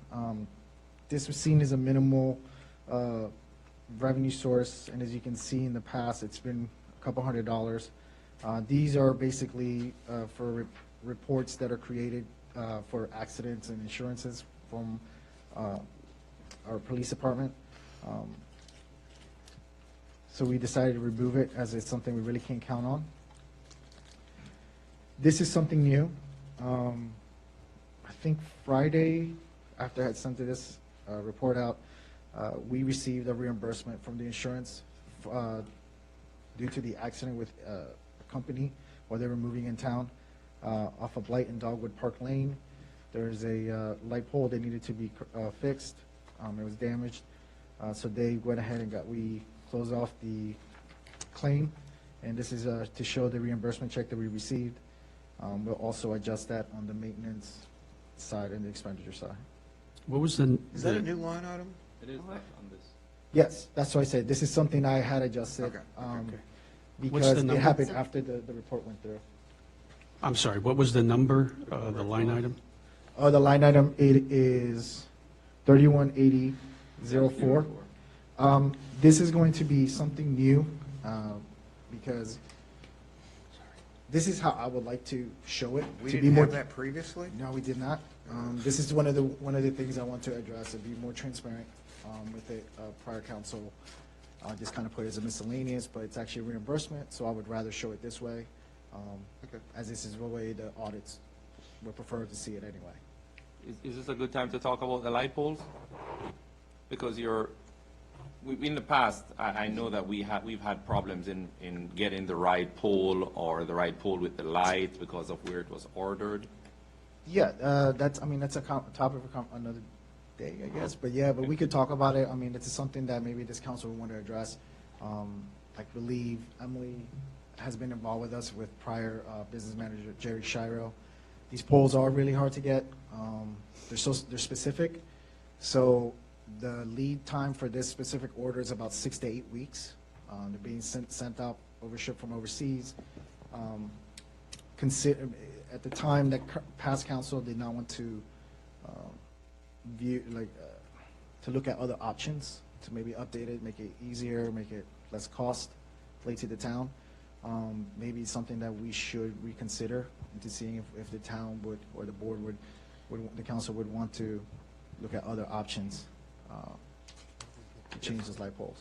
this was seen as a minimal revenue source, and as you can see in the past, it's been a couple $100. These are basically for reports that are created for accidents and insurances from our police department. So we decided to remove it as it's something we really can't count on. This is something new. I think Friday, after I had sent this report out, we received a reimbursement from the insurance due to the accident with a company while they were moving in town off of Blight and Dogwood Park Lane. There's a light pole that needed to be fixed. It was damaged. So they went ahead and we closed off the claim, and this is to show the reimbursement check that we received. We'll also adjust that on the maintenance side and the expenditure side. What was the? Is that a new line item? It is on this. Yes, that's why I said, this is something I had adjusted. Okay. What's the Because it number? happened after the report went through. I'm sorry, what was the number, the line item? The line item, it is 318004. This is going to be something new, because this is how I would like to show it. We to be didn't more. have that previously? No, we did not. This is one of the things I want to address, and be more transparent with the prior council. Just kind of put it as a miscellaneous, but it's actually reimbursement, so I would rather show it this way, as this is the way the audits would prefer to see it anyway. Is this a good time to talk about the light poles? Because in the past, I know that we've had problems in getting the right pole or the right pole with the light because of where it was ordered. Yeah, that's a topic for another day, I guess. But yeah, but we could talk about it. I mean, it's something that maybe this council would want to address. I believe Emily has been involved with us with prior business manager Jerry Shiro. These poles are really hard to get. They're specific. So the lead time for this specific order is about 6 to 8 weeks. They're being sent out, shipped from overseas. At the time, that past council did not want to to look at other options to maybe update it, make it easier, make it less costly to the town. Maybe something that we should reconsider into seeing if the town would, or the board would, the council would want to look at other options to change those light poles.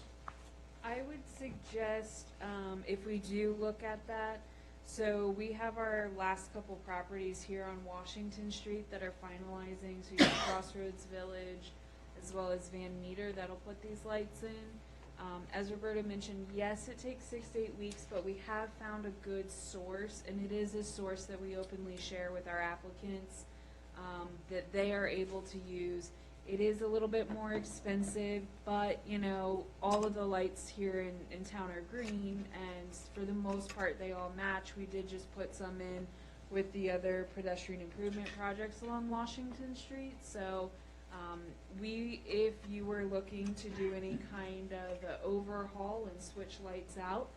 I would suggest, if we do look at that, so we have our last couple properties here on Washington Street that are finalizing, so you have Crossroads Village, as well as Van Meter that'll put these lights in. As Roberta mentioned, yes, it takes 6 to 8 weeks, but we have found a good source, and it is a source that we openly share with our applicants, that they are able to use. It is a little bit more expensive, but, you know, all of the lights here in town are green, and for the most part, they all match. We did just put some in with the other pedestrian improvement projects along Washington Street, so if you were looking to do any kind of overhaul and switch lights out,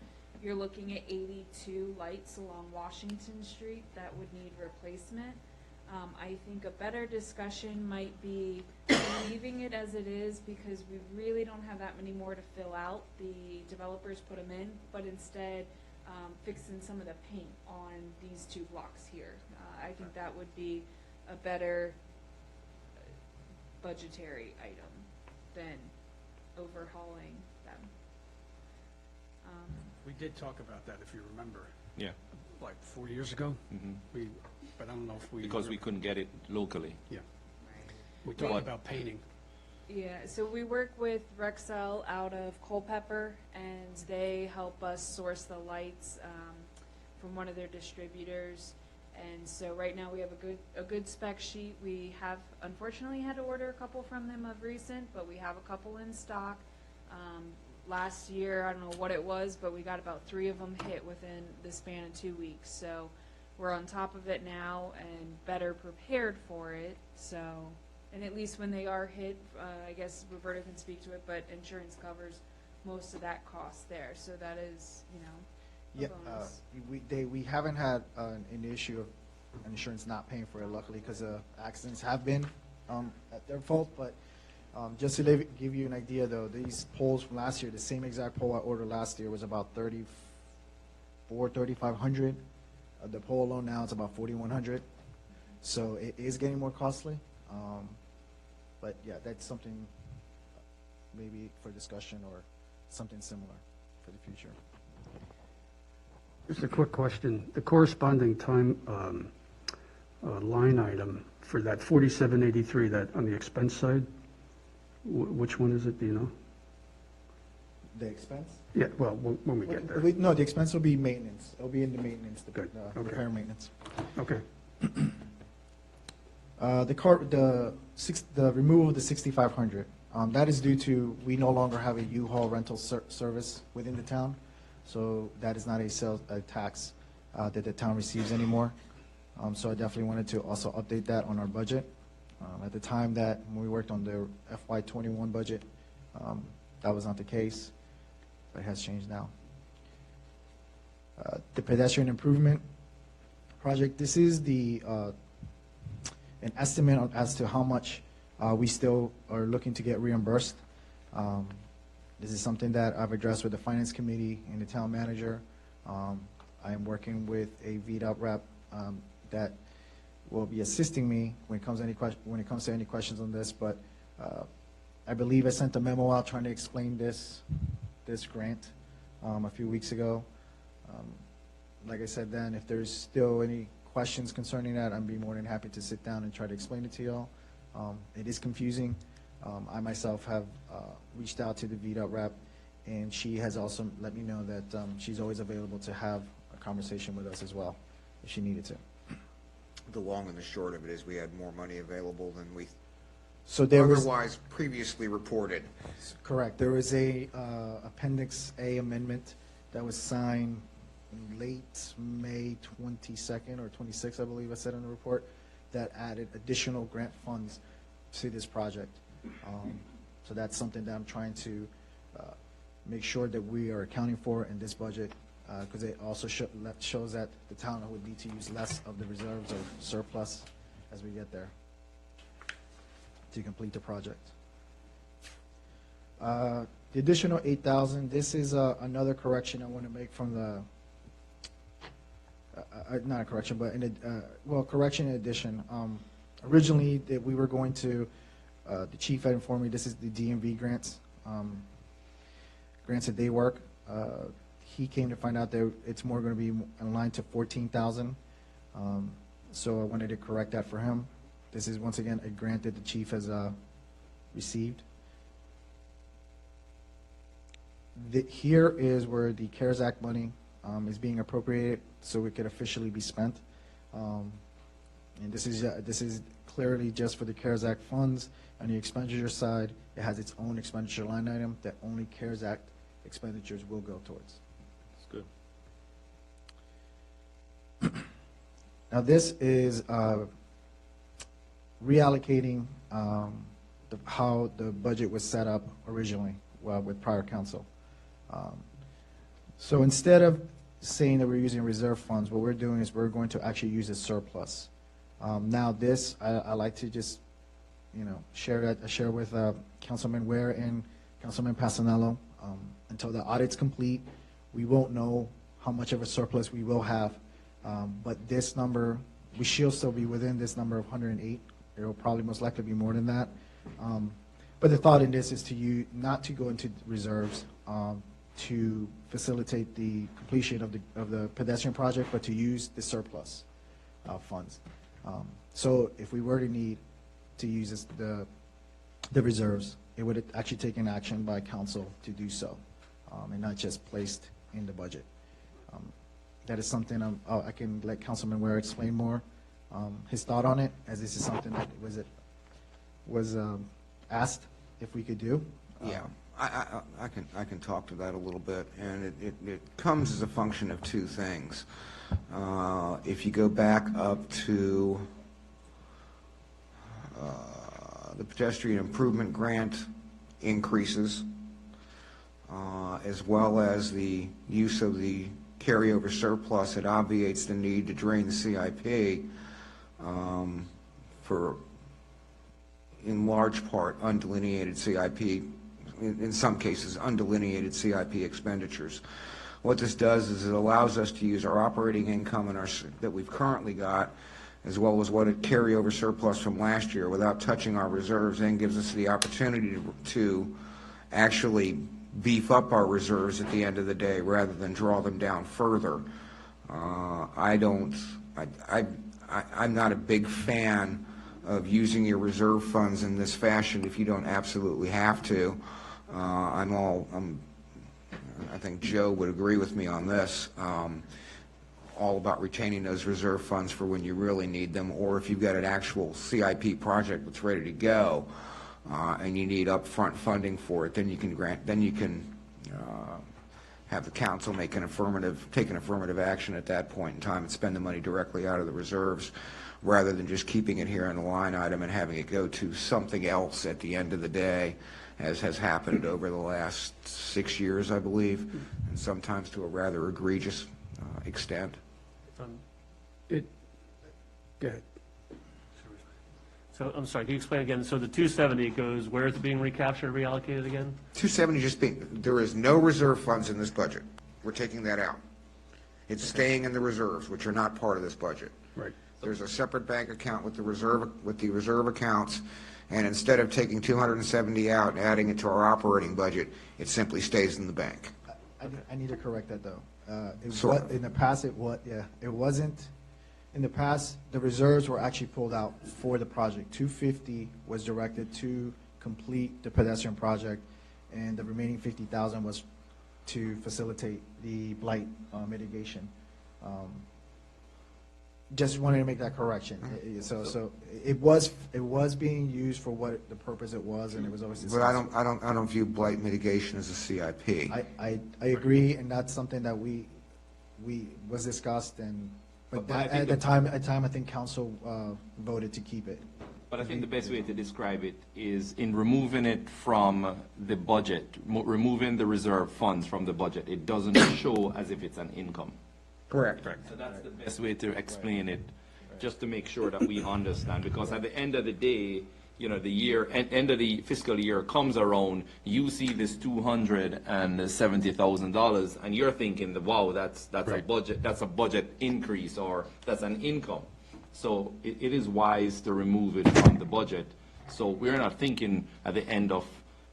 you're looking at 82 lights along Washington Street that would need replacement. I think a better discussion might be leaving it as it is, because we really don't have that many more to fill out. The developers put them in, but instead fixing some of the paint on these two blocks here. I think that would be a better budgetary item than overhauling them. We did talk about that, if you remember. Yeah. Like 4 years ago? Mhm. But I don't know if we. Because we couldn't get it locally. Yeah. Right. We talked about painting. Yeah, so we work with Rexel out of Culpeper, and they help us source the lights from one of their distributors. And so right now we have a good spec sheet. We have unfortunately had to order a couple from them of recent, but we have a couple in stock. Last year, I don't know what it was, but we got about 3 of them hit within the span of 2 weeks. So we're on top of it now and better prepared for it. So, and at least when they are hit, I guess Roberta can speak to it, but insurance covers most of that cost there. So that is, you know, a bonus. We haven't had an issue of insurance not paying for it, luckily, because accidents have been at their fault. But just to give you an idea, though, these poles from last year, the same exact pole I ordered last year was about $3,500. The pole alone now is about $4,100. So it is getting more costly. But yeah, that's something maybe for discussion or something similar for the future. Just a quick question. The corresponding time line item for that 4783, that on the expense side, which one is it, do you know? The expense? Yeah, well, when we get there. No, the expense will be maintenance. It'll be in the maintenance, Good. Okay. repair maintenance. Okay. The removal of the 6,500, that is due to, we no longer have a U-Haul rental service within the town, so that is not a tax that the town receives anymore. So I definitely wanted to also update that on our budget. At the time that, when we worked on the FY21 budget, that was not the case, but it has changed now. The pedestrian improvement project, this is an estimate as to how much we still are looking to get reimbursed. This is something that I've addressed with the finance committee and the town manager. I am working with a VDOT rep that will be assisting me when it comes to any questions on this. But I believe I sent a memo out trying to explain this grant a few weeks ago. Like I said then, if there's still any questions concerning that, I'd be more than happy to sit down and try to explain it to y'all. It is confusing. I myself have reached out to the VDOT rep, and she has also let me know that she's always available to have a conversation with us as well, if she needed to. The long and the short of it is we had more money available than we otherwise previously reported. Correct. There was a Appendix A amendment that was signed in late May 22nd or 26th, I believe I said in the report, that added additional grant funds to this project. So that's something that I'm trying to make sure that we are accounting for in this budget, because it also shows that the town would need to use less of the reserves or surplus as we get there to complete the project. The additional 8,000, this is another correction I want to make from the, not a correction, but correction and addition. Originally, that we were going to, the chief had informed me this is the DMV grants, grants that they work. He came to find out that it's more going to be in line to 14,000. So I wanted to correct that for him. This is once again a grant that the chief has received. Here is where the CARES Act money is being appropriated so it could officially be spent. And this is clearly just for the CARES Act funds. On the expenditure side, it has its own expenditure line item that only CARES Act expenditures will go towards. That's good. Now this is reallocating how the budget was set up originally with prior council. So instead of saying that we're using reserve funds, what we're doing is we're going to actually use a surplus. Now this, I like to just, share with Councilman Ware and Councilman Passanello. Until the audit's complete, we won't know how much of a surplus we will have. But this number, we should still be within this number of 108. It will probably most likely be more than that. But the thought in this is not to go into reserves to facilitate the completion of the pedestrian project, but to use the surplus funds. So if we were to need to use the reserves, it would actually take an action by council to do so, and not just placed in the budget. That is something I can let Councilman Ware explain more his thought on it, as this is something that was asked if we could do. Yeah, I can talk to that a little bit, and it comes as a function of two things. If you go back up to the pedestrian improvement grant increases, as well as the use of the carryover surplus, it obviates the need to drain the CIP for, in large part, undelineated CIP, in some cases, undelineated CIP expenditures. What this does is it allows us to use our operating income that we've currently got, as well as what a carryover surplus from last year, without touching our reserves, and gives us the opportunity to actually beef up our reserves at the end of the day rather than draw them down further. I'm not a big fan of using your reserve funds in this fashion if you don't absolutely have to. I think Joe would agree with me on this. all about retaining those reserve funds for when you really need them, or if you've got an actual CIP project that's ready to go, and you need upfront funding for it, then you can have the council take an affirmative action at that point in time and spend the money directly out of the reserves, rather than just keeping it here in the line item and having it go to something else at the end of the day, as has happened over the last 6 years, I believe, and sometimes to a rather egregious extent. Go ahead. So, I'm sorry, can you explain again? So the 270 goes, where is it being recaptured, reallocated again? 270 just being, there is no reserve funds in this budget. We're taking that out. It's staying in the reserves, which are not part of this budget. Right. There's a separate bank account with the reserve accounts, and instead of taking 270 out and adding it to our operating budget, it simply stays in the bank. I need to correct that, though. Sort of. In the past, it wasn't. In the past, the reserves were actually pulled out for the project. 250 was directed to complete the pedestrian project, and the remaining 50,000 was to facilitate the blight mitigation. Just wanted to make that correction. So it was being used for what the purpose it was, and it was always discussed. But I don't view blight mitigation as a CIP. I agree, and that's something that we was discussed, but at the time I think council voted to keep it. But I think the best way to describe it is in removing it from the budget, removing the reserve funds from the budget, it doesn't show as if it's an income. Correct. So that's the best way to explain it, just to make sure that we understand, because at the end of the day, you know, the year, end of the fiscal year comes around, you see this $270,000, and you're thinking, wow, that's a budget increase, or that's an income. So it is wise to remove it from the budget. So we're not thinking at the end of,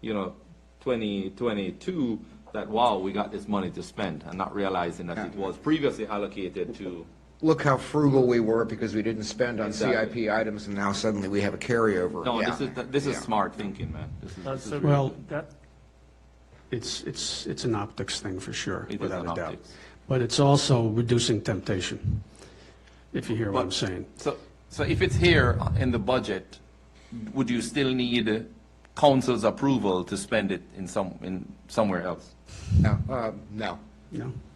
2022 that, wow, we got this money to spend, and not realizing that it was previously allocated to. Look how frugal we were because we didn't spend on Exactly. CIP items, and now suddenly we have a carryover. No, Yeah. this is Yeah. smart thinking, man. This is Well, That, it's an optics thing for sure, It is without an a doubt. optics. But it's also reducing temptation, if you hear what I'm saying. So if it's here in the budget, would you still need council's approval to spend it in somewhere else? No. No.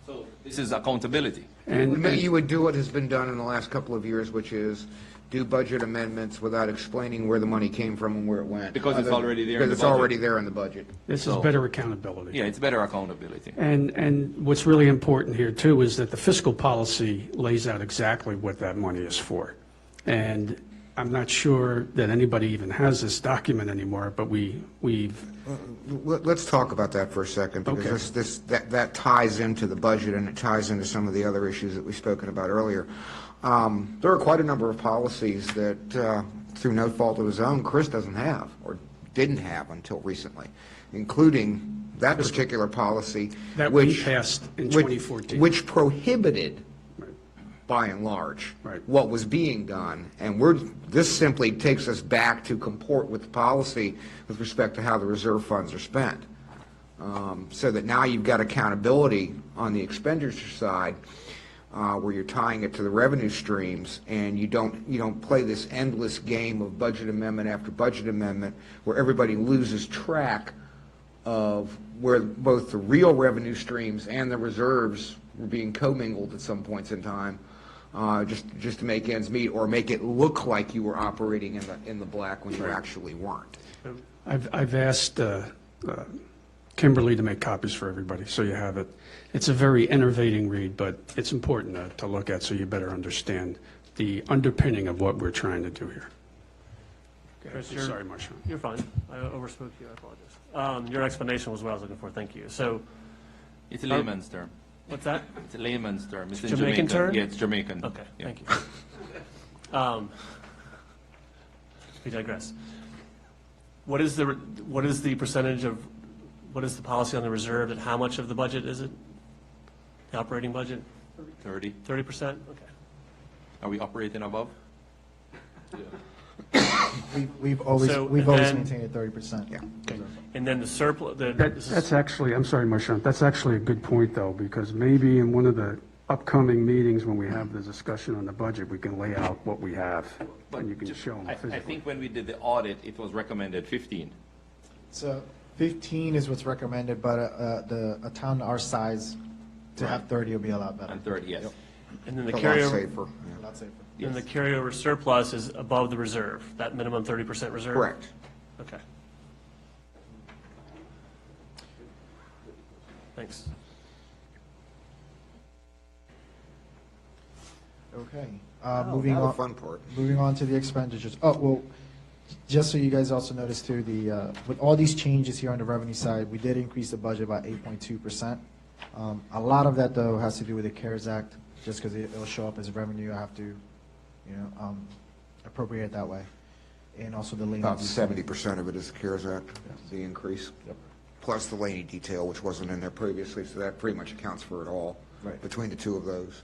So this is accountability. You would do what has been done in the last couple of years, which is do budget amendments without explaining where the money came from and where it went. Because it's already there in the Because it's budget. already there in the budget. This is better accountability. Yeah, it's better accountability. And what's really important here, too, is that the fiscal policy lays out exactly what that money is for. And I'm not sure that anybody even has this document anymore, but we've... Let's talk about that for a second, because that ties into the budget, and it ties into some of the other issues that we've spoken about earlier. There are quite a number of policies that, through no fault of his own, Chris doesn't have, or didn't have until recently, including that particular policy. That we passed in 2014. Which prohibited, by and large, what was being done. And this simply takes us back to comport with the policy with respect to how the reserve funds are spent. So that now you've got accountability on the expenditure side, where you're tying it to the revenue streams, and you don't play this endless game of budget amendment after budget amendment where everybody loses track of where both the real revenue streams and the reserves were being commingled at some points in time, just to make ends meet, or make it look like you were operating in the black when you actually weren't. I've asked Kimberly to make copies for everybody, so you have it. It's a very enervating read, but it's important to look at, so you better understand the underpinning of what we're trying to do here. Chris, Sorry, Marshall. You're fine. I overspoke you. I apologize. Your explanation was what I was looking for. Thank you. So, It's a layman's term. What's that? It's a layman's term. It's in Jamaican term? Yeah, it's Jamaican. Okay, Yeah. thank you. We digress. What is the percentage of, what is the policy on the reserve, and how much of the budget is it? The operating budget? 30. 30%? Okay. Are we operating above? We've always So, maintained at 30%. Yeah. Okay. And then the surplus, That's actually, I'm sorry, Marchand, that's actually a good point, though, because maybe in one of the upcoming meetings, when we have the discussion on the budget, we can lay out what we have, But and you can just- show them I physically. think when we did the audit, it was recommended 15. So 15 is what's recommended, but a town our size, to have 30 will be a lot better. And 30, yes. Yep. And then the A lot carryover, safer. A lot safer. and the carryover surplus is above the reserve, that minimum 30% reserve? Correct. Okay. Thanks. Okay, Oh, moving now the on. fun part. Moving on to the expenditures. Oh, well, just so you guys also noticed too, with all these changes here on the revenue side, we did increase the budget by 8.2%. A lot of that, though, has to do with the CARES Act, just because it'll show up as revenue. I have to, appropriate it that way. And also the lane. About 70% of it is the CARES Act, the increase. Yep. Plus the Laney detail, which wasn't in there previously, so that pretty much accounts for it all. Right. Between the two of those.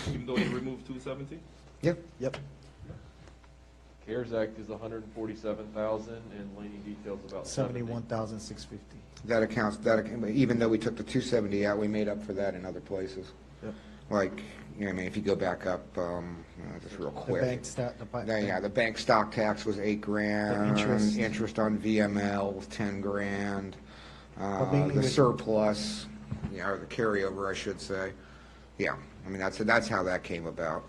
Even though you removed 270? Yep. Yep. CARES Act is 147,000 and Laney details about 71,650. That accounts, even though we took the 270 out, we made up for that in other places. Yep. Like, if you go back up, just real The quick. bank stat, The bank stock tax was $8,000. interest. Interest on VML was $10,000. But mainly The with- surplus, or the carryover, I should say. Yeah, that's how that came about.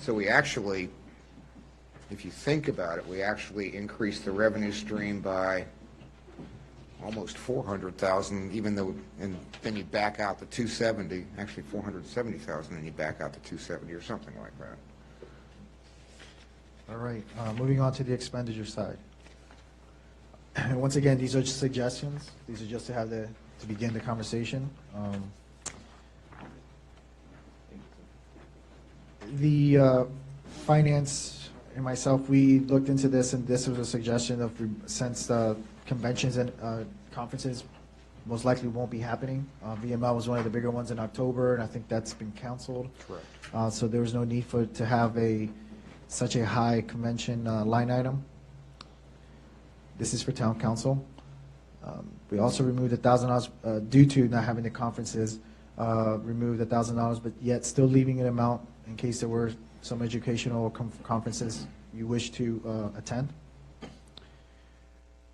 So we actually, if you think about it, we actually increased the revenue stream by almost 400,000, even though, and then you back out the 270, actually 470,000, and you back out the 270 or something like that. All right, moving on to the expenditure side. And once again, these are just suggestions. These are just to begin the conversation. The finance and myself, we looked into this, and this was a suggestion of, since the conventions and conferences most likely won't be happening. VML was one of the bigger ones in October, and I think that's been canceled. Correct. So there was no need to have such a high convention line item. This is for town council. We also removed $1,000 due to not having the conferences, removed $1,000, but yet still leaving an amount in case there were some educational conferences you wish to attend.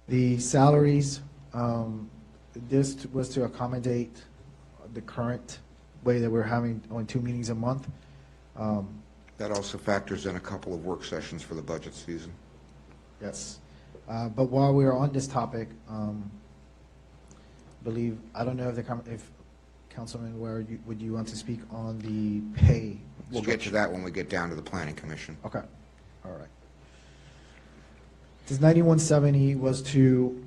The salaries, this was to accommodate the current way that we're having only 2 meetings a month. That also factors in a couple of work sessions for the budget season. Yes. But while we are on this topic, I don't know if Councilman Ware, would you want to speak on the pay? We'll get to that when we get down to the planning commission. Okay, all right. This 9170 was to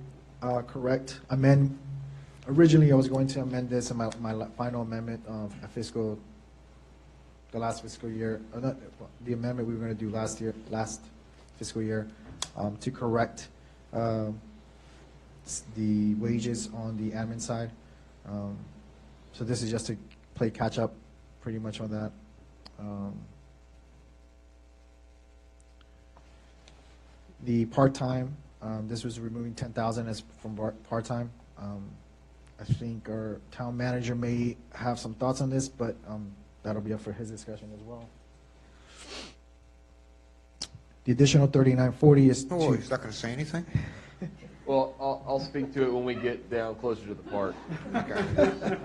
originally I was going to amend this in my final amendment of the last fiscal year, the amendment we were going to do last fiscal year, to correct the wages on the admin side. So this is just to play catch up pretty much on that. The part-time, this was removing 10,000 as from part-time. I think our town manager may have some thoughts on this, but that'll be up for his discussion as well. The additional 3940 is Oh, he's not going to say anything? Well, I'll speak to it when we get down closer to the part. Okay.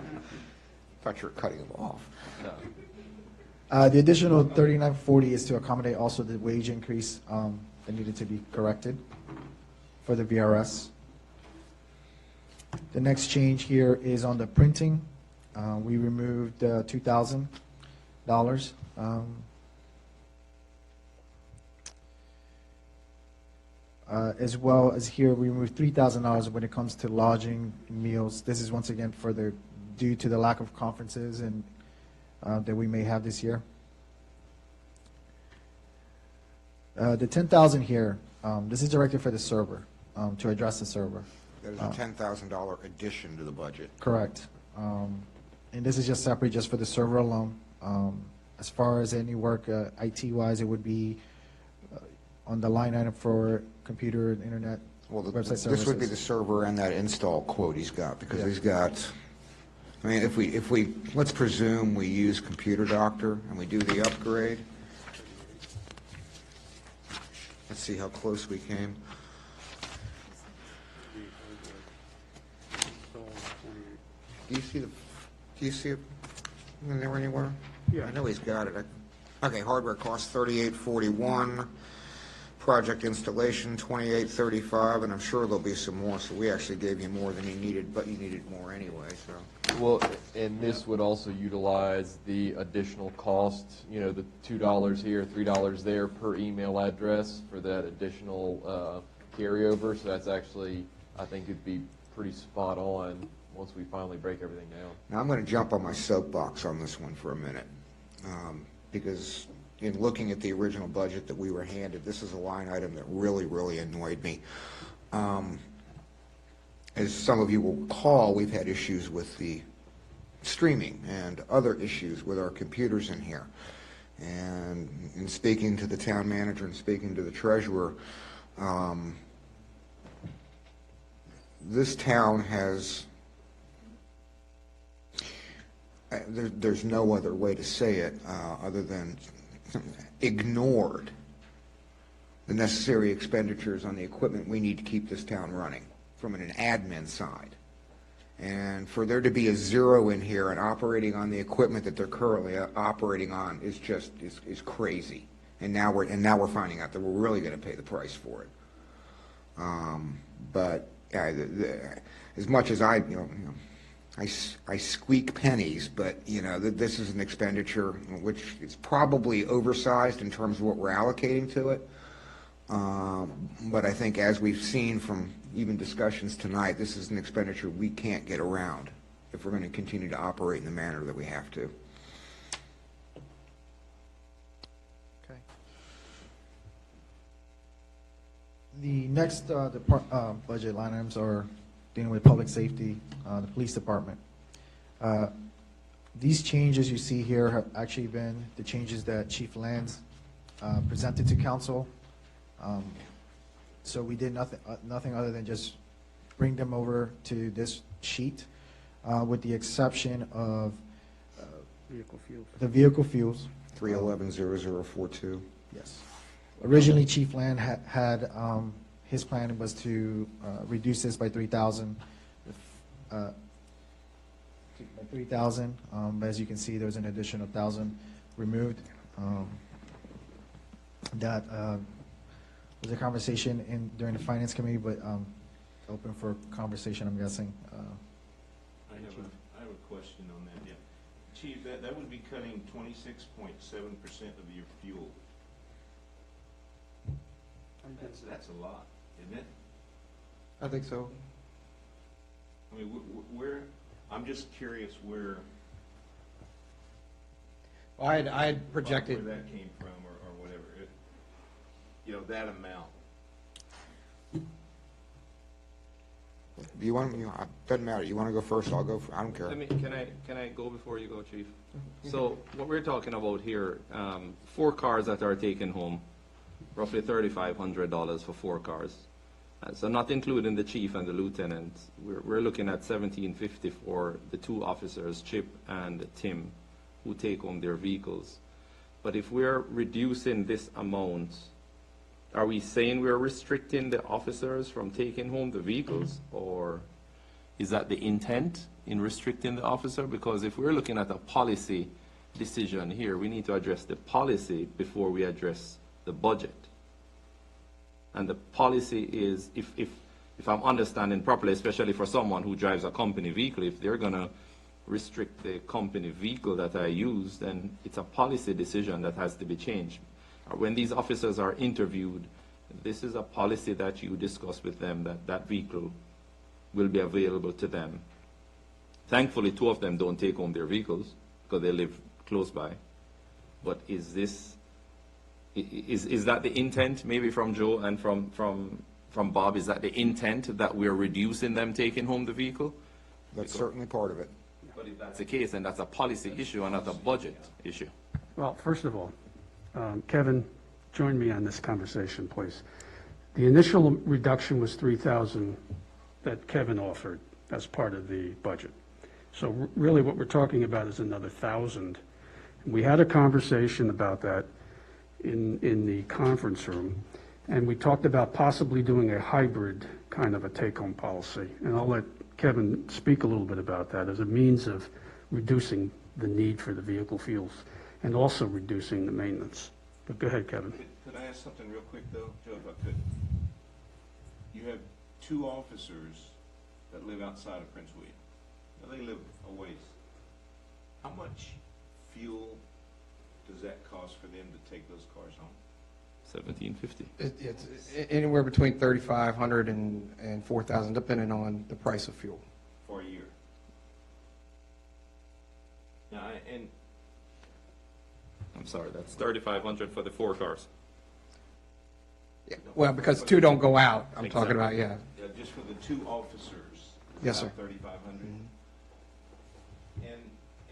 Thought you were cutting him off. No. The additional 3940 is to accommodate also the wage increase that needed to be corrected for the VRS. The next change here is on the printing. We removed $2,000. As well as here, we removed $3,000 when it comes to lodging and meals. This is once again due to the lack of conferences and that we may have this year. The 10,000 here, this is directed for the server, to address the server. There's a $10,000 addition to the budget. Correct. And this is just separate, just for the server alone. As far as any work, IT-wise, it would be on the line item for computer and internet website services. This would be the server and that install quote he's got, because he's got I mean, if we, let's presume we use Computer Doctor and we do the upgrade. Let's see how close we came. Do you see it in there anywhere? Yeah. I know he's got it. Okay, hardware costs $38.41. Project installation, $28.35, and I'm sure there'll be some more, so we actually gave you more than you needed, but you needed more anyway, so. Well, and this would also utilize the additional cost, you know, the $2 here, $3 there per email address for that additional carryover. So that's actually, I think it'd be pretty spot on once we finally break everything down. Now, I'm going to jump on my soapbox on this one for a minute, because in looking at the original budget that we were handed, this is a line item that really, really annoyed me. As some of you will recall, we've had issues with the streaming and other issues with our computers in here. And in speaking to the town manager and speaking to the treasurer, this town has, there's no other way to say it other than ignored the necessary expenditures on the equipment we need to keep this town running from an admin side. And for there to be a zero in here and operating on the equipment that they're currently operating on is just is crazy. And now we're finding out that we're really going to pay the price for it. But as much as I squeak pennies, but this is an expenditure which is probably oversized in terms of what we're allocating to it. But I think, as we've seen from even discussions tonight, this is an expenditure we can't get around if we're going to continue to operate in the manner that we have to. Okay. The next budget line items are dealing with public safety, the police department. These changes you see here have actually been the changes that Chief Lands presented to council. So we did nothing other than just bring them over to this sheet, with the exception of Vehicle fuels. the vehicle fuels. 311-0042. Yes. Originally, Chief Land had his plan was to reduce this by 3,000. As you can see, there's an additional 1,000 removed. That was a conversation during the finance committee, but open for conversation, I'm guessing. I have a question on that, yeah. Chief, that would be cutting 26.7% of your fuel. That's a lot, isn't it? I think so. I mean, I'm just curious where I had projected. where that came from or whatever. That amount. Do you want? Doesn't matter. You want to go first? I'll go. I don't care. Can I go before you go, Chief? So what we're talking about here, 4 cars that are taken home, roughly $3,500 for 4 cars. So not including the chief and the lieutenant, we're looking at $1,750 for the 2 officers, Chip and Tim, who take home their vehicles. But if we're reducing this amount, are we saying we're restricting the officers from taking home the vehicles, or is that the intent in restricting the officer? Because if we're looking at a policy decision here, we need to address the policy before we address the budget. And the policy is, if I'm understanding properly, especially for someone who drives a company vehicle, if they're going to restrict the company vehicle that I use, then it's a policy decision that has to be changed. When these officers are interviewed, this is a policy that you discuss with them, that vehicle will be available to them. Thankfully, 2 of them don't take home their vehicles because they live close by. But is that the intent, maybe from Joe and from Bob? Is that the intent, that we're reducing them taking home the vehicle? That's certainly part of it. But if that's the case, then that's a policy issue and not a budget issue. Well, first of all, Kevin, join me on this conversation, please. The initial reduction was 3,000 that Kevin offered as part of the budget. So really what we're talking about is another 1,000. We had a conversation about that in the conference room, and we talked about possibly doing a hybrid kind of a take-home policy. And I'll let Kevin speak a little bit about that as a means of reducing the need for the vehicle fuels and also reducing the maintenance. But go ahead, Kevin. Could I ask something real quick, though, Joe, if I could? You have 2 officers that live outside of Prince William. Now, they live a ways. How much fuel does that cost for them to take those cars home? $1,750. It's anywhere between 3,500 and 4,000, depending on the price of fuel. For a year. Now, and I'm sorry, that's $3,500 for the 4 cars. Yeah, well, because 2 don't go out, I'm talking about, yeah. Yeah, just for the 2 officers. Yes, sir. 3,500.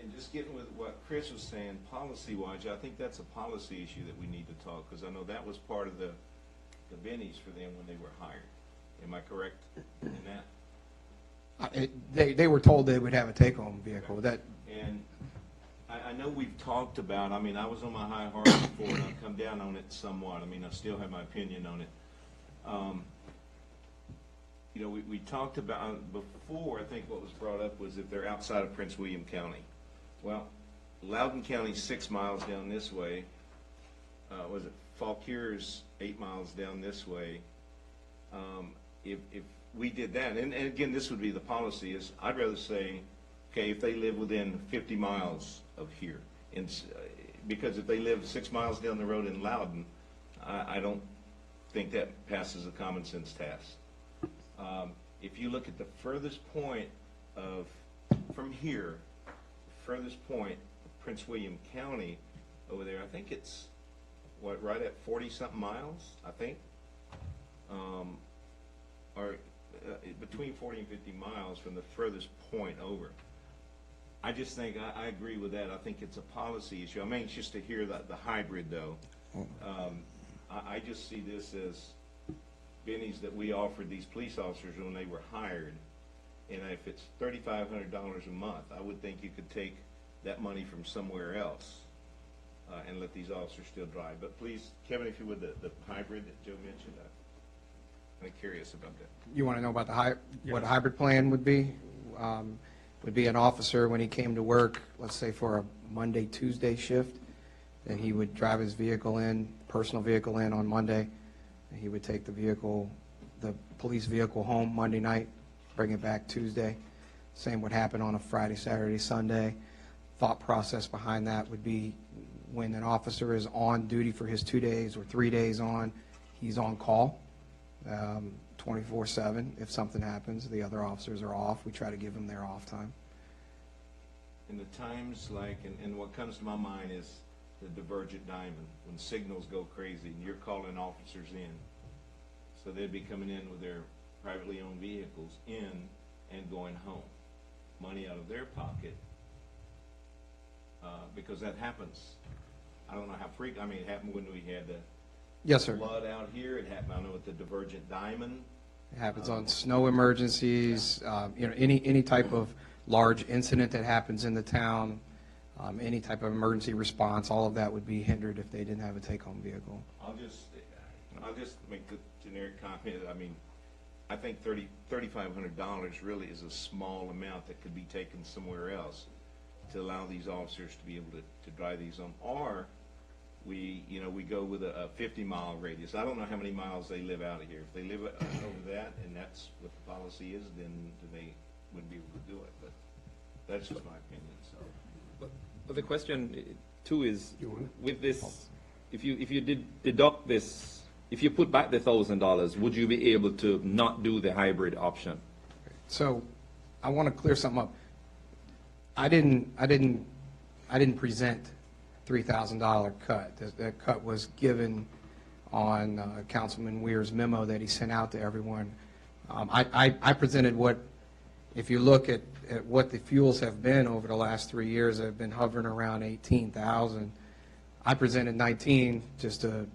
And just getting with what Chris was saying, policy-wise, I think that's a policy issue that we need to talk, because I know that was part of the bennies for them when they were hired. Am I correct in that? They were told they would have a take-home vehicle. And I know we've talked about, I mean, I was on my high horse before, and I've come down on it somewhat. I mean, I still have my opinion on it. You know, we talked about, before, I think what was brought up was if they're outside of Prince William County. Well, Loudoun County's 6 miles down this way. Was it Fauquier's 8 miles down this way? If we did that, and again, this would be the policy, is I'd rather say, okay, if they live within 50 miles of here, because if they live 6 miles down the road in Loudoun, I don't think that passes a common sense test. If you look at the furthest point from here, the furthest point of Prince William County over there, I think it's, right at 40-something miles, I think? Or between 40 and 50 miles from the furthest point over. I just think, I agree with that. I think it's a policy issue. I'm anxious to hear the hybrid, though. I just see this as bennies that we offered these police officers when they were hired. And if it's $3,500 a month, I would think you could take that money from somewhere else and let these officers still drive. But please, Kevin, if you would, the hybrid that Joe mentioned, I'm curious about that. You want to know about what a hybrid plan would be? Would be an officer when he came to work, let's say for a Monday, Tuesday shift, then he would drive his vehicle in, personal vehicle in on Monday, and he would take the police vehicle home Monday night, bring it back Tuesday. Same would happen on a Friday, Saturday, Sunday. Thought process behind that would be when an officer is on duty for his 2 days or 3 days on, he's on call 24/7. If something happens, the other officers are off. We try to give them their off time. And the times and what comes to my mind is the divergent diamond, when signals go crazy and you're calling officers in. So they'd be coming in with their privately owned vehicles in and going home. Money out of their pocket, because that happens. I don't know how frequent, I mean, it happened when we had the Yes, sir. flood out here. It happened, I know, with the divergent diamond. It happens on snow emergencies, any type of large incident that happens in the town, any type of emergency response, all of that would be hindered if they didn't have a take-home vehicle. I'll just make the generic comment. I mean, I think $3,500 really is a small amount that could be taken somewhere else to allow these officers to be able to drive these on. Or we go with a 50-mile radius. I don't know how many miles they live out of here. If they live over that, and that's what the policy is, then they wouldn't be able to do it. But that's just my opinion. So, But the question too is, with this, if you did deduct this, if you put back the $1,000, would you be able to not do the hybrid option? So I want to clear something up. I didn't present $3,000 cut. That cut was given on Councilman Weir's memo that he sent out to everyone. I presented what, if you look at what the fuels have been over the last 3 years, they've been hovering around 18,000. I presented 19 just to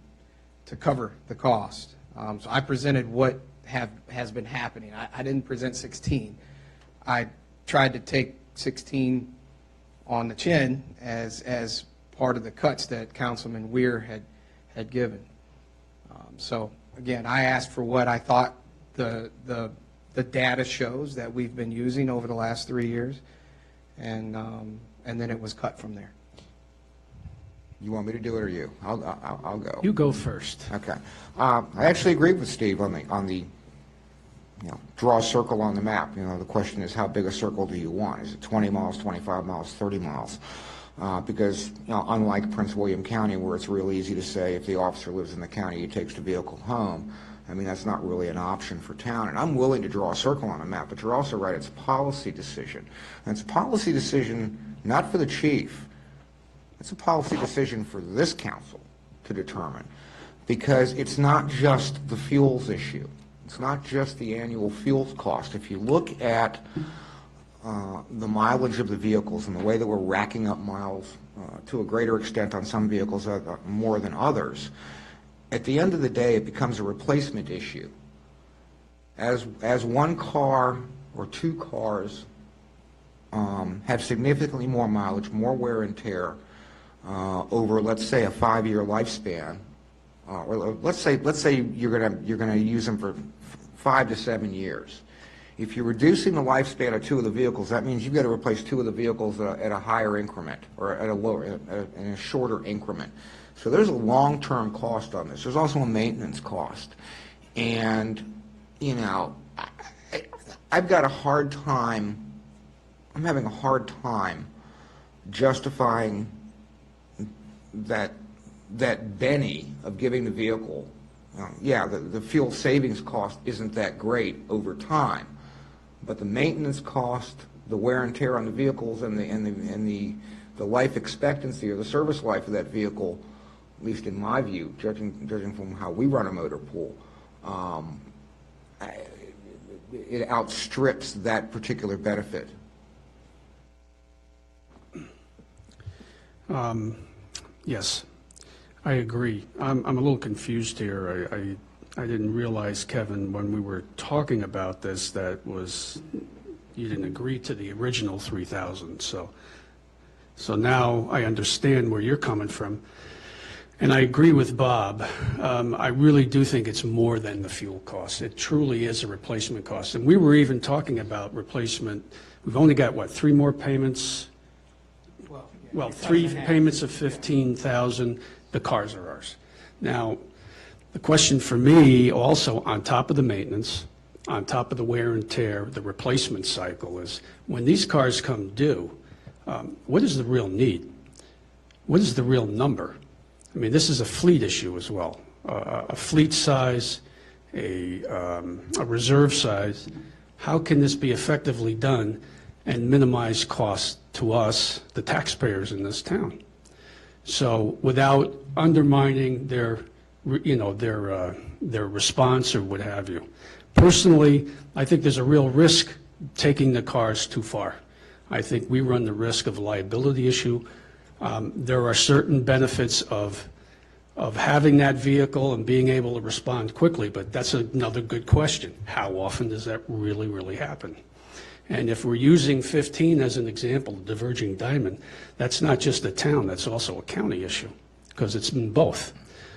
cover the cost. So I presented what has been happening. I didn't present 16. I tried to take 16 on the chin as part of the cuts that Councilman Weir had given. So again, I asked for what I thought the data shows that we've been using over the last 3 years, and then it was cut from there. You want me to do it or you? I'll go. You go first. Okay. I actually agree with Steve on the draw a circle on the map. The question is, how big a circle do you want? Is it 20 miles, 25 miles, 30 miles? Because, unlike Prince William County, where it's real easy to say if the officer lives in the county, he takes the vehicle home, I mean, that's not really an option for town. And I'm willing to draw a circle on a map, but you're also right, it's a policy decision. And it's a policy decision not for the chief. It's a policy decision for this council to determine, because it's not just the fuels issue. It's not just the annual fuels cost. If you look at the mileage of the vehicles and the way that we're racking up miles to a greater extent on some vehicles more than others, at the end of the day, it becomes a replacement issue. As one car or two cars have significantly more mileage, more wear and tear over, let's say, a 5-year lifespan, or let's say you're gonna use them for 5 to 7 years. If you're reducing the lifespan of two of the vehicles, that means you've got to replace two of the vehicles at a higher increment, or at a lower, in a shorter increment. So there's a long-term cost on this. There's also a maintenance cost. And, I've got a hard time, I'm having a hard time justifying that Benny of giving the vehicle, the fuel savings cost isn't that great over time, but the maintenance cost, the wear and tear on the vehicles, and the life expectancy or the service life of that vehicle, at least in my view, judging from how we run a motor pool, it outstrips that particular benefit. Yes, I agree. I'm a little confused here. I didn't realize, Kevin, when we were talking about this, you didn't agree to the original 3,000. So now I understand where you're coming from. And I agree with Bob. I really do think it's more than the fuel cost. It truly is a replacement cost. And we were even talking about replacement. We've only got, 3 more payments? Well, 3 payments of 15,000. The cars are ours. Now, the question for me, also on top of the maintenance, on top of the wear and tear, the replacement cycle, is when these cars come due, what is the real need? What is the real number? I mean, this is a fleet issue as well. A fleet size, a reserve size. How can this be effectively done and minimize costs to us, the taxpayers in this town? So without undermining their response or what have you. Personally, I think there's a real risk taking the cars too far. I think we run the risk of a liability issue. There are certain benefits of having that vehicle and being able to respond quickly, but that's another good question. How often does that really, really happen? And if we're using 15 as an example, the diverging diamond, that's not just a town, that's also a county issue, because it's in both.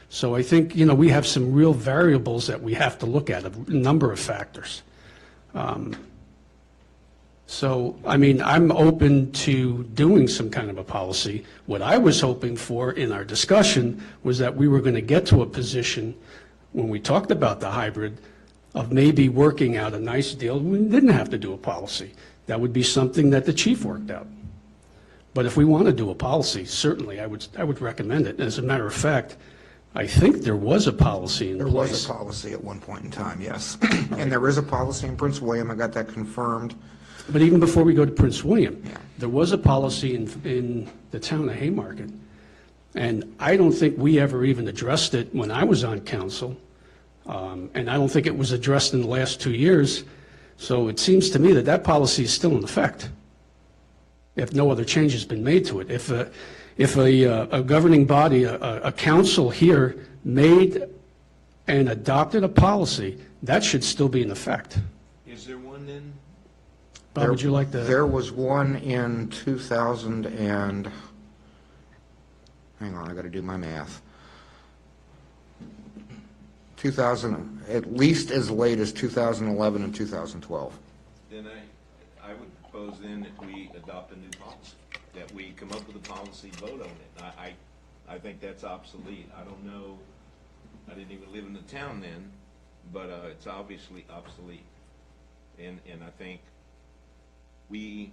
So I think, we have some real variables that we have to look at, a number of factors. So, I'm open to doing some kind of a policy. What I was hoping for in our discussion was that we were going to get to a position, when we talked about the hybrid, of maybe working out a nice deal. We didn't have to do a policy. That would be something that the chief worked out. But if we want to do a policy, certainly I would recommend it. As a matter of fact, I think there was a policy in place. There was a policy at one point in time, yes. And there is a policy in Prince William. I got that confirmed. But even before we go to Prince William, there was a policy in the town of Haymarket. And I don't think we ever even addressed it when I was on council. And I don't think it was addressed in the last 2 years. So it seems to me that that policy is still in effect, if no other change has been made to it. If a governing body, a council here, made and adopted a policy, that should still be in effect. Is there one then? Bob, would you like to? There was one in 2000 and, hang on, I got to do my math. 2000, at least as late as 2011 and 2012. Then I would propose then that we adopt a new policy, that we come up with a policy, vote on it. I think that's obsolete. I don't know, I didn't even live in the town then, but it's obviously obsolete. And I think we,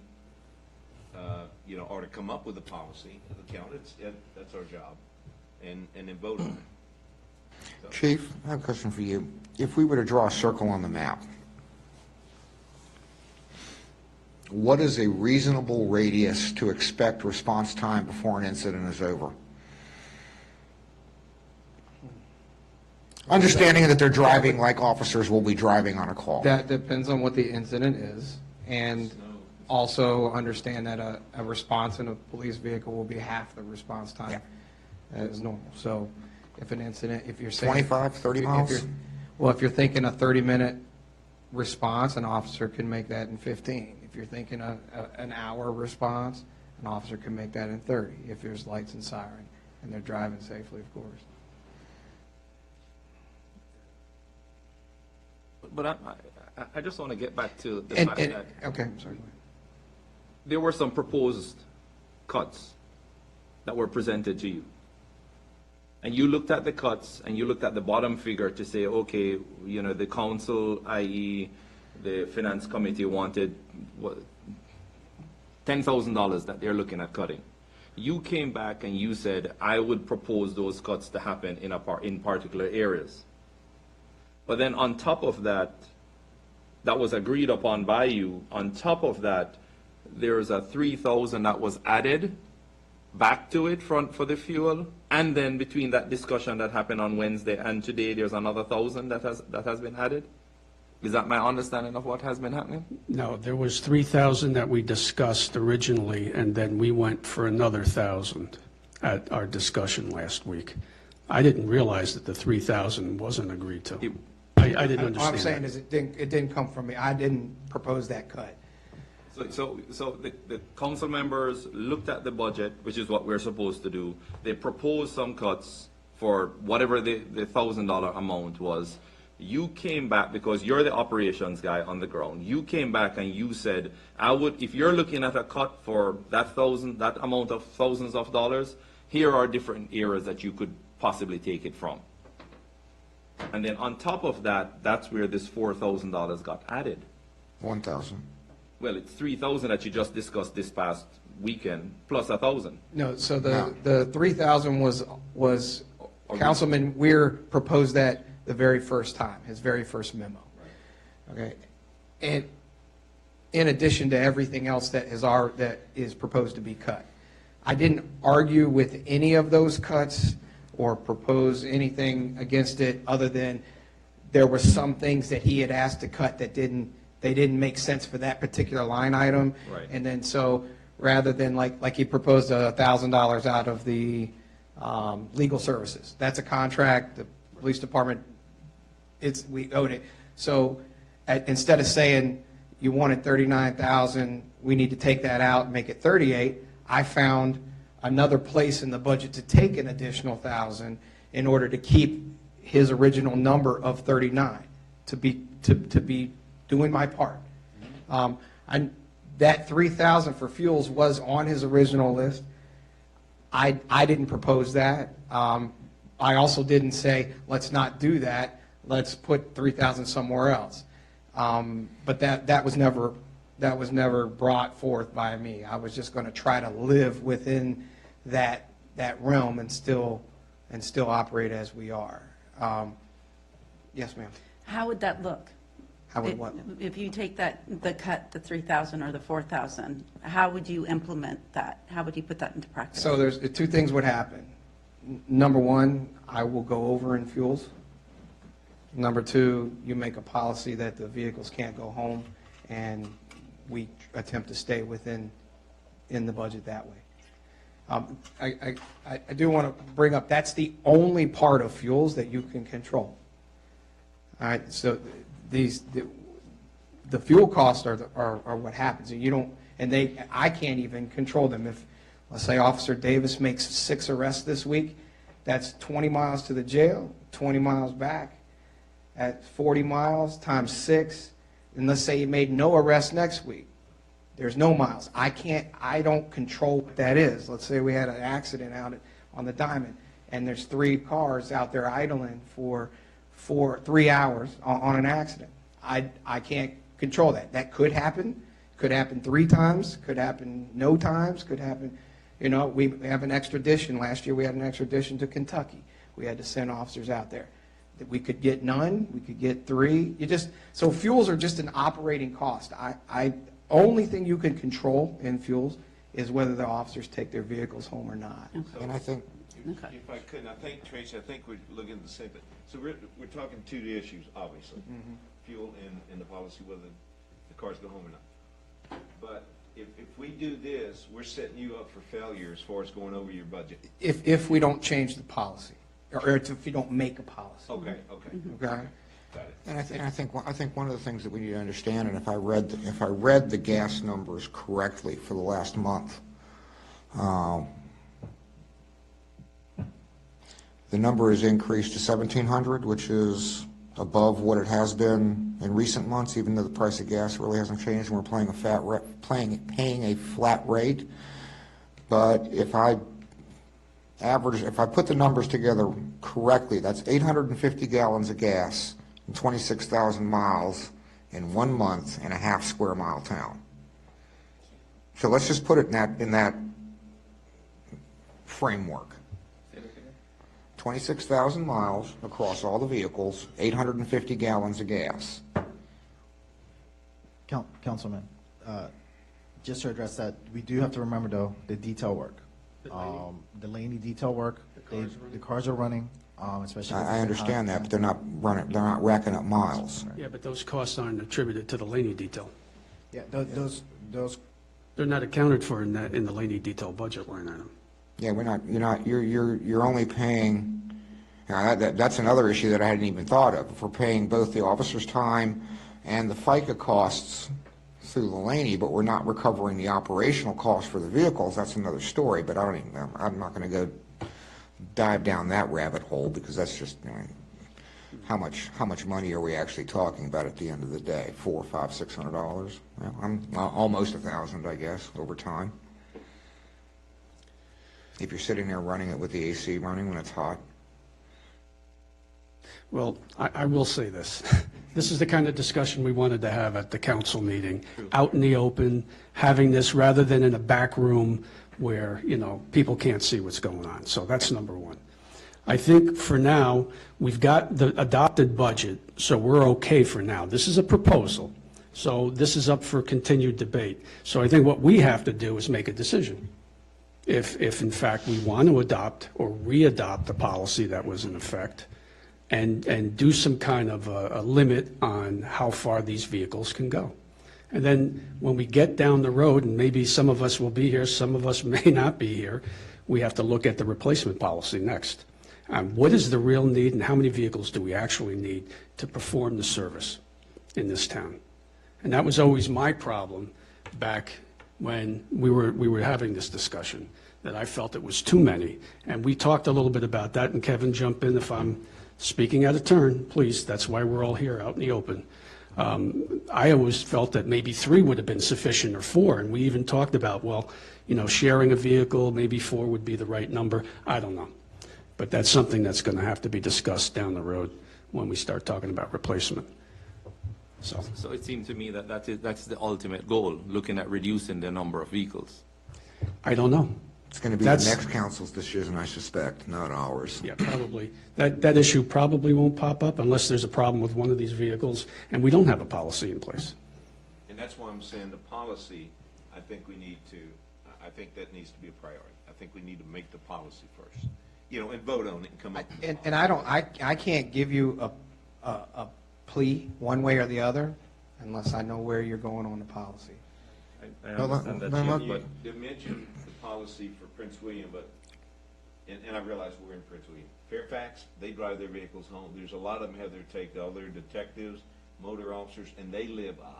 ought to come up with a policy, that's our job, and then vote on it. So. Chief, I have a question for you. If we were to draw a circle on the map, what is a reasonable radius to expect response time before an incident is over? Understanding that they're driving like officers will be driving on a call. That depends on what the incident is, and also understand that a response in a police vehicle will be half the response time as normal. So if an incident, if you're saying 25, 30 miles? Well, if you're thinking a 30-minute response, an officer can make that in 15. If you're thinking an hour response, an officer can make that in 30, if there's lights and siren, and they're driving safely, of course. But I just want to get back to the fact that okay, I'm sorry. there were some proposed cuts that were presented to you. And you looked at the cuts and you looked at the bottom figure to say, okay, the council, i.e. the finance committee, wanted $10,000 that they're looking at cutting. You came back and you said, I would propose those cuts to happen in particular areas. But then on top of that, that was agreed upon by you. On top of that, there's a $3,000 that was added back to it for the fuel. And then between that discussion that happened on Wednesday and today, there's another $1,000 that has been added. Is that my understanding of what has been happening? No, there was 3,000 that we discussed originally, and then we went for another 1,000 at our discussion last week. I didn't realize that the 3,000 wasn't agreed to. I didn't understand. All I'm saying is it didn't come from me. I didn't propose that cut. So the council members looked at the budget, which is what we're supposed to do. They proposed some cuts for whatever the $1,000 amount was. You came back, because you're the operations guy on the ground, you came back and you said, if you're looking at a cut for that amount of thousands of dollars, here are different areas that you could possibly take it from. And then on top of that, that's where this $4,000 got added. 1,000. Well, it's 3,000 that you just discussed this past weekend, plus 1,000. No, so the 3,000 was Councilman Weir proposed that the very first time, his very first memo. Okay, and in addition to everything else that is proposed to be cut, I didn't argue with any of those cuts or propose anything against it, other than there were some things that he had asked to cut that didn't make sense for that particular line item. Right. And then so rather than like he proposed $1,000 out of the legal services. That's a contract, the police department, we owed it. So instead of saying you wanted 39,000, we need to take that out and make it 38, I found another place in the budget to take an additional 1,000 in order to keep his original number of 39, to be doing my part. That 3,000 for fuels was on his original list. I didn't propose that. I also didn't say, let's not do that. Let's put 3,000 somewhere else. But that was never brought forth by me. I was just going to try to live within that realm and still operate as we are. Yes, ma'am. How would that look? How would what? If you take the 3,000 or the 4,000, how would you implement that? How would you put that into practice? So there's two things would happen. Number one, I will go over in fuels. Number two, you make a policy that the vehicles can't go home, and we attempt to stay in the budget that way. I do want to bring up, that's the only part of fuels that you can control. All right, so the the fuel costs are what happens, and you don't, and I can't even control them. If, let's say, Officer Davis makes 6 arrests this week, that's 20 miles to the jail, 20 miles back, at 40 miles times 6, and let's say he made no arrests next week. There's no miles. I don't control what that is. Let's say we had an accident out on the Diamond, and there's 3 cars out there idling for 3 hours on an accident. I can't control that. That could happen. Could happen 3 times. Could happen no times. Could happen, you know, we have an extradition. Last year we had an extradition to Kentucky. We had to send officers out there. We could get none. We could get 3. So fuels are just an operating cost. Only thing you can control in fuels is whether the officers take their vehicles home or not. And I think, If I could, I think, Tracy, I think we're looking at the same thing. So we're talking 2 issues, obviously. Fuel and the policy, whether the cars go home or not. But if we do this, we're setting you up for failure as far as going over your budget. If we don't change the policy, or if you don't make a policy. Okay. Okay? and I think one of the things that we need to understand, and if I read the gas numbers correctly for the last month, the number is increased to 1,700, which is above what it has been in recent months, even though the price of gas really hasn't changed, and we're paying a flat rate. But if I put the numbers together correctly, that's 850 gallons of gas and 26,000 miles in 1 month in a half square mile town. So let's just put it in that framework. 26,000 miles across all the vehicles, 850 gallons of gas. Councilman, just to address that, we do have to remember, though, the detail work. The Laney detail work, the cars are running, especially. I understand that, but they're not racking up miles. Yeah, but those costs aren't attributed to the Laney detail. Yeah, those. They're not accounted for in the Laney detail budget line item. Yeah, you're only paying, that's another issue that I hadn't even thought of. If we're paying both the officer's time and the FICA costs through the Laney, but we're not recovering the operational costs for the vehicles, that's another story, but I'm not going to go dive down that rabbit hole, because that's just, how much money are we actually talking about at the end of the day? $400, $500, $600? Well, I'm almost $1,000, I guess, over time. If you're sitting there running it with the AC running when it's hot. Well, I will say this. This is the kind of discussion we wanted to have at the council meeting, out in the open, having this rather than in a back room where, people can't see what's going on. So that's number one. I think for now, we've got the adopted budget, so we're okay for now. This is a proposal, so this is up for continued debate. So I think what we have to do is make a decision. If in fact we want to adopt or re-adopt the policy that was in effect, and do some kind of a limit on how far these vehicles can go. And then when we get down the road, and maybe some of us will be here, some of us may not be here, we have to look at the replacement policy next. What is the real need, and how many vehicles do we actually need to perform the service in this town? And that was always my problem back when we were having this discussion, that I felt it was too many. And we talked a little bit about that, and Kevin, jump in if I'm speaking out of turn, please. That's why we're all here out in the open. I always felt that maybe 3 would have been sufficient, or 4, and we even talked about, sharing a vehicle, maybe 4 would be the right number. I don't know. But that's something that's going to have to be discussed down the road when we start talking about replacement. So it seemed to me that that's the ultimate goal, looking at reducing the number of vehicles. I don't know. It's going to be the next council's decision, I suspect, not ours. Yeah, probably. That issue probably won't pop up unless there's a problem with one of these vehicles, and we don't have a policy in place. And that's why I'm saying the policy, I think that needs to be a priority. I think we need to make the policy first, and vote on it and come up. And I can't give you a plea one way or the other unless I know where you're going on the policy. I understand that, You mentioned the policy for Prince William, but, and I realize we're in Prince William. Fairfax, they drive their vehicles home. There's a lot of them have all their detectives, motor officers, and they live a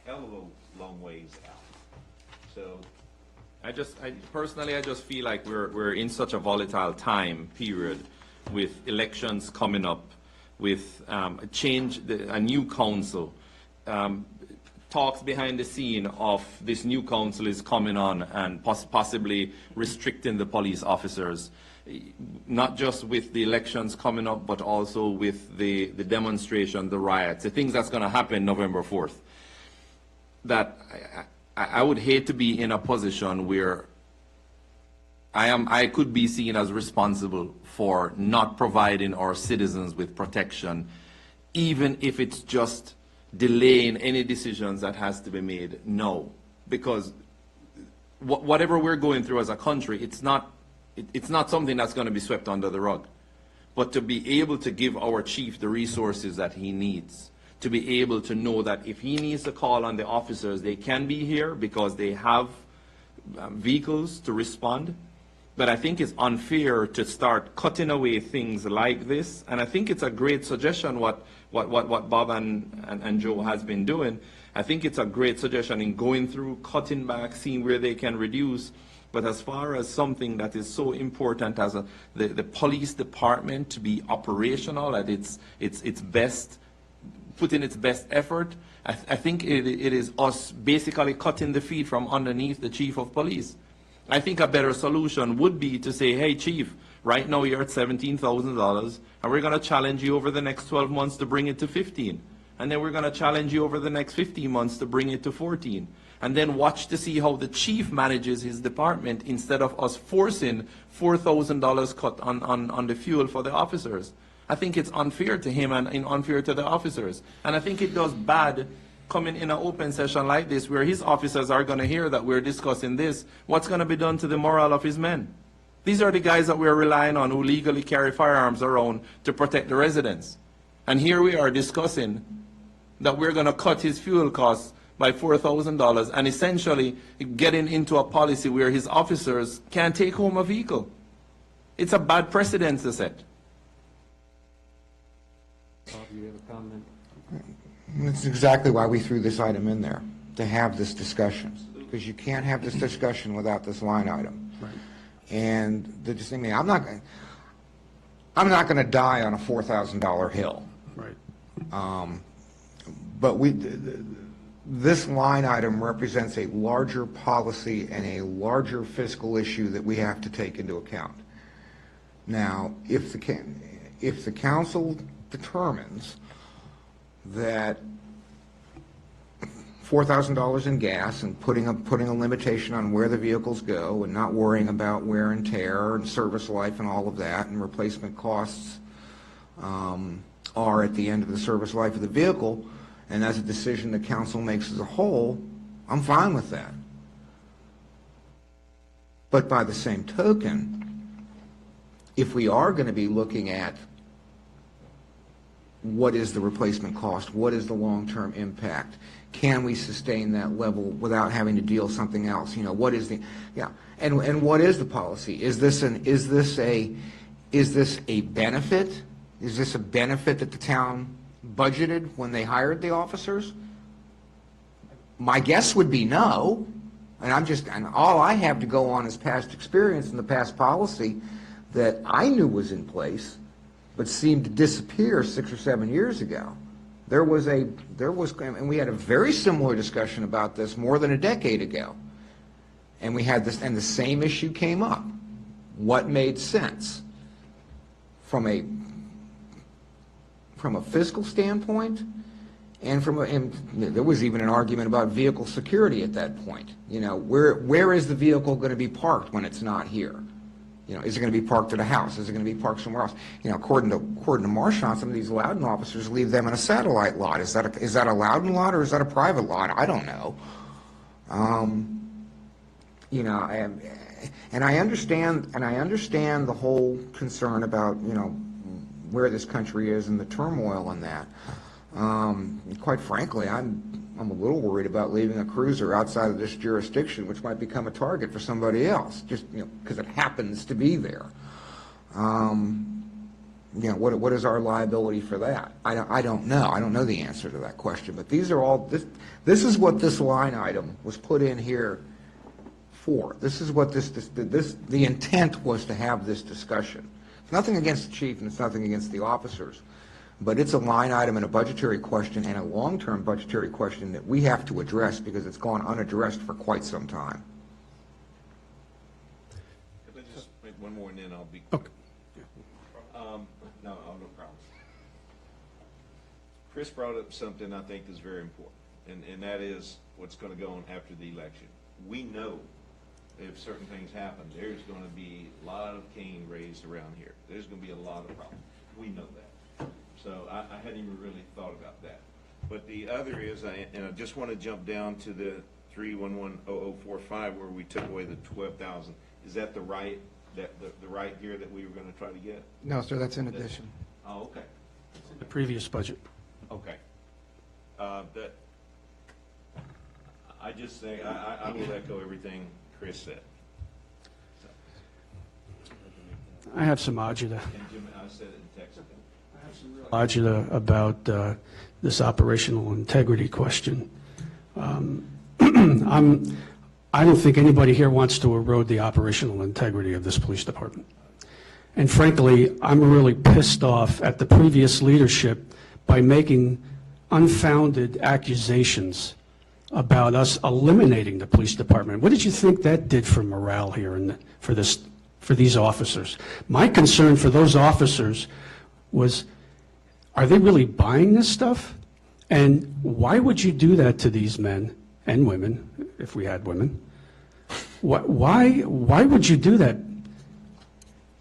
hell of a long ways out. So, I personally just feel like we're in such a volatile time period with elections coming up, with a new council. Talks behind the scene of this new council is coming on and possibly restricting the police officers, not just with the elections coming up, but also with the demonstration, the riots, the things that's going to happen November 4th. That I would hate to be in a position where I could be seen as responsible for not providing our citizens with protection, even if it's just delaying any decisions that has to be made now. Because whatever we're going through as a country, it's not something that's going to be swept under the rug. But to be able to give our chief the resources that he needs, to be able to know that if he needs to call on the officers, they can be here because they have vehicles to respond. But I think it's unfair to start cutting away things like this. And I think it's a great suggestion what Bob and Joe has been doing. I think it's a great suggestion in going through, cutting back, seeing where they can reduce. But as far as something that is so important as the police department to be operational at its best, put in its best effort, I think it is us basically cutting the feet from underneath the chief of police. I think a better solution would be to say, hey, chief, right now you're at $17,000, and we're going to challenge you over the next 12 months to bring it to 15. And then we're going to challenge you over the next 15 months to bring it to 14. And then watch to see how the chief manages his department instead of us forcing $4,000 cut on the fuel for the officers. I think it's unfair to him and unfair to the officers. And I think it does bad coming in an open session like this where his officers are going to hear that we're discussing this. What's going to be done to the morale of his men? These are the guys that we're relying on who legally carry firearms around to protect the residents. And here we are discussing that we're going to cut his fuel costs by $4,000 and essentially getting into a policy where his officers can't take home a vehicle. It's a bad precedent to set. Bob, you have a comment? That's exactly why we threw this item in there, to have this discussion. Because you can't have this discussion without this line item. Right. And I'm not going to die on a $4,000 hill. Right. But this line item represents a larger policy and a larger fiscal issue that we have to take into account. Now, if the council determines that $4,000 in gas and putting a limitation on where the vehicles go and not worrying about wear and tear and service life and all of that and replacement costs are at the end of the service life of the vehicle, and that's a decision the council makes as a whole, I'm fine with that. But by the same token, if we are going to be looking at what is the replacement cost, what is the long-term impact, can we sustain that level without having to deal something else? What is and what is the policy? Is this a benefit? Is this a benefit that the town budgeted when they hired the officers? My guess would be no. And all I have to go on is past experience and the past policy that I knew was in place, but seemed to disappear 6 or 7 years ago. And we had a very similar discussion about this more than a decade ago. And we had this, and the same issue came up. What made sense from a fiscal standpoint, and there was even an argument about vehicle security at that point. Where is the vehicle going to be parked when it's not here? Is it going to be parked at a house? Is it going to be parked somewhere else? According to Marchand, some of these Loudon officers leave them in a satellite lot. Is that a Loudon lot or is that a private lot? I don't know. And I understand the whole concern about where this country is and the turmoil in that. Quite frankly, I'm a little worried about leaving a cruiser outside of this jurisdiction, which might become a target for somebody else, just because it happens to be there. you know, what is our liability for that? I don't know. I don't know the answer to that question, but these are all, this is what this line item was put in here for. This is what the intent was to have this discussion. It's nothing against the chief and it's nothing against the officers, but it's a line item and a budgetary question and a long-term budgetary question that we have to address because it's gone unaddressed for quite some time. If I just make one more and then I'll be. Okay. No problem. Chris brought up something I think is very important, and that is what's going to go on after the election. We know if certain things happen, there's going to be a lot of cane raised around here. There's going to be a lot of problems. We know that. So I hadn't even really thought about that. But the other is, and I just want to jump down to the 3110045 where we took away the 12,000. Is that the right? The right here that we were going to try to get? No, sir, that's in addition. Oh, okay. The previous budget. Okay. That, I just say, I will echo everything Chris said. I have some agita. And Jim, I said it in text. I have some real agita about this operational integrity question. I don't think anybody here wants to erode the operational integrity of this police department. And frankly, I'm really pissed off at the previous leadership by making unfounded accusations about us eliminating the police department. What did you think that did for morale here and for these officers? My concern for those officers was, are they really buying this stuff? And why would you do that to these men and women, if we had women? Why would you do that?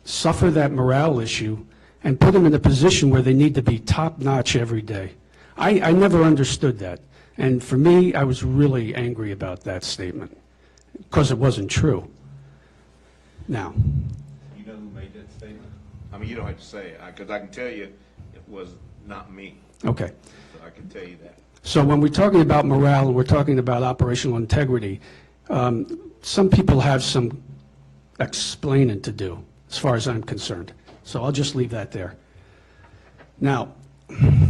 Suffer that morale issue and put them in a position where they need to be top-notch every day. I never understood that. And for me, I was really angry about that statement because it wasn't true. Now. You know who made that statement? I mean, you don't have to say it, because I can tell you it was not me. Okay. So I can tell you that. So when we're talking about morale and we're talking about operational integrity, some people have some explaining to do, as far as I'm concerned. So I'll just leave that there. Now,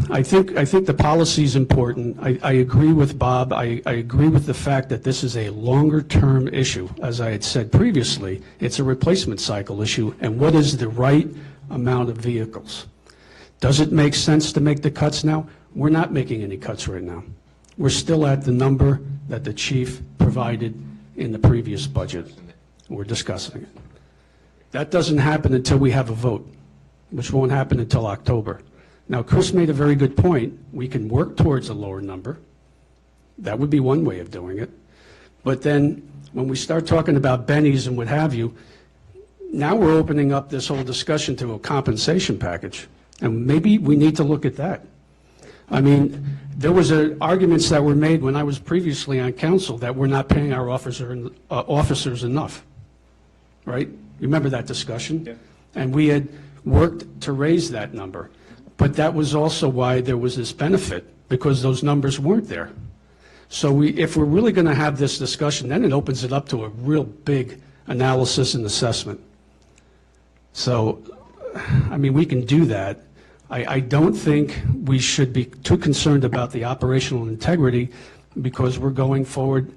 I think the policy is important. I agree with Bob. I agree with the fact that this is a longer-term issue. As I had said previously, it's a replacement cycle issue, and what is the right amount of vehicles? Does it make sense to make the cuts now? We're not making any cuts right now. We're still at the number that the chief provided in the previous budget. We're discussing it. That doesn't happen until we have a vote, which won't happen until October. Now, Chris made a very good point. We can work towards a lower number. That would be one way of doing it. But then when we start talking about bennies and what have you, now we're opening up this whole discussion to a compensation package. And maybe we need to look at that. I mean, there was arguments that were made when I was previously on council that we're not paying our officers enough, right? Remember that discussion? Yeah. And we had worked to raise that number. But that was also why there was this benefit, because those numbers weren't there. So if we're really going to have this discussion, then it opens it up to a real big analysis and assessment. So, I mean, we can do that. I don't think we should be too concerned about the operational integrity because we're going forward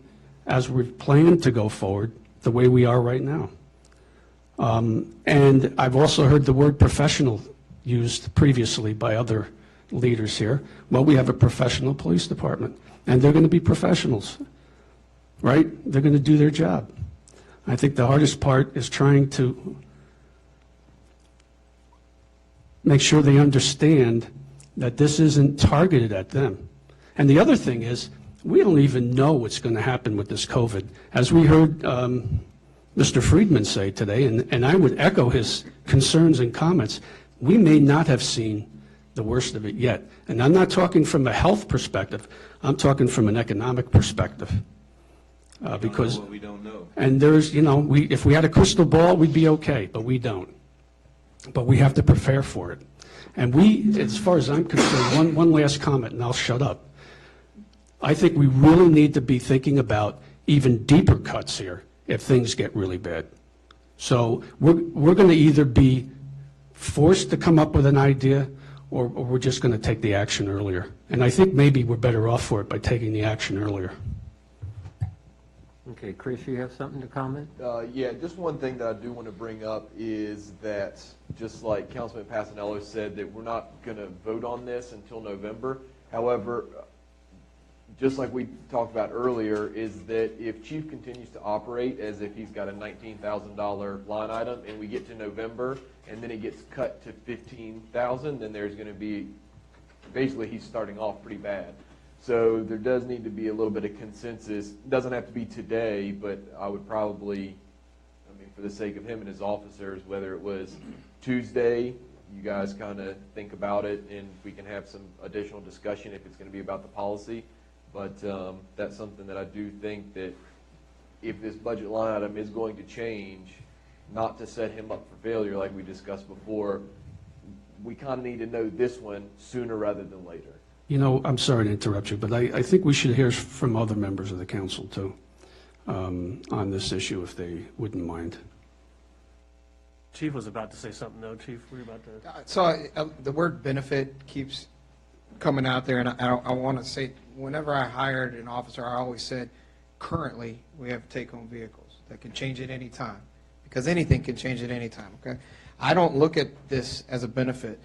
as we've planned to go forward the way we are right now. And I've also heard the word professional used previously by other leaders here. Well, we have a professional police department, and they're going to be professionals, right? They're going to do their job. I think the hardest part is trying to make sure they understand that this isn't targeted at them. And the other thing is, we don't even know what's going to happen with this COVID. As we heard Mr. Friedman say today, and I would echo his concerns and comments, we may not have seen the worst of it yet. And I'm not talking from a health perspective. I'm talking from an economic perspective. Because we don't know. And there's, you know, if we had a crystal ball, we'd be okay, but we don't. But we have to prepare for it. And as far as I'm concerned, one last comment, and I'll shut up. I think we really need to be thinking about even deeper cuts here if things get really bad. So we're going to either be forced to come up with an idea, or we're just going to take the action earlier. And I think maybe we're better off for it by taking the action earlier. Okay, Chris, you have something to comment? Yeah, just one thing that I do want to bring up is that, just like Councilman Passanello said, that we're not going to vote on this until November. However, just like we talked about earlier, is that if Chief continues to operate as if he's got a $19,000 line item and we get to November and then it gets cut to $15,000, then there's going to be, basically he's starting off pretty bad. So there does need to be a little bit of consensus. It doesn't have to be today, but I would probably, I mean, for the sake of him and his officers, whether it was Tuesday, you guys kind of think about it and we can have some additional discussion if it's going to be about the policy. But that's something that I do think that if this budget line item is going to change, not to set him up for failure like we discussed before, we kind of need to know this one sooner rather than later. You know, I'm sorry to interrupt you, but I think we should hear from other members of the council too, on this issue, if they wouldn't mind. Chief was about to say something, though. Chief, were you about to? So the word benefit keeps coming out there, and I want to say, whenever I hired an officer, I always said, currently, we have take-home vehicles that can change at any time, because anything can change at any time, okay? I don't look at this as a benefit.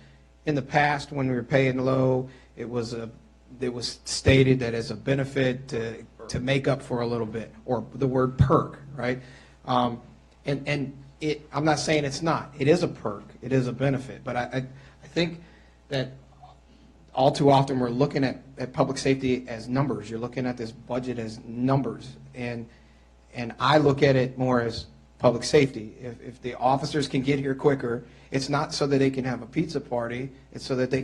In the past, when we were paying low, it was stated that as a benefit to make up for a little bit, or the word perk, right? I'm not saying it's not. It is a perk. It is a benefit. But I think that all too often we're looking at public safety as numbers. You're looking at this budget as numbers. And I look at it more as public safety. If the officers can get here quicker, it's not so that they can have a pizza party. It's so that they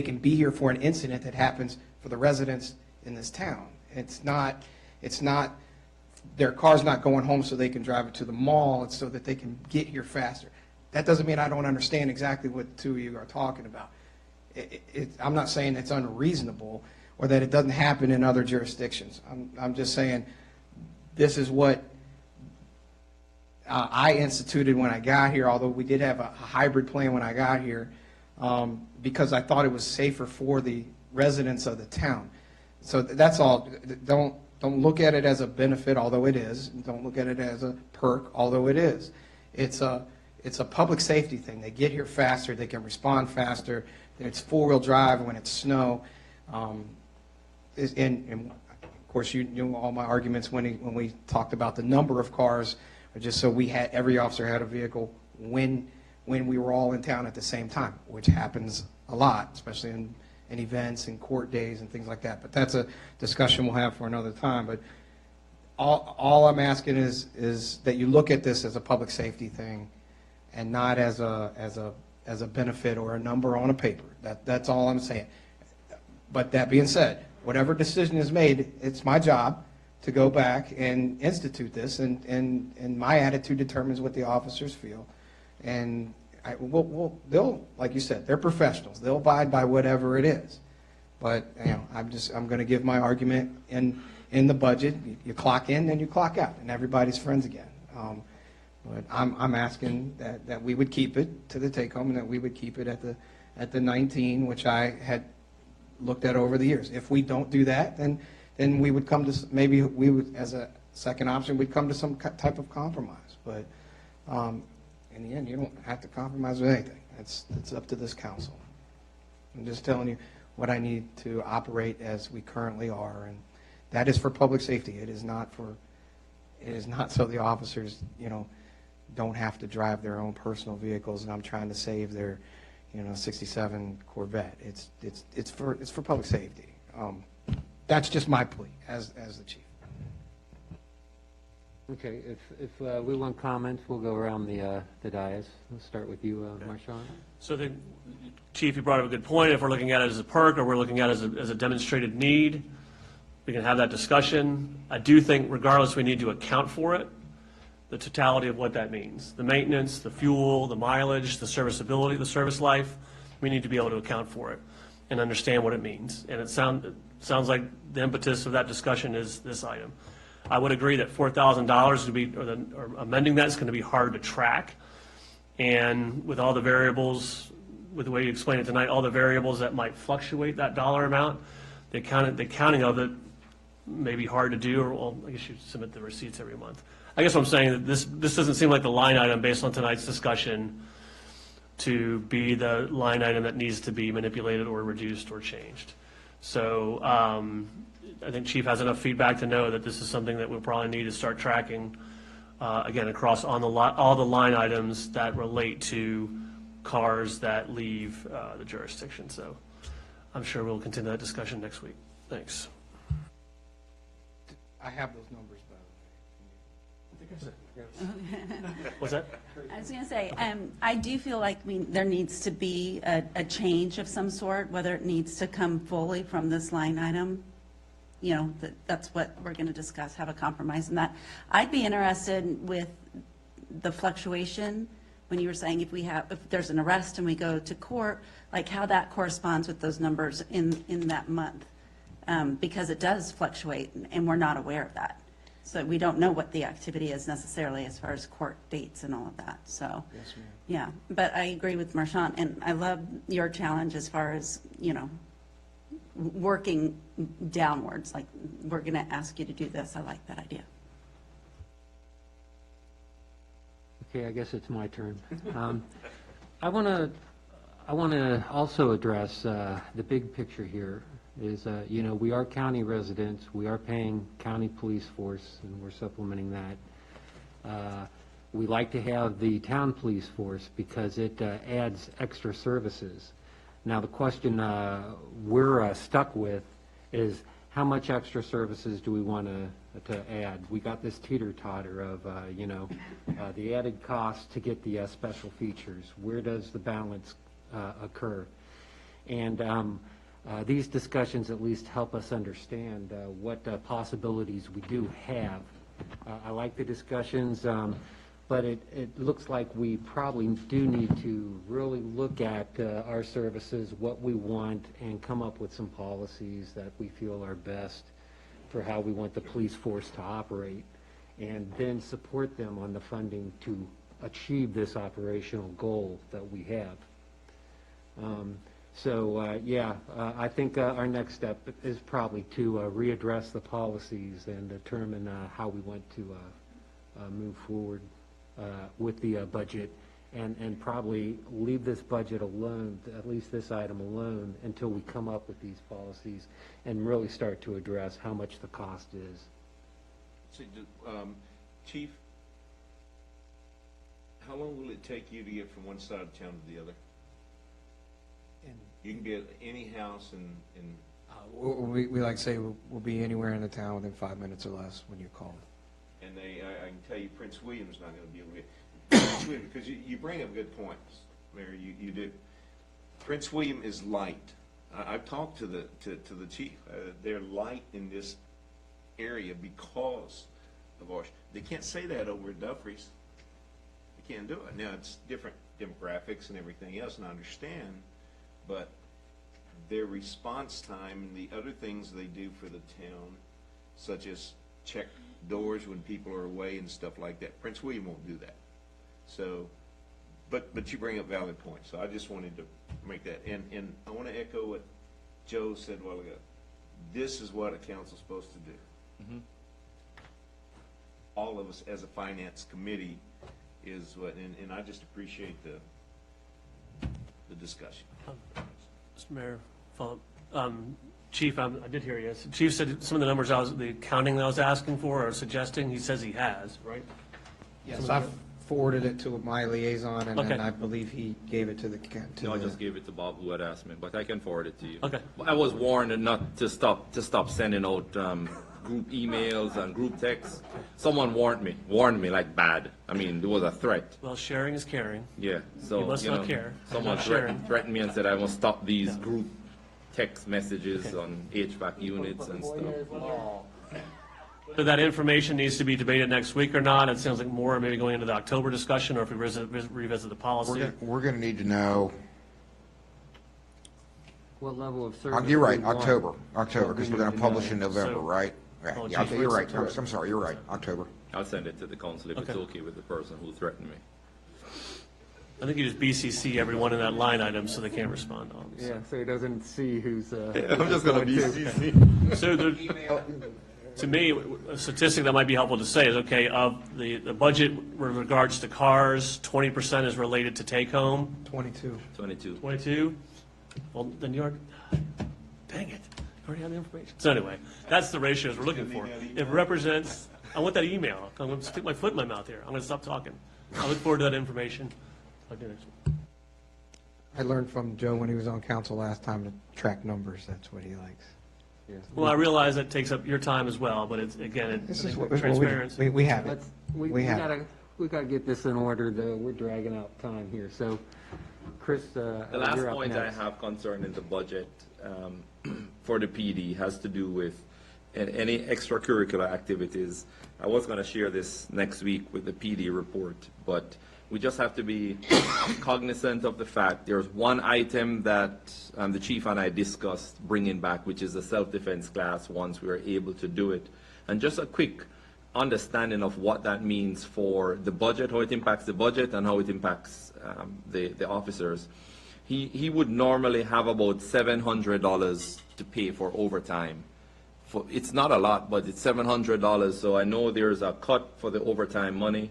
can be here for an incident that happens for the residents in this town. It's not their car's not going home so they can drive it to the mall. It's so that they can get here faster. That doesn't mean I don't understand exactly what the two of you are talking about. I'm not saying it's unreasonable or that it doesn't happen in other jurisdictions. I'm just saying this is what I instituted when I got here, although we did have a hybrid plan when I got here, because I thought it was safer for the residents of the town. So that's all. Don't look at it as a benefit, although it is. Don't look at it as a perk, although it is. It's a public safety thing. They get here faster. They can respond faster. It's four-wheel drive when it's snow. And of course, you knew all my arguments when we talked about the number of cars, just so every officer had a vehicle when we were all in town at the same time, which happens a lot, especially in events and court days and things like that. But that's a discussion we'll have for another time. But all I'm asking is that you look at this as a public safety thing and not as a benefit or a number on a paper. That's all I'm saying. But that being said, whatever decision is made, it's my job to go back and institute this, and my attitude determines what the officers feel. And they'll, like you said, they're professionals. They'll abide by whatever it is. But I'm going to give my argument in the budget. You clock in, then you clock out, and everybody's friends again. But I'm asking that we would keep it to the take-home, and that we would keep it at the 19, which I had looked at over the years. If we don't do that, then we would come to, maybe we would, as a second option, we'd come to some type of compromise. But in the end, you don't have to compromise with anything. It's up to this council. I'm just telling you what I need to operate as we currently are, and that is for public safety. It is not so the officers, don't have to drive their own personal vehicles, and I'm trying to save their, 67 Corvette. It's for public safety. That's just my plea as the chief. Okay, if we want comments, we'll go around the dais. We'll start with you, Marshawn. So Chief, you brought up a good point. If we're looking at it as a perk or we're looking at it as a demonstrated need, we can have that discussion. I do think regardless, we need to account for it, the totality of what that means. The maintenance, the fuel, the mileage, the serviceability, the service life, we need to be able to account for it and understand what it means. And it sounds like the impetus of that discussion is this item. I would agree that $4,000 would be, or amending that is going to be hard to track. And with all the variables, with the way you explained it tonight, all the variables that might fluctuate that dollar amount, the counting of it may be hard to do, or, well, I guess you submit the receipts every month. I guess what I'm saying, that this doesn't seem like the line item based on tonight's discussion to be the line item that needs to be manipulated or reduced or changed. So I think Chief has enough feedback to know that this is something that we'll probably need to start tracking, again, across on all the line items that relate to cars that leave the jurisdiction. So I'm sure we'll continue that discussion next week. Thanks. I have those numbers, What's that? I was going to say, I do feel like there needs to be a change of some sort, whether it needs to come fully from this line item. You know, that's what we're going to discuss, have a compromise in that. I'd be interested with the fluctuation, when you were saying if there's an arrest and we go to court, like how that corresponds with those numbers in that month. Because it does fluctuate, and we're not aware of that. So we don't know what the activity is necessarily as far as court dates and all of that, so. Yes, ma'am. Yeah, but I agree with Marchant, and I love your challenge as far as, working downwards, like, we're gonna ask you to do this. I like that idea. Okay, I guess it's my turn. I want to also address the big picture here is, we are county residents, we are paying county police force, and we're supplementing that. We like to have the town police force because it adds extra services. Now, the question we're stuck with is how much extra services do we want to add? We got this teeter-totter of, the added cost to get the special features. Where does the balance occur? And these discussions at least help us understand what possibilities we do have. I like the discussions, but it looks like we probably do need to really look at our services, what we want, and come up with some policies that we feel are best for how we want the police force to operate, and then support them on the funding to achieve this operational goal that we have. I think our next step is probably to readdress the policies and determine how we want to move forward with the budget, and probably leave this budget alone, at least this item alone, until we come up with these policies and really start to address how much the cost is. So, Chief, how long will it take you to get from one side of town to the other? You can be at any house We like to say we'll be anywhere in the town within 5 minutes or less when you call. and I can tell you Prince William's not going to be able to get Prince William, because you bring up good points, Mayor. You do. Prince William is light. I've talked to the chief. They're light in this area because of ours. They can't say that over at Duffrey's. They can't do it. Now it's different demographics and everything else, and I understand, but their response time and the other things they do for the town, such as check doors when people are away and stuff like that, Prince William won't do that. So, but you bring up valid points, so I just wanted to make that. And I want to echo what Joe said a while ago. This is what a council's supposed to do. Mm-hmm. All of us as a finance committee is what, and I just appreciate the discussion. Mr. Mayor, follow up. Chief, I did hear you. Chief said some of the numbers the accounting that I was asking for or suggesting, he says he has, right? Yes, I've forwarded it to my liaison, and Okay. then I believe he gave it to the. No, I just gave it to Bob, who had asked me, but I can forward it to you. Okay. I was warned not to stop sending out group emails and group texts. Someone warned me like bad. I mean, there was a threat. Well, sharing is caring. Yeah, so, You must not care. Someone Not sharing. threatened me and said I must stop these group text messages on HVAC units and stuff. So that information needs to be debated next week or not? It sounds like more maybe going into the October discussion, or if we revisit the policy. We're going to need to know, What level of service? you're right, do we want? October, What we because we're need going to to publish know. in November, So- right? Right. Oh, Yeah, geez, you're right. September. I'm sorry, you're right, October. I'll send it to the council if it's Okay. okay with the person who threatened me. I think you just BCC everyone in that line item so they can't respond to all these. Yeah, so he doesn't see who's. I'm just gonna be So to me, a statistic that might be helpful to say is, okay, of the budget with regards to cars, 20% is related to take-home. 22. 22. 22? Well, then you're, dang it, you already have the information. So anyway, that's the ratios we're looking for. It represents, I want that email. I'm going to stick my foot in my mouth here. I'm going to stop talking. I look forward to that information. I'll do next one. I learned from Joe when he was on council last time to track numbers. That's what he likes. Well, I realize that takes up your time as well, but it's, again, This it's is what we transparency. we have it. Let's, we We have gotta get this in order, though. We're dragging out time here. So, Chris, The last you're up point I next. have concerning the budget for the PD has to do with any extracurricular activities. I was going to share this next week with the PD report, but we just have to be cognizant of the fact there's one item that the chief and I discussed bringing back, which is the self-defense class once we are able to do it. And just a quick understanding of what that means for the budget, how it impacts the budget and how it impacts the officers. He would normally have about $700 to pay for overtime. It's not a lot, but it's $700. So I know there's a cut for the overtime money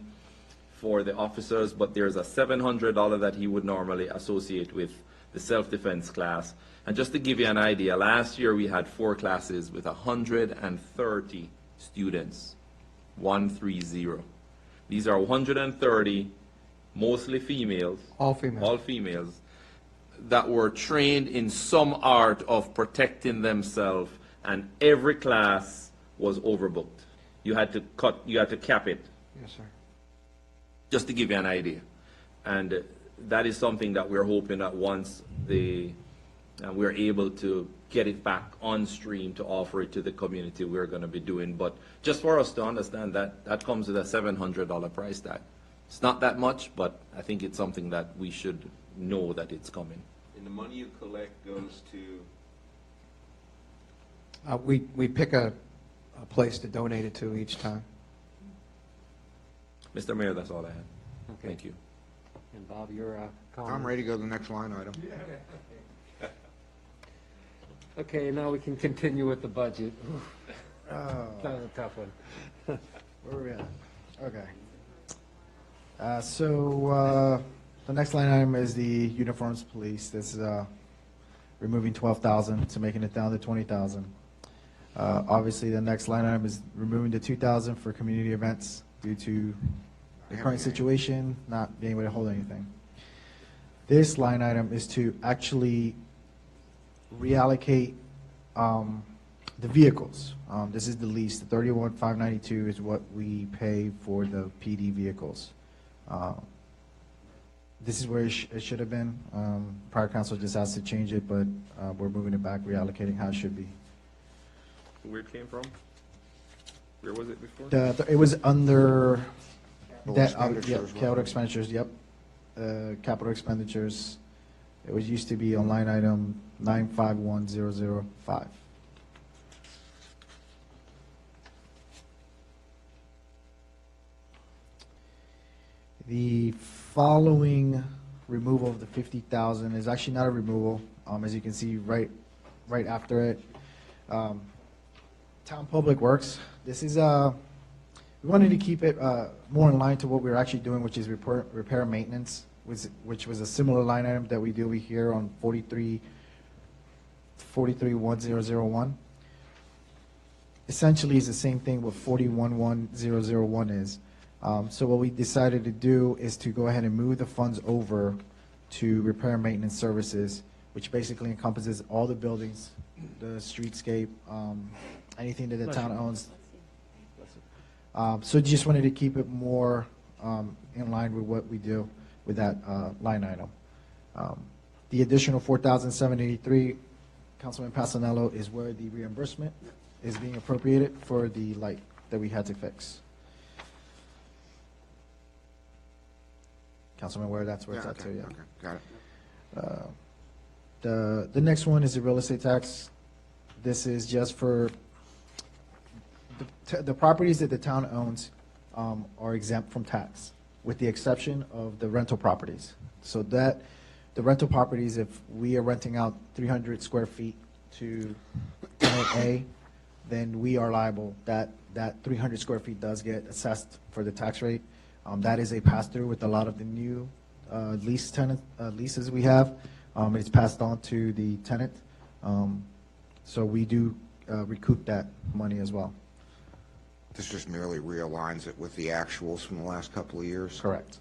for the officers, but there's a $700 that he would normally associate with the self-defense class. And just to give you an idea, last year we had 4 classes with 130 students, 130. These are 130, mostly females. All females. All females that were trained in some art of protecting themselves, and every class was overbooked. You had to cap it. Yes, sir. Just to give you an idea. And that is something that we're hoping that once we're able to get it back on stream to offer it to the community, we're going to be doing. But just for us to understand that comes with a $700 price tag. It's not that much, but I think it's something that we should know that it's coming. And the money you collect goes to? We pick a place to donate it to each time. Mr. Mayor, that's all I had. Okay. Thank you. And Bob, you're comment. I'm ready to go to the next line item. Okay, now we can continue with the budget. Oh. That was a tough one. Where are we at? Okay. So the next line item is the uniforms police. This is removing 12,000 to making it down to 20,000. Obviously, the next line item is removing the 2,000 for community events due to the current situation, not being able to hold anything. This line item is to actually reallocate the vehicles. This is the lease. The $31,592 is what we pay for the PD vehicles. This is where it should have been. Prior council just asked to change it, but we're moving it back, reallocating how it should be. Where it came from? Where was it before? It was under Capital yeah, expenditures, capital wasn't it? expenditures, yep. Capital expenditures. It was used to be on line item 951005. The following removal of the 50,000 is actually not a removal. As you can see right after it. Town Public Works, this is, we wanted to keep it more in line to what we were actually doing, which is repair and maintenance, which was a similar line item that we do over here on 431001. Essentially, it's the same thing what 411001 is. So what we decided to do is to go ahead and move the funds over to repair and maintenance services, which basically encompasses all the buildings, the streetscape, anything that the town owns. So just wanted to keep it more in line with what we do with that line item. The additional $4,783, Councilman Passanello, is where the reimbursement is being appropriated for the light that we had to fix. Councilman Ware, that's where it's at too, yeah. Okay, got it. The next one is the real estate tax. This is just for the properties that the town owns are exempt from tax, with the exception of the rental properties. So that, the rental properties, if we are renting out 300 square feet to tenant A, then we are liable. That 300 square feet does get assessed for the tax rate. That is a pass-through with a lot of the new leases we have. It's passed on to the tenant. So we do recoup that money as well. This just merely realigns it with the actuals from the last couple of years? Correct.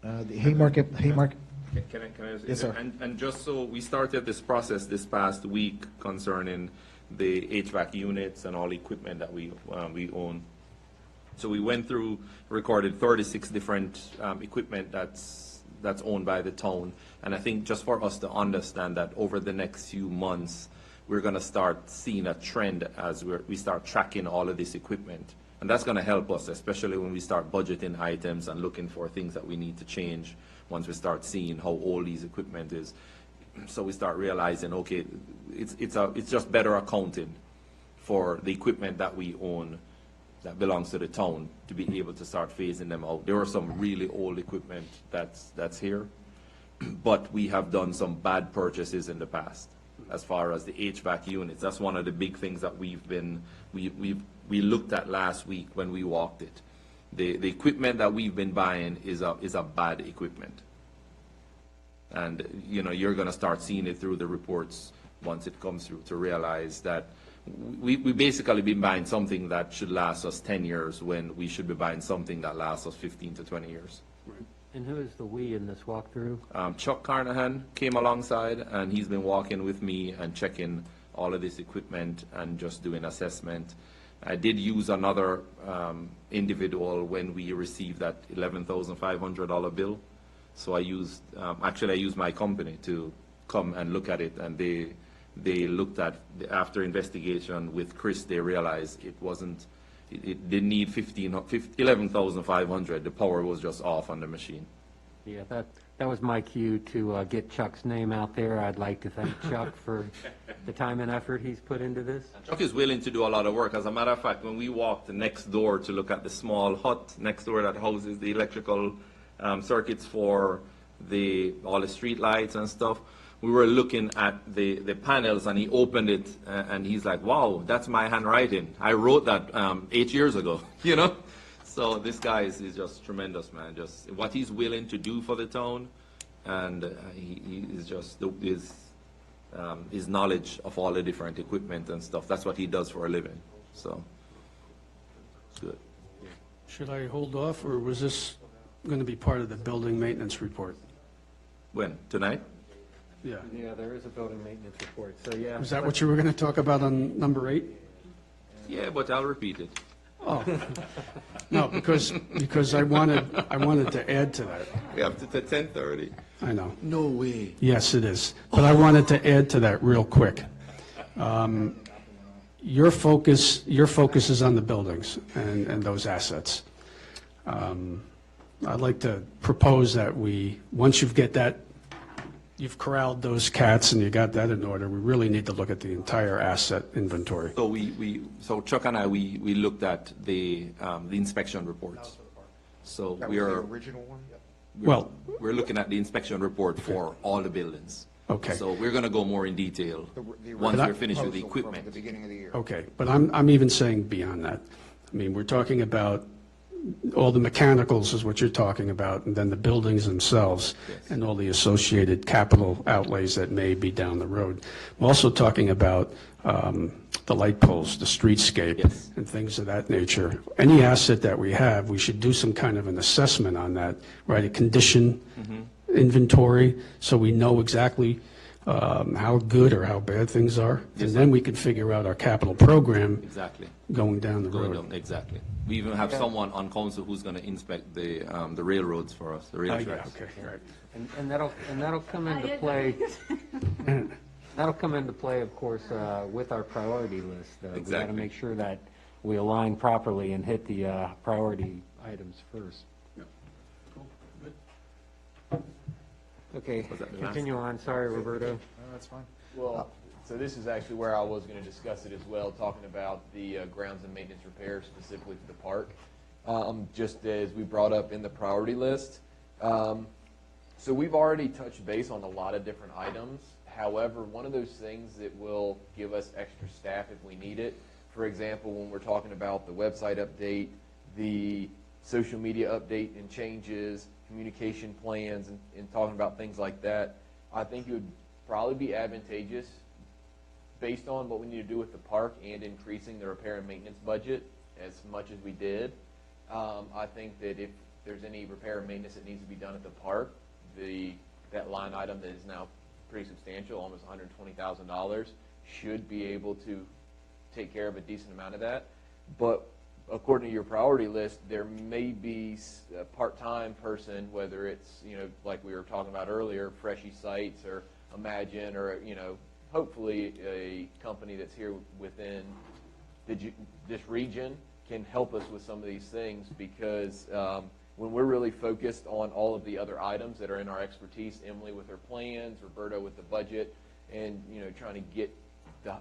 The Haymarket. Can I just, Yes, sir. And just so we started this process this past week concerning the HVAC units and all the equipment that we own. So we went through, recorded 36 different equipment that's owned by the town. And I think just for us to understand that over the next few months, we're going to start seeing a trend as we start tracking all of this equipment. And that's going to help us, especially when we start budgeting items and looking for things that we need to change once we start seeing how old these equipment is. So we start realizing, okay, it's just better accounting for the equipment that we own that belongs to the town to be able to start phasing them out. There are some really old equipment that's here, but we have done some bad purchases in the past as far as the HVAC units. That's one of the big things that we looked at last week when we walked it. The equipment that we've been buying is a bad equipment. And, you know, you're going to start seeing it through the reports once it comes through to realize that we basically been buying something that should last us 10 years when we should be buying something that lasts us 15 to 20 years. And who is the we in this walkthrough? Chuck Carnahan came alongside, and he's been walking with me and checking all of this equipment and just doing assessment. I did use another individual when we received that $11,500 bill. So I used, actually I used my company to come and look at it, and they looked at, after investigation with Chris, they realized it didn't need $11,500. The power was just off on the machine. Yeah, that was my cue to get Chuck's name out there. I'd like to thank Chuck for the time and effort he's put into this. Chuck is willing to do a lot of work. As a matter of fact, when we walked next door to look at the small hut next door that houses the electrical circuits for all the street lights and stuff, we were looking at the panels, and he opened it, and he's like, wow, that's my handwriting. I wrote that 8 years ago, you know? So this guy is just tremendous, man. Just what he's willing to do for the town, and he is just his knowledge of all the different equipment and stuff. That's what he does for a living. So it's good. Should I hold off, or was this going to be part of the building maintenance report? When? Tonight? Yeah. Yeah, there is a building maintenance report, so yeah. Is that what you were going to talk about on number 8? Yeah, but I'll repeat it. Oh, no, because I wanted to add to that. We have to 10:30. I know. No way. Yes, it is. But I wanted to add to that real quick. Your focus is on the buildings and those assets. I'd like to propose that once you've corralled those cats and you got that in order, we really need to look at the entire asset inventory. So so Chuck and I, we looked at the inspection reports. So That we was the are. original one? We're looking at the inspection report for all the buildings. Okay. So we're going to go more in detail The once But I- we're finished with the proposal from equipment. the beginning of the year. Okay, but I'm even saying beyond that. I mean, we're talking about all the mechanicals is what you're talking about, and then the buildings themselves and all the associated capital outlays that may be down the road. I'm also talking about the light poles, the streetscape, and things of that nature. Any asset that we have, we should do some kind of an assessment on that, right? A condition inventory, so we know exactly how good or how bad things are, and then we can figure out our capital program Exactly. going down the road. Exactly. We even have someone on council who's going to inspect the railroads for us, the rail Yeah, tracks. okay, right. And that'll come into play. That'll come into play, of course, with our priority list. We got to Exactly. make sure that we align properly and hit the priority items first. Okay, Was that the last continue on. Sorry, Roberto. That's fine. Well, so this is actually where I was going to discuss it as well, talking about the grounds and maintenance repairs specifically for the park. just as we brought up in the priority list. So we've already touched base on a lot of different items. However, one of those things that will give us extra staff if we need it, for example, when we're talking about the website update, the social media update and changes, communication plans, and talking about things like that, I think it would probably be advantageous based on what we need to do with the park and increasing the repair and maintenance budget as much as we did. I think that if there's any repair and maintenance that needs to be done at the park, that line item that is now pretty substantial, almost $120,000, should be able to take care of a decent amount of that. But according to your priority list, there may be a part-time person, whether it's, like we were talking about earlier, Freshy Sites or Imagine, or, hopefully a company that's here within this region can help us with some of these things, because when we're really focused on all of the other items that are in our expertise, Emily with her plans, Roberto with the budget, and trying to get the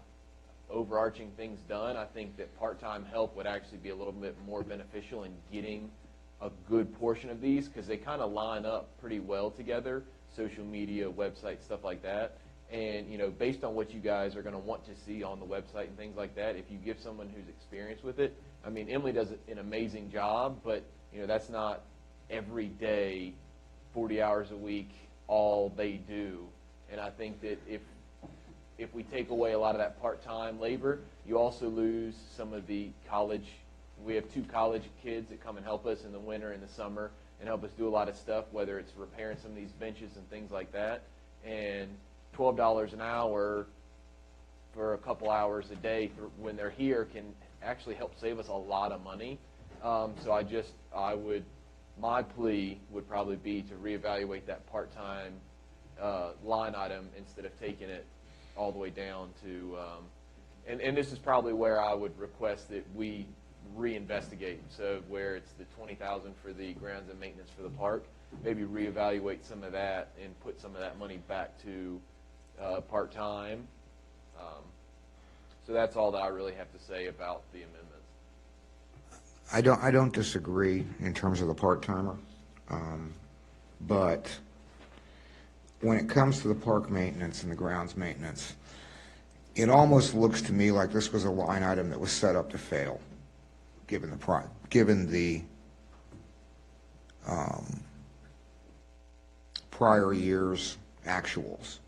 overarching things done, I think that part-time help would actually be a little bit more beneficial in getting a good portion of these, because they kind of line up pretty well together, social media, website, stuff like that. And based on what you guys are going to want to see on the website and things like that, if you give someone who's experienced with it, I mean, Emily does an amazing job, but that's not every day, 40 hours a week, all they do. And I think that if we take away a lot of that part-time labor, you also lose some of the college. We have 2 college kids that come and help us in the winter and the summer and help us do a lot of stuff, whether it's repairing some of these benches and things like that. And $12 an hour for a couple hours a day when they're here can actually help save us a lot of money. My plea would probably be to reevaluate that part-time line item instead of taking it all the way down to, and this is probably where I would request that we reinvestigate. So where it's the $20,000 for the grounds and maintenance for the park, maybe reevaluate some of that and put some of that money back to part-time. So that's all that I really have to say about the amendments. I don't disagree in terms of the part-timer, but when it comes to the park maintenance and the grounds maintenance, it almost looks to me like this was a line item that was set up to fail, given the prior year's actuals.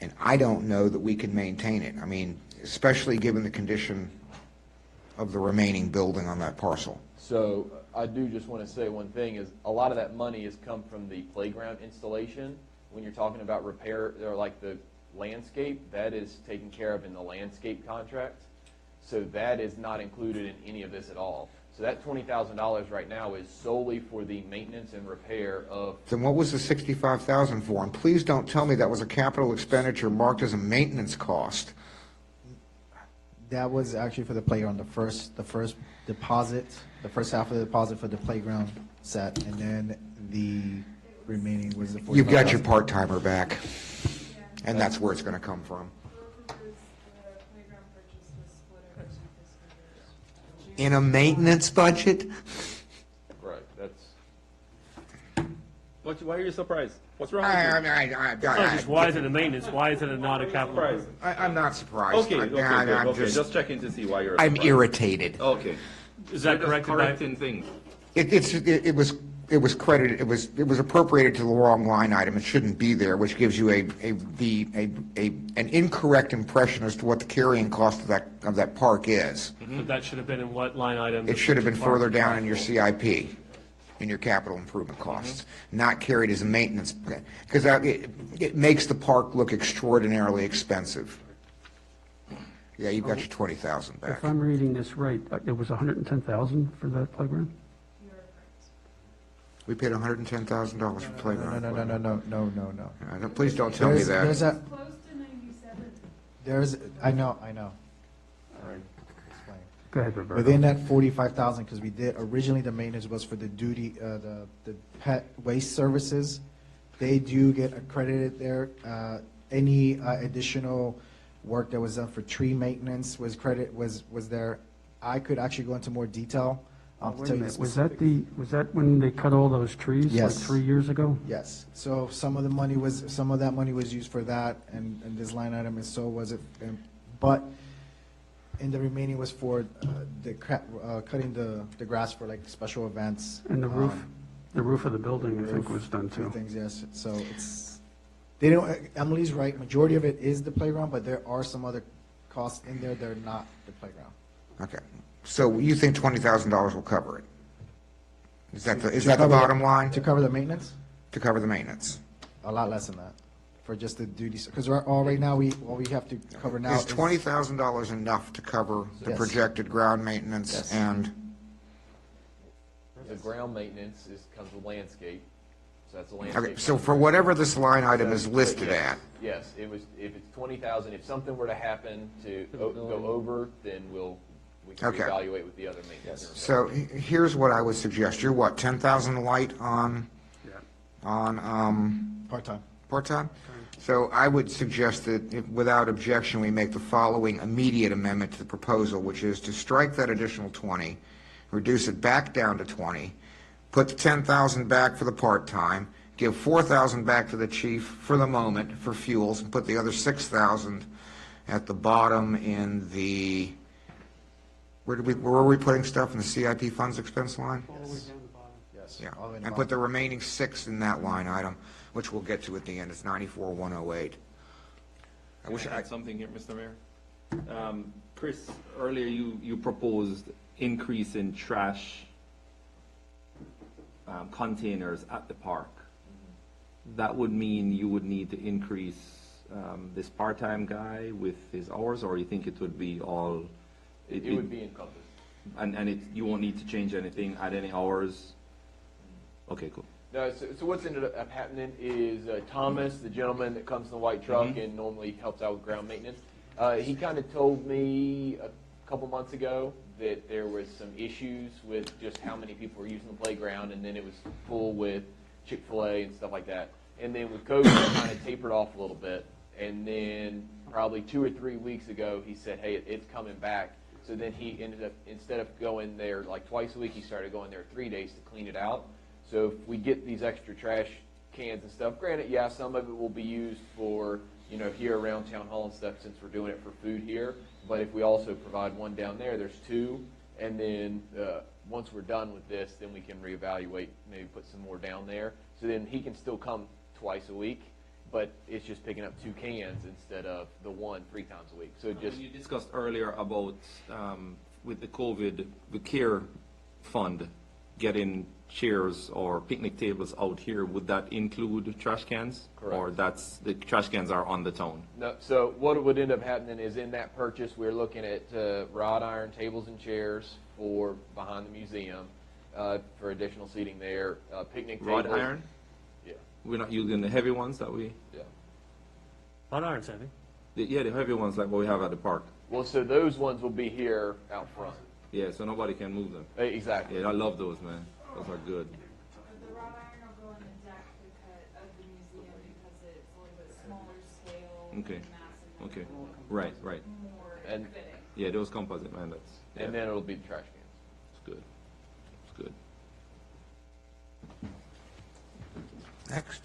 And I don't know that we can maintain it. I mean, especially given the condition of the remaining building on that parcel. So I do just want to say one thing is a lot of that money has come from the playground installation. When you're talking about repair, or like the landscape, that is taken care of in the landscape contract. So that is not included in any of this at all. So that $20,000 right now is solely for the maintenance and repair of. Then what was the $65,000 for? And please don't tell me that was a capital expenditure marked as a maintenance cost. That was actually for the playground, the first deposit, the first half of the deposit for the playground set, and then the remaining was the $45,000. You've got your part-timer back, and that's where it's going to come from. In a maintenance budget? Right, that's. Why are you surprised? What's wrong It's not just why is it a maintenance, why is it not a capital? I'm not surprised. Okay, okay, just checking to see why you're I'm surprised. irritated. Okay. Is that You're just corrected by? correcting things. It was credited, it was appropriated to the wrong line item. It shouldn't be there, which gives you an incorrect impression as to what the carrying cost of that park is. But that should have been in what line item? It should have been further down in your CIP, in your capital improvement costs, not carried as a maintenance, because it makes the park look extraordinarily expensive. Yeah, you've got your $20,000 back. If I'm reading this right, it was $110,000 for that playground? We paid $110,000 for playground. No. Please don't tell me that. Close to 97. I know. Go ahead, Roberto. Within that 45,000, because we did, originally the maintenance was for the the pet waste services. They do get accredited there. Any additional work that was done for tree maintenance was there. I could actually go into more detail To Wait a tell you the minute, specifics. was that when they cut all those trees, like Yes. 3 years ago? Yes, so some of that money was used for that, and this line item, and so was it, but, and the remaining was for cutting the grass for like special events. And the roof of the building, I think, was done Two too. things, yes, so they don't, Emily's right, majority of it is the playground, but there are some other costs in there that are not the playground. Okay, so you think $20,000 will cover it? Is that the To cover bottom line? To cover the maintenance? To cover the maintenance? A lot less than that, for just the duties, because right now, we have to cover now. Is $20,000 enough to cover the Yes. projected ground maintenance Yes. and, The ground maintenance comes with landscape, so that's a landscape. okay, so for whatever this line item is listed at, Yes, if it's 20,000, if something were to happen to go over, then we can Okay. reevaluate with the other maintenance. so here's what I would suggest. You're what, 10,000 light on Part-time. part-time? So I would suggest that, without objection, we make the following immediate amendment to the proposal, which is to strike that additional 20, reduce it back down to 20, put the 10,000 back for the part-time, give 4,000 back to the chief for the moment for fuels, and put the other 6,000 at the bottom in the, where were we putting stuff in the CIP funds expense line? Yes. Yeah, all the way in the and put the bottom. remaining 6 in that line item, which we'll get to at the end. It's 94,108. I wish I add something here, Mr. Mayor. Chris, earlier you proposed increase in trash containers at the park. That would mean you would need to increase this part-time guy with his hours, or you think it would be all? It would be encompassed. And you won't need to change anything, add any hours? Okay, cool. No, so what's ended up happening is Thomas, the gentleman that comes in the white truck and normally helps out with ground maintenance, he kind of told me a couple months ago that there was some issues with just how many people were using the playground, and then it was full with Chick-fil-A and stuff like that. And then with COVID, it kind of tapered off a little bit. And then probably 2 or 3 weeks ago, he said, hey, it's coming back. So then he ended up, instead of going there like twice a week, he started going there 3 days to clean it out. So if we get these extra trash cans and stuff, granted, yeah, some of it will be used for, here around Town Hall and stuff, since we're doing it for food here. But if we also provide one down there's 2. And then once we're done with this, then we can reevaluate, maybe put some more down there. So then he can still come twice a week, but it's just picking up 2 cans instead of the 1 3 times a week. So it just, You discussed earlier about, with the COVID, the CARE fund, getting chairs or picnic tables out here. Would that include trash cans? Correct. Or the trash cans are on the town? no, so what would end up happening is in that purchase, we're looking at wrought iron tables and chairs for behind the museum, for additional seating there, picnic tables. Wrought iron? Yeah. We're not using the heavy ones that we, Yeah. Hot iron's heavy. the heavy ones like what we have at the park. Well, so those ones will be here out front. Yeah, so nobody can move them. Exactly. Yeah, I love those, man. Those are good. The wrought iron will go on the deck of the museum because it's a little bit smaller scale. Okay. mass, and Okay. more Right, right. And- fitting. Yeah, those composite, man, that's, yeah, And then it'll be the trash cans. it's good. It's good. next.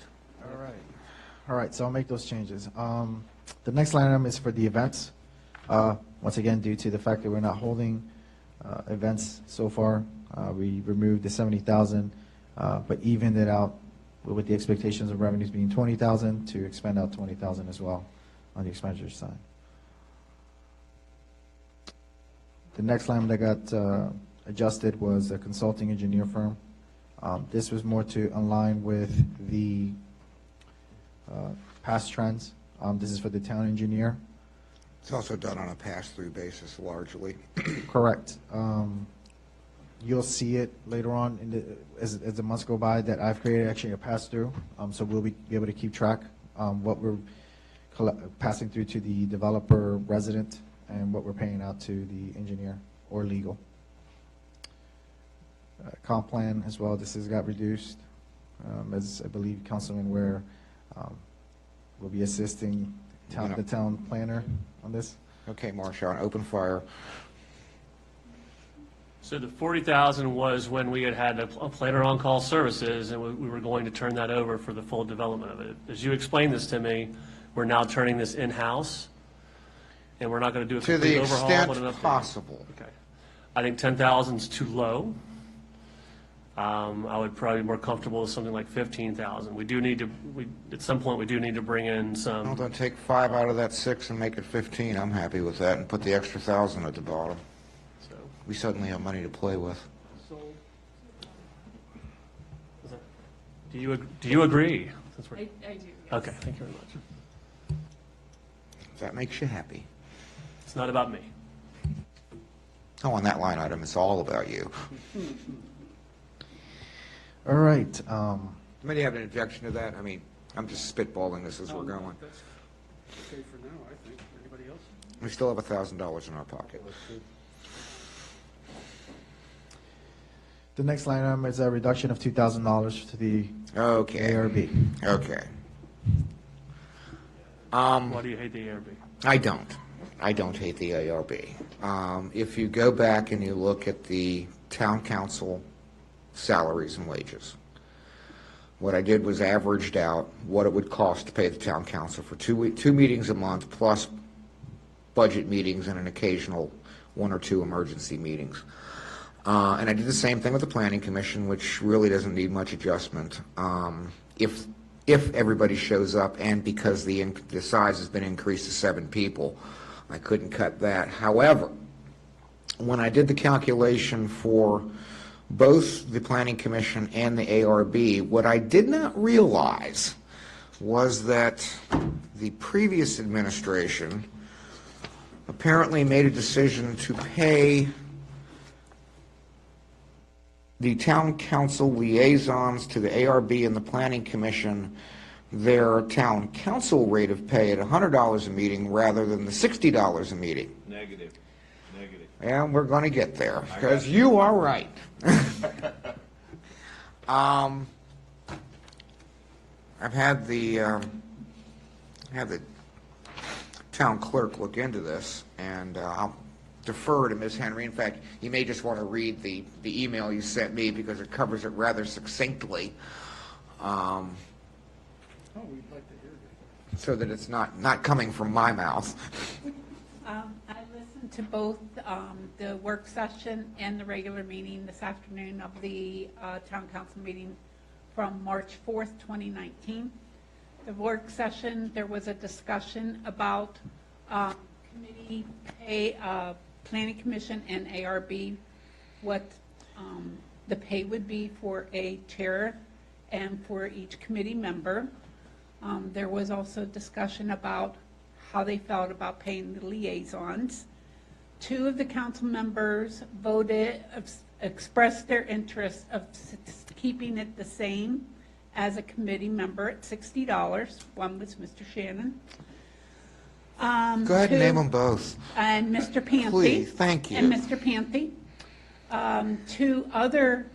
All right, so I'll make those changes. The next line item is for the events. Once again, due to the fact that we're not holding events so far, we removed the 70,000, but evened it out with the expectations of revenues being 20,000 to expend out 20,000 as well on the expenditure side. The next line that got adjusted was a consulting engineer firm. This was more to align with the past trends. This is for the town engineer. It's also done on a pass-through basis largely. Correct. You'll see it later on as the months go by that I've created actually a pass-through. So we'll be able to keep track what we're passing through to the developer resident and what we're paying out to the engineer or legal. Comp plan as well, this has got reduced, as I believe Councilman Ware will be assisting the town planner on this. Okay, Marcia, on open fire. So the 40,000 was when we had a planner on-call services, and we were going to turn that over for the full development of it. As you explained this to me, we're now turning this in-house, and we're not going to do a To the complete overhaul, but an extent update. possible. Okay. I think 10,000 is too low. I would probably be more comfortable with something like 15,000. We do need to, at some point, we do need to bring in Well, some, then take 5 out of that 6 and make it 15. I'm happy with that, and put the extra 1,000 at the bottom. so. We suddenly have money to play with. Do you agree? Since we're- I do, yes. Okay, thank you very much. If that makes you happy. It's not about me. Oh, on that line item, it's all about you. All right. Anybody have an objection to that? I mean, I'm just spitballing this as we're going. That's okay for now, I think. Anybody else? We still have $1,000 in our pocket. The next line item is a reduction of $2,000 to the Okay. ARB. Okay. Why do you hate the ARB? I don't. I don't hate the ARB. If you go back and you look at the town council salaries and wages, what I did was averaged out what it would cost to pay the town council for two meetings a month, plus budget meetings and an occasional 1 or 2 emergency meetings. And I did the same thing with the planning commission, which really doesn't need much adjustment. If everybody shows up, and because the size has been increased to 7 people, I couldn't cut that. However, when I did the calculation for both the planning commission and the ARB, what I did not realize was that the previous administration apparently made a decision to pay the town council liaisons to the ARB and the planning commission their town council rate of pay at $100 a meeting rather than the $60 a meeting. Negative. And we're going to get there, because you are right. I've had the town clerk look into this, and I'll defer to Ms. Henry. In fact, you may just want to read the email you sent me, because it covers it rather succinctly, Oh, we'd like to hear it. so that it's not coming from my mouth. I listened to both the work session and the regular meeting this afternoon of the town council meeting from March 4th, 2019. The work session, there was a discussion about committee pay, planning commission and ARB, what the pay would be for a chair and for each committee member. There was also discussion about how they felt about paying the liaisons. 2 of the council members expressed their interest of keeping it the same as a committee member at $60. One was Mr. Shannon. Go ahead and name them both. And Mr. Panthy. Please, thank you. And Mr. Panthy. 2 other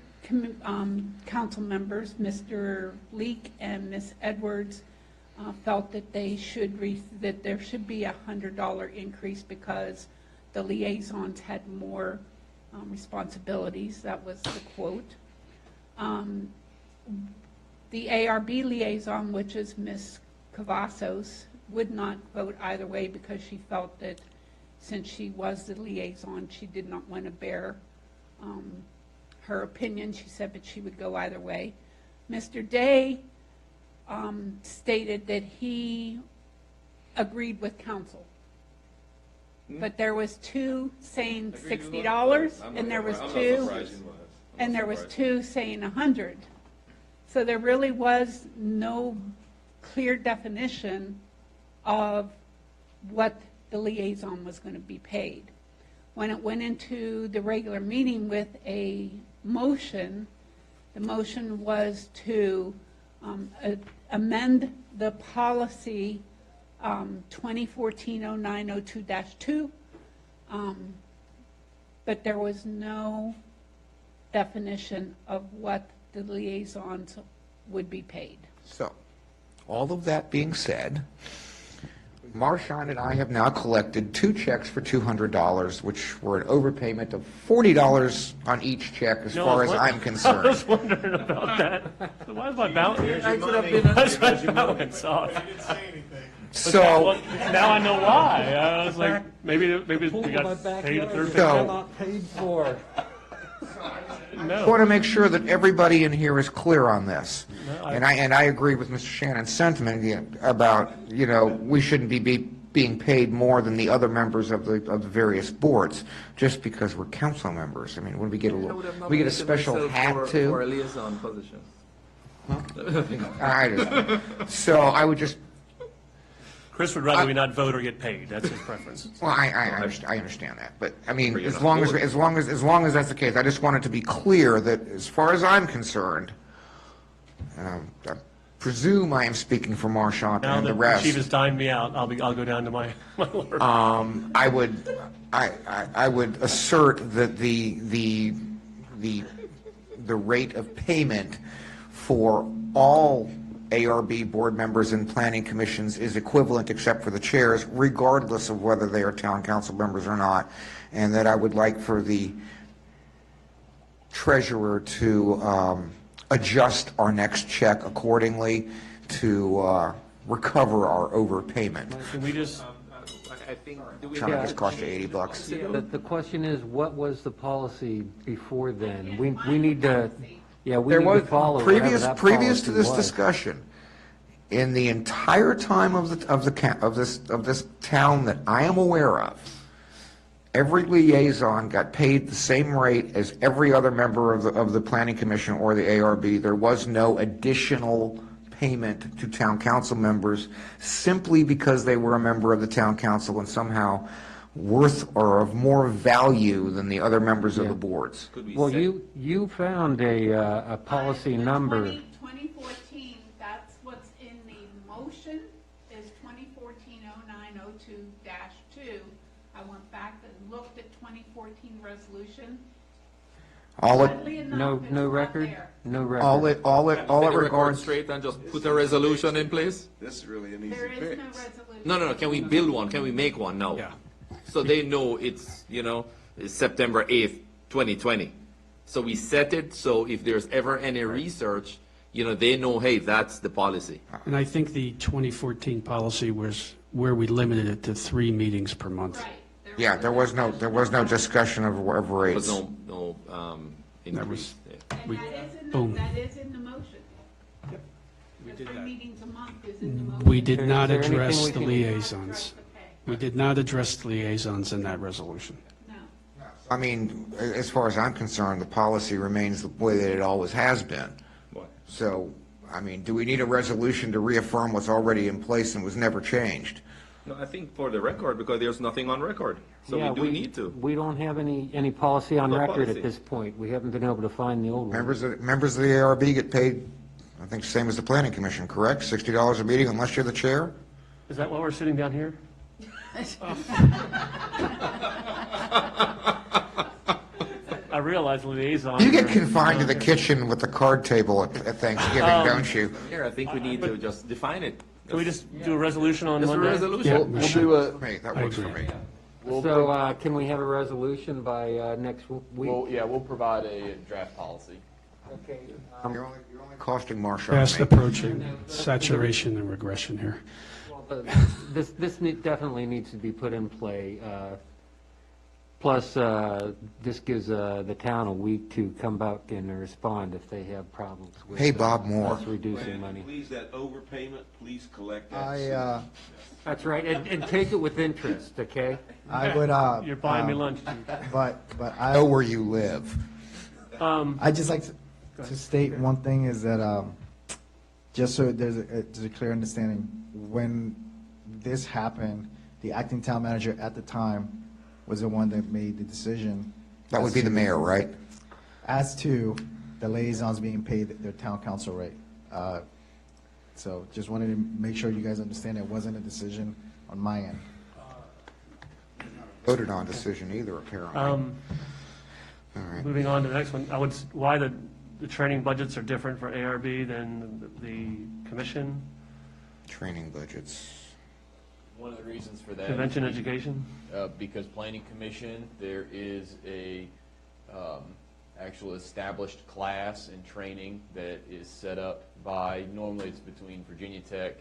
council members, Mr. Leek and Ms. Edwards, felt that there should be a $100 increase because the liaisons had more responsibilities. That was the quote. The ARB liaison, which is Ms. Cavazos, would not vote either way because she felt that since she was the liaison, she did not want to bear her opinion. She said that she would go either way. Mr. Day stated that he agreed with council. But there was 2 saying $60, and there was 2 saying 100. So there really was no clear definition of what the liaison was going to be paid. When it went into the regular meeting with a motion, the motion was to amend the policy 2014-0902-2, but there was no definition of what the liaisons would be paid. So, all of that being said, Marshawn and I have now collected 2 checks for $200, which were an overpayment of $40 on each check as No, far as what- I'm I concerned. was wondering about that. So why is my balance? Why is my balance off? So, Now I know why. I was like, maybe we got paid a third So- paid for. I No. want to make sure that everybody in here is clear on this. No, And I agree with Mr. Shannon's sentiment about, we shouldn't be being paid more than the other members of the various boards, just because we're council members. I mean, when we get we get a special hat For a too. liaison position. So I would just, Chris would rather we not vote or get paid. That's his preference. well, I understand that, but I mean, Bring it as on long as board. that's the case, I just wanted to be clear that as far as I'm concerned, and I presume I am speaking for Marchant Now and the that the rest. chief has dined me out, I'll go down to my lawyer. I would assert that the rate of payment for all ARB board members and planning commissions is equivalent except for the chairs, regardless of whether they are town council members or not, and that I would like for the treasurer to adjust our next check accordingly to recover our overpayment. Can we just, I think, do we Trying to have- just cost you $80. The question is, what was the policy before then? We need to, we need to follow whatever that Previous to policy this was. discussion, in the entire time of this town that I am aware of, every liaison got paid the same rate as every other member of the planning commission or the ARB. There was no additional payment to town council members simply because they were a member of the town council and somehow worth or of more value than the other members of the boards. Could we Well, say- you found a policy number. 2014, that's what's in the motion, is 2014-0902-2. I went back and looked at 2014 resolution. All it, Oddly enough, No, it's no not record? there. No record. all it Set the record regards. straight and just put a resolution in place? This is really an easy There is fix. no resolution. No, can we build one? Can we make one now? Yeah. So they know it's September 8th, 2020. So we set it, so if there's ever any research, they know, hey, that's the policy. And I think the 2014 policy was where we limited it to 3 meetings per month. Right. Yeah, there was no discussion of There rates. was no increase. Yeah. And We- that is in the motion. We The did 3 that. meetings a month is in the motion. We did Is not there anything address we the can- liaisons. We did not address the liaisons in that resolution. No. I mean, as far as I'm concerned, the policy remains the way that it always has been. What? So, I mean, do we need a resolution to reaffirm what's already in place and was never changed? No, I think for the record, because there's nothing on record. So Yeah, we do need to. We don't have any policy on No record policy. at this point. We haven't been able to find the old one. Members of the ARB get paid, I think, same as the planning commission, correct? $60 a meeting unless you're the chair? is that why we're sitting down here? I realize liaison. You get confined to the kitchen with the card table at Thanksgiving, don't you? Here, I think we need to just define it. Can we just do a resolution on Just a Monday? resolution. We'll do a, Hey, that works for me. So can we have a resolution by next week? we'll provide a draft policy. Okay. You're only costing Marshall. Fast approaching saturation and regression here. This definitely needs to be put in play. Plus, this gives the town a week to come back and respond if they have problems with Hey, Bob Moore. us reducing money. Please, that overpayment, please collect that. That's right, and take it with interest, okay? I would, You're buying me lunch, Chief. but I. Know where you live. I just like to state one thing is that, just so there's a clear understanding, when this happened, the acting town manager at the time was the one that made the decision. That would be the mayor, right? As to the liaisons being paid their town council rate. So just wanted to make sure you guys understand it wasn't a decision on my end. Voted on decision either, apparently. All right. Moving on to the next one, why the training budgets are different for ARB than the commission? Training budgets. One of the reasons for that. Convention education? Because Planning Commission, there is a actual established class and training that is set up by, normally it's between Virginia Tech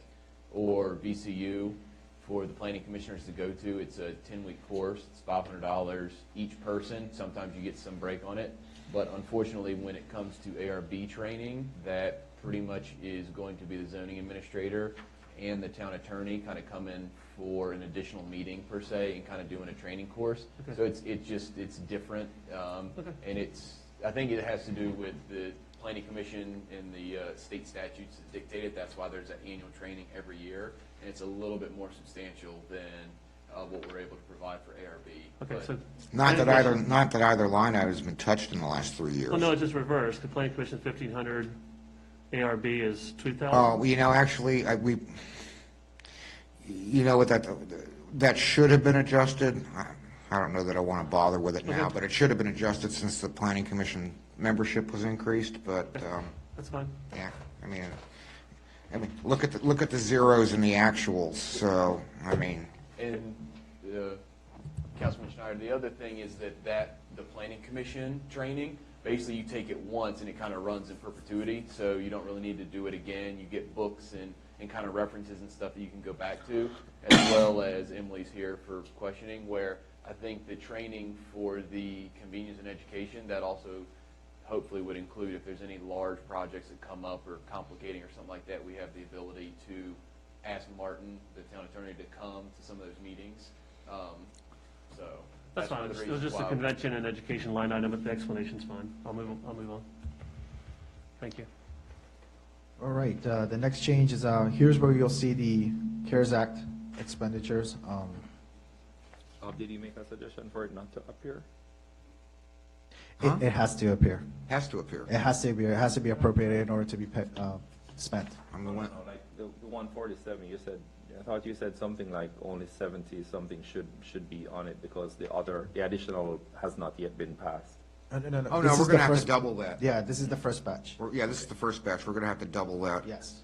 or VCU for the planning commissioners to go to. It's a 10-week course. It's $500 each person. Sometimes you get some break on it. But unfortunately, when it comes to ARB training, that pretty much is going to be the zoning administrator and the town attorney kind of come in for an additional meeting per se and kind of doing a training course. Okay. So it's different. And I think it has to do with the planning commission and the state statutes that dictate it. That's why there's that annual training every year. And it's a little bit more substantial than what we're able to provide for ARB. Okay, But- so. Not that either line item has been touched in the last 3 years. Oh, no, it's just reversed. The planning commission 1,500, ARB is 2,000. Oh, actually, what that should have been adjusted. I don't know that I want to bother with it now, Okay. but it should have been adjusted since the planning commission membership was increased, but, That's fine. yeah, I mean, look at the zeros and the actuals, so, And Councilman Schneider, the other thing is that the planning commission training, basically you take it once and it kind of runs in perpetuity, so you don't really need to do it again. You get books and kind of references and stuff that you can go back to, as well as Emily's here for questioning, where I think the training for the convenience and education, that also hopefully would include if there's any large projects that come up or complicating or something like that, we have the ability to ask Martin, the town attorney, to come to some of those meetings. So That's one fine. of the It was reasons just a why- convention and education line item, but the explanation's fine. I'll move on. Thank you. All right, the next change is, here's where you'll see the CARES Act expenditures. Did you make a suggestion for it not to appear? Huh? It has to appear. has to appear. It has to be appropriated in order to be spent. I'm the one. Like the 147, I thought you said something like only 70 something should be on it because the additional has not yet been passed. Oh, This no, is we're the going to have first- to double that. Yeah, this is the first batch. This is the first batch. We're going to have to double that Yes.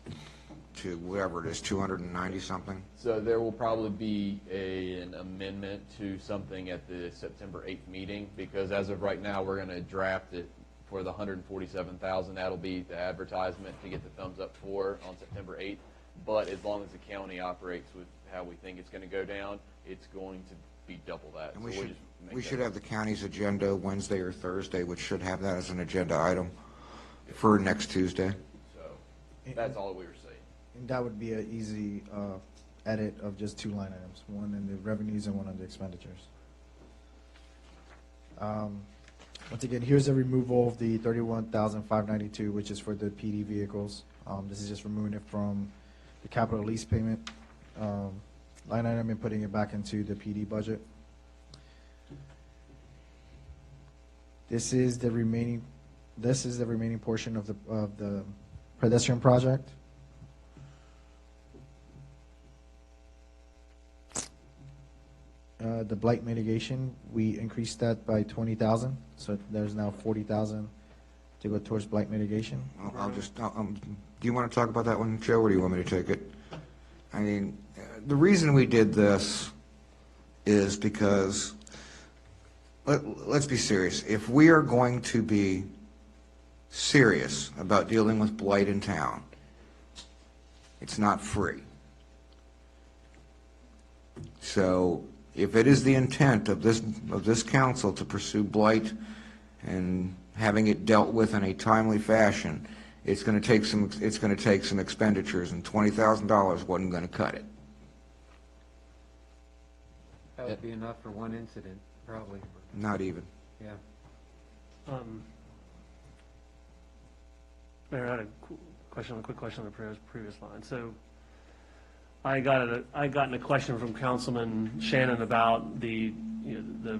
to whatever it is, 290 something. So there will probably be an amendment to something at the September 8th meeting, because as of right now, we're going to draft it for the 147,000. That'll be the advertisement to get the thumbs up for on September 8th. But as long as the county operates with how we think it's going to go down, it's going to be double that. And So we'll just make we that- should have the county's agenda Wednesday or Thursday, which should have that as an agenda item for next Tuesday. So that's all we were saying. And that would be an easy edit of just two line items, one in the revenues and one on the expenditures. Once again, here's a removal of the 31,592, which is for the PD vehicles. This is just removing it from the capital lease payment line item and putting it back into the PD budget. This is the remaining portion of the pedestrian project. The blight mitigation, we increased that by 20,000, so there's now 40,000 to go towards blight mitigation. Do you want to talk about that one, Joe, or do you want me to take it? The reason we did this is because, let's be serious, if we are going to be serious about dealing with blight in town, it's not free. So if it is the intent of this council to pursue blight and having it dealt with in a timely fashion, it's going to take some expenditures, and $20,000 wasn't going to cut it. That would be enough for one incident, probably. Not even. Yeah. Mayor, I had a quick question on the previous line. So I gotten a question from Councilman Shannon about the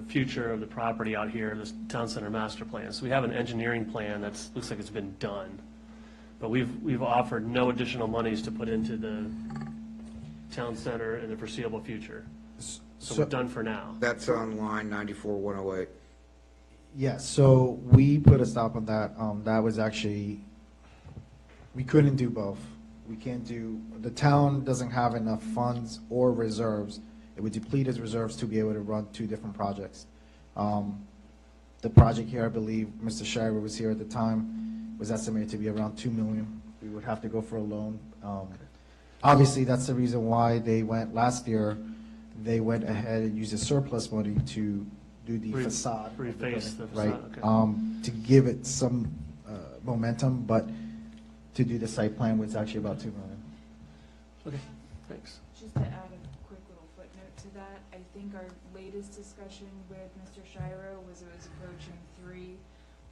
future of the property out here, this town center master plan. So we have an engineering plan that looks like it's been done, but we've offered no additional monies to put into the town center in the foreseeable future. So we're done for now. That's on line 94-108. Yes, so we put a stop on that. That was actually, we couldn't do both. We can't do, the town doesn't have enough funds or reserves. It would deplete its reserves to be able to run two different projects. The project here, I believe, Mr. Shire was here at the time, was estimated to be around 2 million. We would have to go for a loan. Obviously, that's the reason why they went last year. They went ahead and used the surplus money to do the facade. of the Reface the building, facade, right? okay. To give it some momentum, but to do the site plan was actually about 2 million. Okay, thanks. Just to add a quick little footnote to that, I think our latest discussion with Mr. Shiro was it was approaching 3.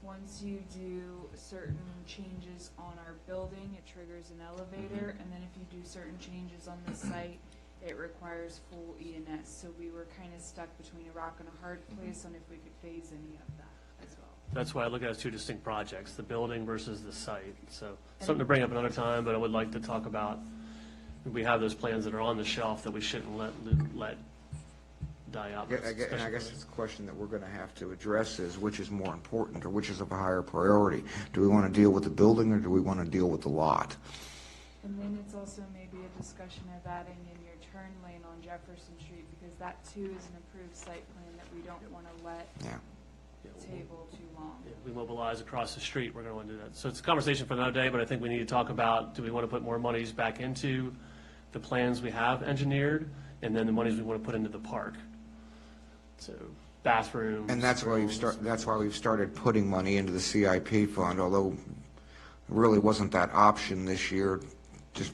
Once you do certain changes on our building, it triggers an elevator, and then if you do certain changes on the site, it requires full E&S. So we were kind of stuck between a rock and a hard place on if we could phase any of that as well. That's why I look at it as two distinct projects, the building versus the site. So something to bring up another time, but I would like to talk about, we have those plans that are on the shelf that we shouldn't let die out. And I guess it's a question that we're going to have to address is which is more important or which is of a higher priority? Do we want to deal with the building or do we want to deal with the lot? And then it's also maybe a discussion of adding in your turn lane on Jefferson Street, because that too is an approved site plan that we don't want to let table too long. Yeah, we mobilize across the street, we're going to want to do that. So it's a conversation for another day, but I think we need to talk about, do we want to put more monies back into the plans we have engineered, and then the monies we want to put into the park? So bathrooms. And that's why we've started putting money into the CIP fund, although it really wasn't that option this year, just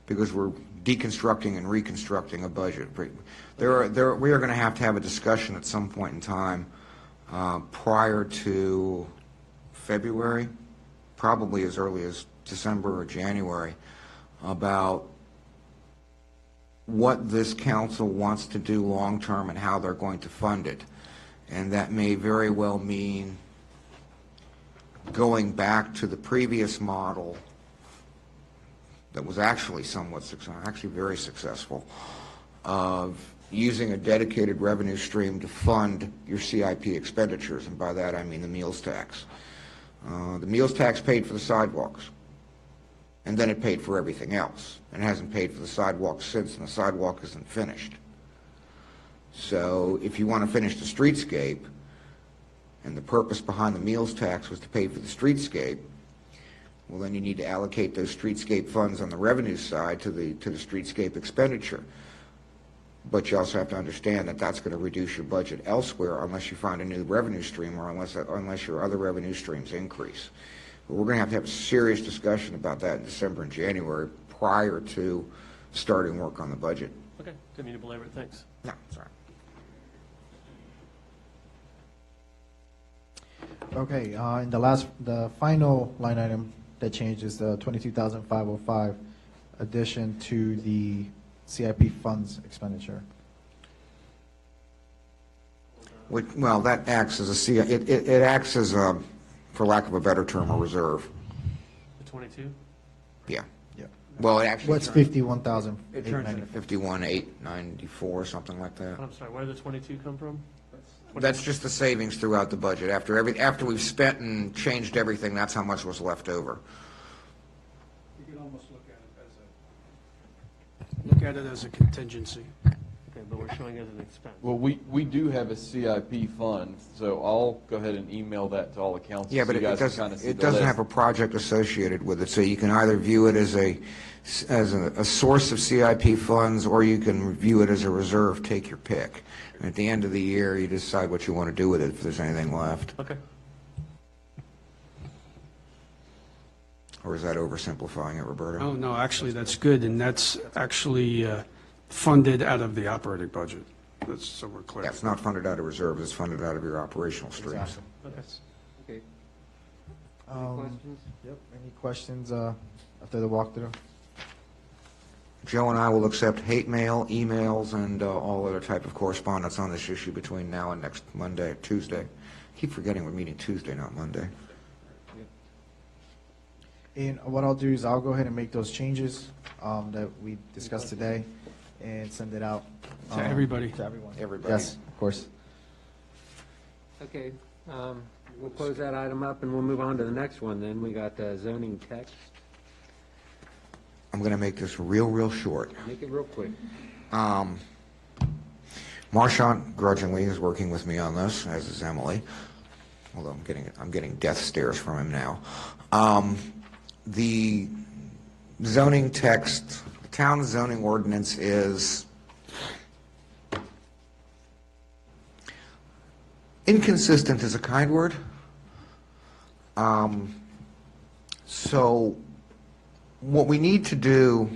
because we're deconstructing and reconstructing a budget. We are going to have a discussion at some point in time prior to February, probably as early as December or January, about what this council wants to do long-term and how they're going to fund it. And that may very well mean going back to the previous model that was actually very successful, of using a dedicated revenue stream to fund your CIP expenditures, and by that I mean the meals tax. The meals tax paid for the sidewalks, and then it paid for everything else, and it hasn't paid for the sidewalks since, and the sidewalk isn't finished. So if you want to finish the streetscape, and the purpose behind the meals tax was to pay for the streetscape, well, then you need to allocate those streetscape funds on the revenue side to the streetscape expenditure. But you also have to understand that that's going to reduce your budget elsewhere unless you find a new revenue stream or unless your other revenue streams increase. But we're going to have a serious discussion about that in December and January prior to starting work on the budget. Okay, didn't mean to belabor it, thanks. No, sorry. Okay, and the final line item that changes the 22,505 addition to the CIP funds expenditure. Well, that acts as it acts as a, for lack of a better term, a reserve. The 22? Yeah. Yeah. Well, it actually. What's 51,000? It turns into 51,894, something like that. I'm sorry, where did the 22 come from? That's just the savings throughout the budget. After we've spent and changed everything, that's how much was left over. You can almost look at it as a contingency. Okay, but we're showing it as an expense. Well, we do have a CIP fund, so I'll go ahead and email that to all the council. Yeah, but so you guys can kinda it see the doesn't list. have a project associated with it, so you can either view it as a source of CIP funds, or you can view it as a reserve, take your pick. And at the end of the year, you decide what you want to do with it, if there's anything left. Okay. Or is that oversimplifying it, Roberto? Oh, no, actually, that's good, and that's actually funded out of the operating budget. That's, so we're clear. Yeah, it's not funded out of reserves, it's funded out of your operational streams. Okay. Okay. Questions? Yep, any questions after the walkthrough? Joe and I will accept hate mail, emails, and all other type of correspondence on this issue between now and next Monday, Tuesday. I keep forgetting we're meeting Tuesday, not Monday. And what I'll do is I'll go ahead and make those changes that we discussed today and send it out. To everybody. To everyone. Everybody. Yes, of course. Okay, we'll close that item up and we'll move on to the next one then. We got zoning text. I'm going to make this real short. Make it real quick. Marchant grudgingly is working with me on this, as is Emily, although I'm getting death stares from him now. The zoning text, the town zoning ordinance is inconsistent is a kind word. So what we need to do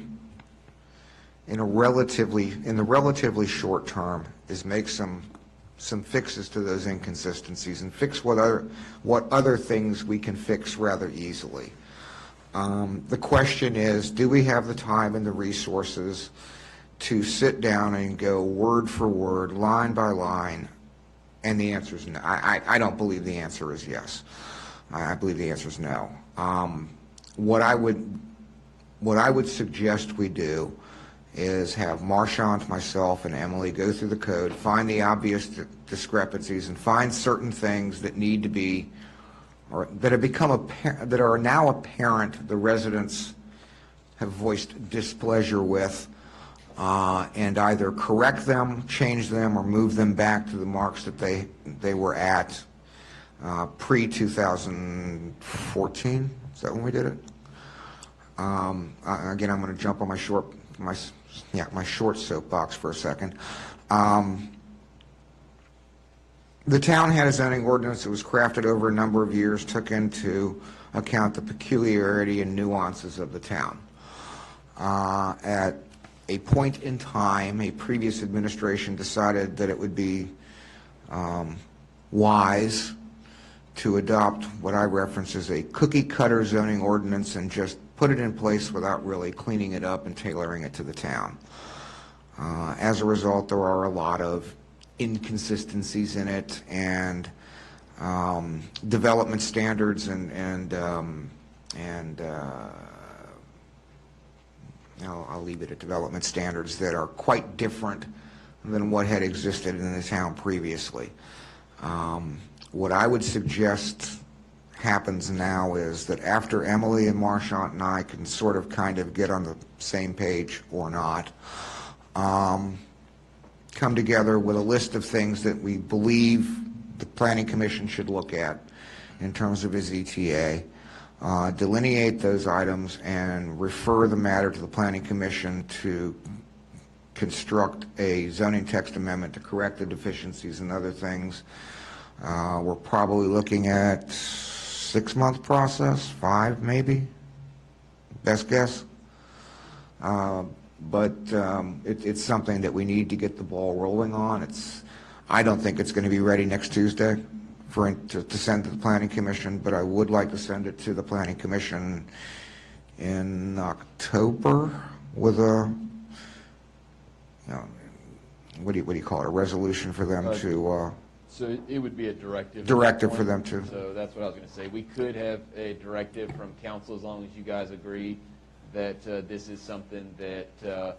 in the relatively short term is make some fixes to those inconsistencies and fix what other things we can fix rather easily. The question is, do we have the time and the resources to sit down and go word for word, line by line? And the answer is no. I don't believe the answer is yes. I believe the answer is no. What I would suggest we do is have Marchant, myself, and Emily go through the code, find the obvious discrepancies, and find certain things that need to be, or that have become that are now apparent the residents have voiced displeasure with, and either correct them, change them, or move them back to the marks that they were at pre-2014. Is that when we did it? Again, I'm going to jump on my short soapbox for a second. The town had a zoning ordinance that was crafted over a number of years, took into account the peculiarity and nuances of the town. At a point in time, a previous administration decided that it would be wise to adopt what I reference as a cookie-cutter zoning ordinance and just put it in place without really cleaning it up and tailoring it to the town. As a result, there are a lot of inconsistencies in it, and development standards and I'll leave it at development standards that are quite different than what had existed in the town previously. What I would suggest happens now is that after Emily and Marchant and I can sort of kind of get on the same page or not, come together with a list of things that we believe the Planning Commission should look at in terms of his ETA, delineate those items and refer the matter to the Planning Commission to construct a zoning text amendment to correct the deficiencies and other things. We're probably looking at 6-month process, 5 maybe, best guess. But it's something that we need to get the ball rolling on. I don't think it's going to be ready next Tuesday to send to the Planning Commission, but I would like to send it to the Planning Commission in October with a, what do you call it, a resolution for them to... So it would be a directive. Directive for them to. So that's what I was going to say. We could have a directive from council as long as you guys agree that this is something that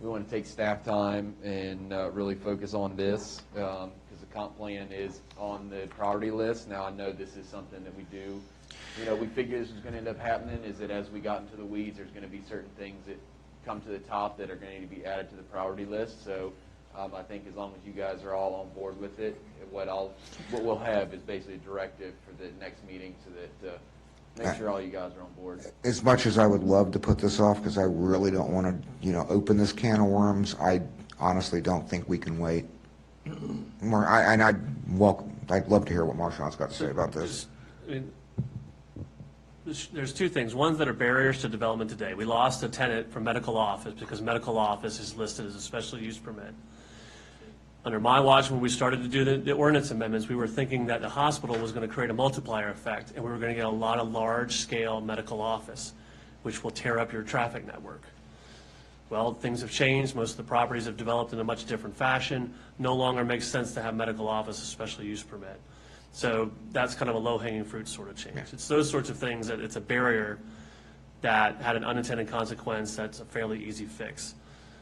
we want to take staff time and really focus on this, because the comp plan is on the priority list. Now I know this is something that we do. We figure this is going to end up happening, is that as we got into the weeds, there's going to be certain things that come to the top that are going to need to be added to the priority list. So I think as long as you guys are all on board with it, what we'll have is basically a directive for the next meeting so that make sure all you guys are on board. As much as I would love to put this off, because I really don't want to, open this can of worms, I honestly don't think we can wait. I'd love to hear what Marchant's got to say about this. There's two things. One that are barriers to development today. We lost a tenant from medical office because medical office is listed as a special use permit. Under my watch, when we started to do the ordinance amendments, we were thinking that the hospital was going to create a multiplier effect, and we were going to get a lot of large-scale medical office, which will tear up your traffic network. Well, things have changed. Most of the properties have developed in a much different fashion. No longer makes sense to have medical office, a special use permit. So that's kind of a low-hanging fruit sort of change. It's those sorts of things that it's a barrier that had an unintended consequence that's a fairly easy fix.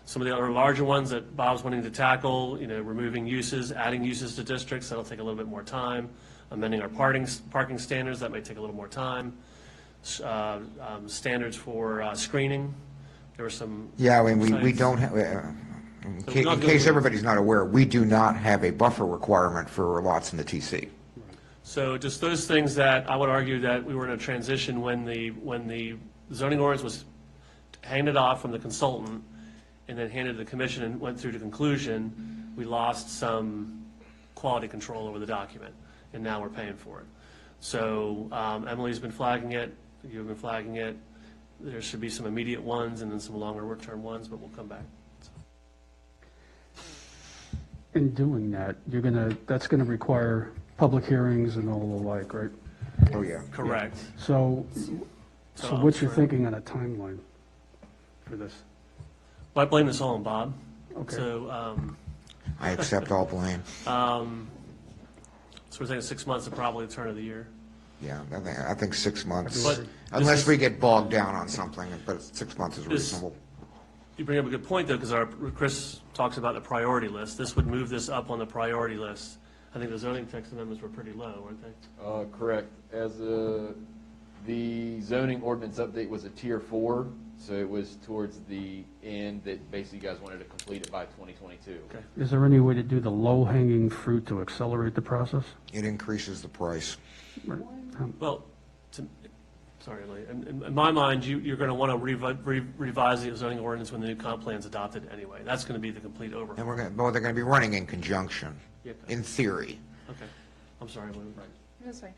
Some of the other larger ones that Bob's wanting to tackle, removing uses, adding uses to districts, that'll take a little bit more time. Amending our parking standards, that may take a little more time. Standards for screening, there were some. Yeah, I mean, we sites. don't have, in So we're not in going case to- everybody's not aware, we do not have a buffer requirement for lots in the TC. So just those things that I would argue that we were in a transition when the zoning ordinance was handed off from the consultant and then handed to the commission and went through to conclusion, we lost some quality control over the document, and now we're paying for it. So Emily's been flagging it, you've been flagging it. There should be some immediate ones and then some longer term ones, but we'll come back. In doing that, that's gonna require public hearings and all the like, right? Oh, yeah. Correct. So So what's your for- thinking on a timeline for this? Well, I blame this all on Bob. Okay. So, I accept all blame. so we're thinking 6 months of probably the turn of the year. Yeah, I think 6 months, But unless this we is- get bogged down on something, but 6 months is This- reasonable. You bring up a good point, though, because Chris talks about the priority list. This would move this up on the priority list. I think the zoning text amendments were pretty low, weren't they? Correct. As the zoning ordinance update was a tier 4, so it was towards the end that basically you guys wanted to complete it by 2022. Okay. Is there any way to do the low-hanging fruit to accelerate the process? It increases the price. Well, sorry, Lee. In my mind, you're going to want to revise the zoning ordinance when the new comp plan's adopted anyway. That's going to be the complete And overhaul. they're going to be running in conjunction, Yeah. in theory. Okay. I'm sorry, Lou. That's fine.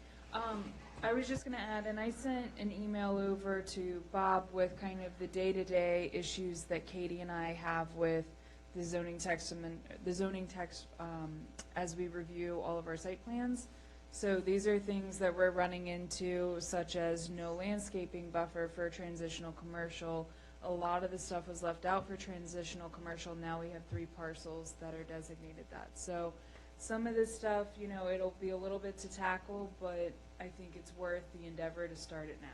I was just going to add, and I sent an email over to Bob with kind of the day-to-day issues that Katie and I have with the zoning text, as we review all of our site plans. So these are things that we're running into, such as no landscaping buffer for transitional commercial. A lot of the stuff was left out for transitional commercial. Now we have 3 parcels that are designated that. So some of this stuff, it'll be a little bit to tackle, but I think it's worth the endeavor to start it now.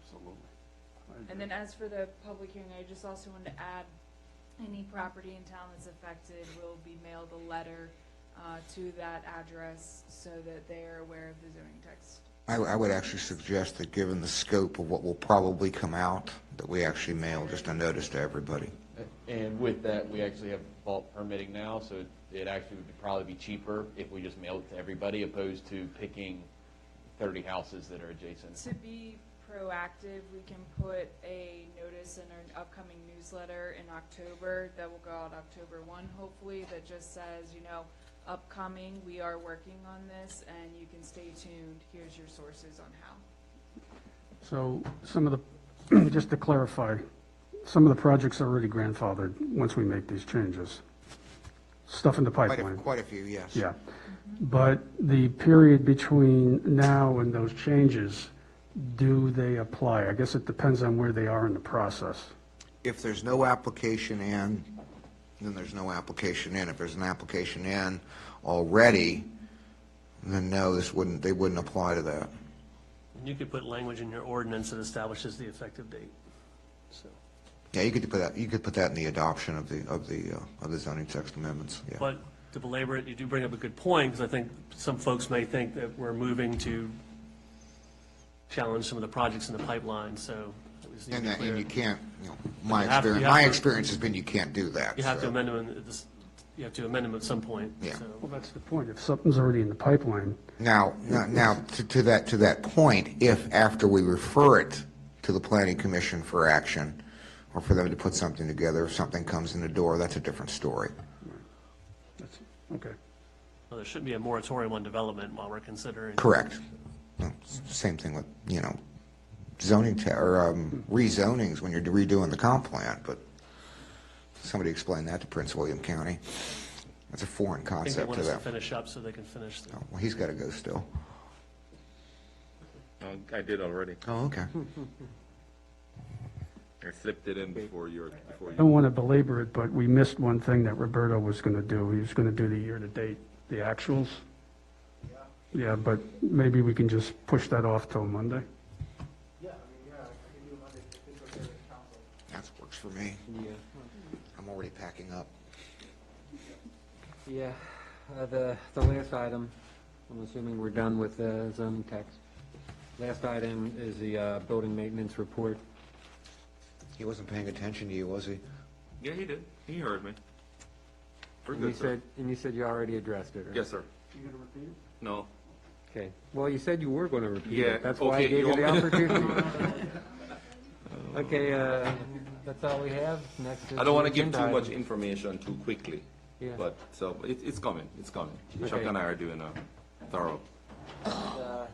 Absolutely. And then as for the public hearing, I just also wanted to add, any property in town that's affected will be mailed a letter to that address so that they are aware of the zoning text. I would actually suggest that given the scope of what will probably come out, that we actually mail just a notice to everybody. And with that, we actually have bulk permitting now, so it actually would probably be cheaper if we just mailed it to everybody opposed to picking 30 houses that are adjacent. To be proactive, we can put a notice in our upcoming newsletter in October that will go out October 1, hopefully, that just says, upcoming, we are working on this, and you can stay tuned. Here's your sources on how. So some of the, just to clarify, some of the projects are already grandfathered once we make these changes. Stuff in the pipeline. Quite a few, yes. Yeah. But the period between now and those changes, do they apply? I guess it depends on where they are in the process. If there's no application in, then there's no application in. If there's an application in already, then no, they wouldn't apply to that. And you could put language in your ordinance that establishes the effective date. So, Yeah, you could put that in the adoption of the zoning text amendments, yeah. but to belabor it, you do bring up a good point, because I think some folks may think that we're moving to challenge some of the projects in the pipeline, so. we just need to be clear. And you can't, You have to- experience has been you can't do that. You have to so. amend them at some point. Yeah. so. Well, that's the point. If something's already in the pipeline, Now, to that point, if after we refer it to the planning commission for action, or for them to put something together, if something comes in the door, that's a different story. that's, okay. Well, there should be a moratorium on development while we're considering. Correct. No, it's the same thing with, zoning, or rezonings when you're redoing the comp plan, but somebody explained that to Prince William County. That's a foreign I think they concept want to us to them. finish up so they can finish. Oh, well, he's got to go still. I did already. Oh, okay. I slipped it in before I you. don't want to belabor it, but we missed one thing that Roberto was going to do. He was going to do the year-to-date, the actuals. Yeah, but maybe we can just push that off till Monday. I can do Monday if it's okay with council. That works for me. Yeah. I'm already packing up. Yeah, the last item, I'm assuming we're done with the zoning text. Last item is the building maintenance report. He wasn't paying attention to you, was he? Yeah, he did. He heard me. We're And you good, sir. said you already addressed it, right? Yes, sir. You gonna repeat it? No. Okay. Well, you said you were going to repeat Yeah, it. That's why I okay, gave you you the want me- opportunity. Okay, that's all we have. Next is I don't want to the give agenda too much items. information too quickly. Yeah. But, so, it's coming, it's coming. Chuck Okay. and I are doing a thorough.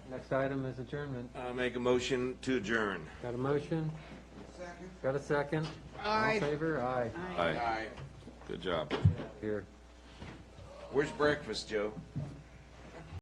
Next item is adjournment. I'll make a motion to adjourn. Got a motion? Second. Got a second? All in favor? Aye. Aye. Good job. Here. Where's breakfast, Joe?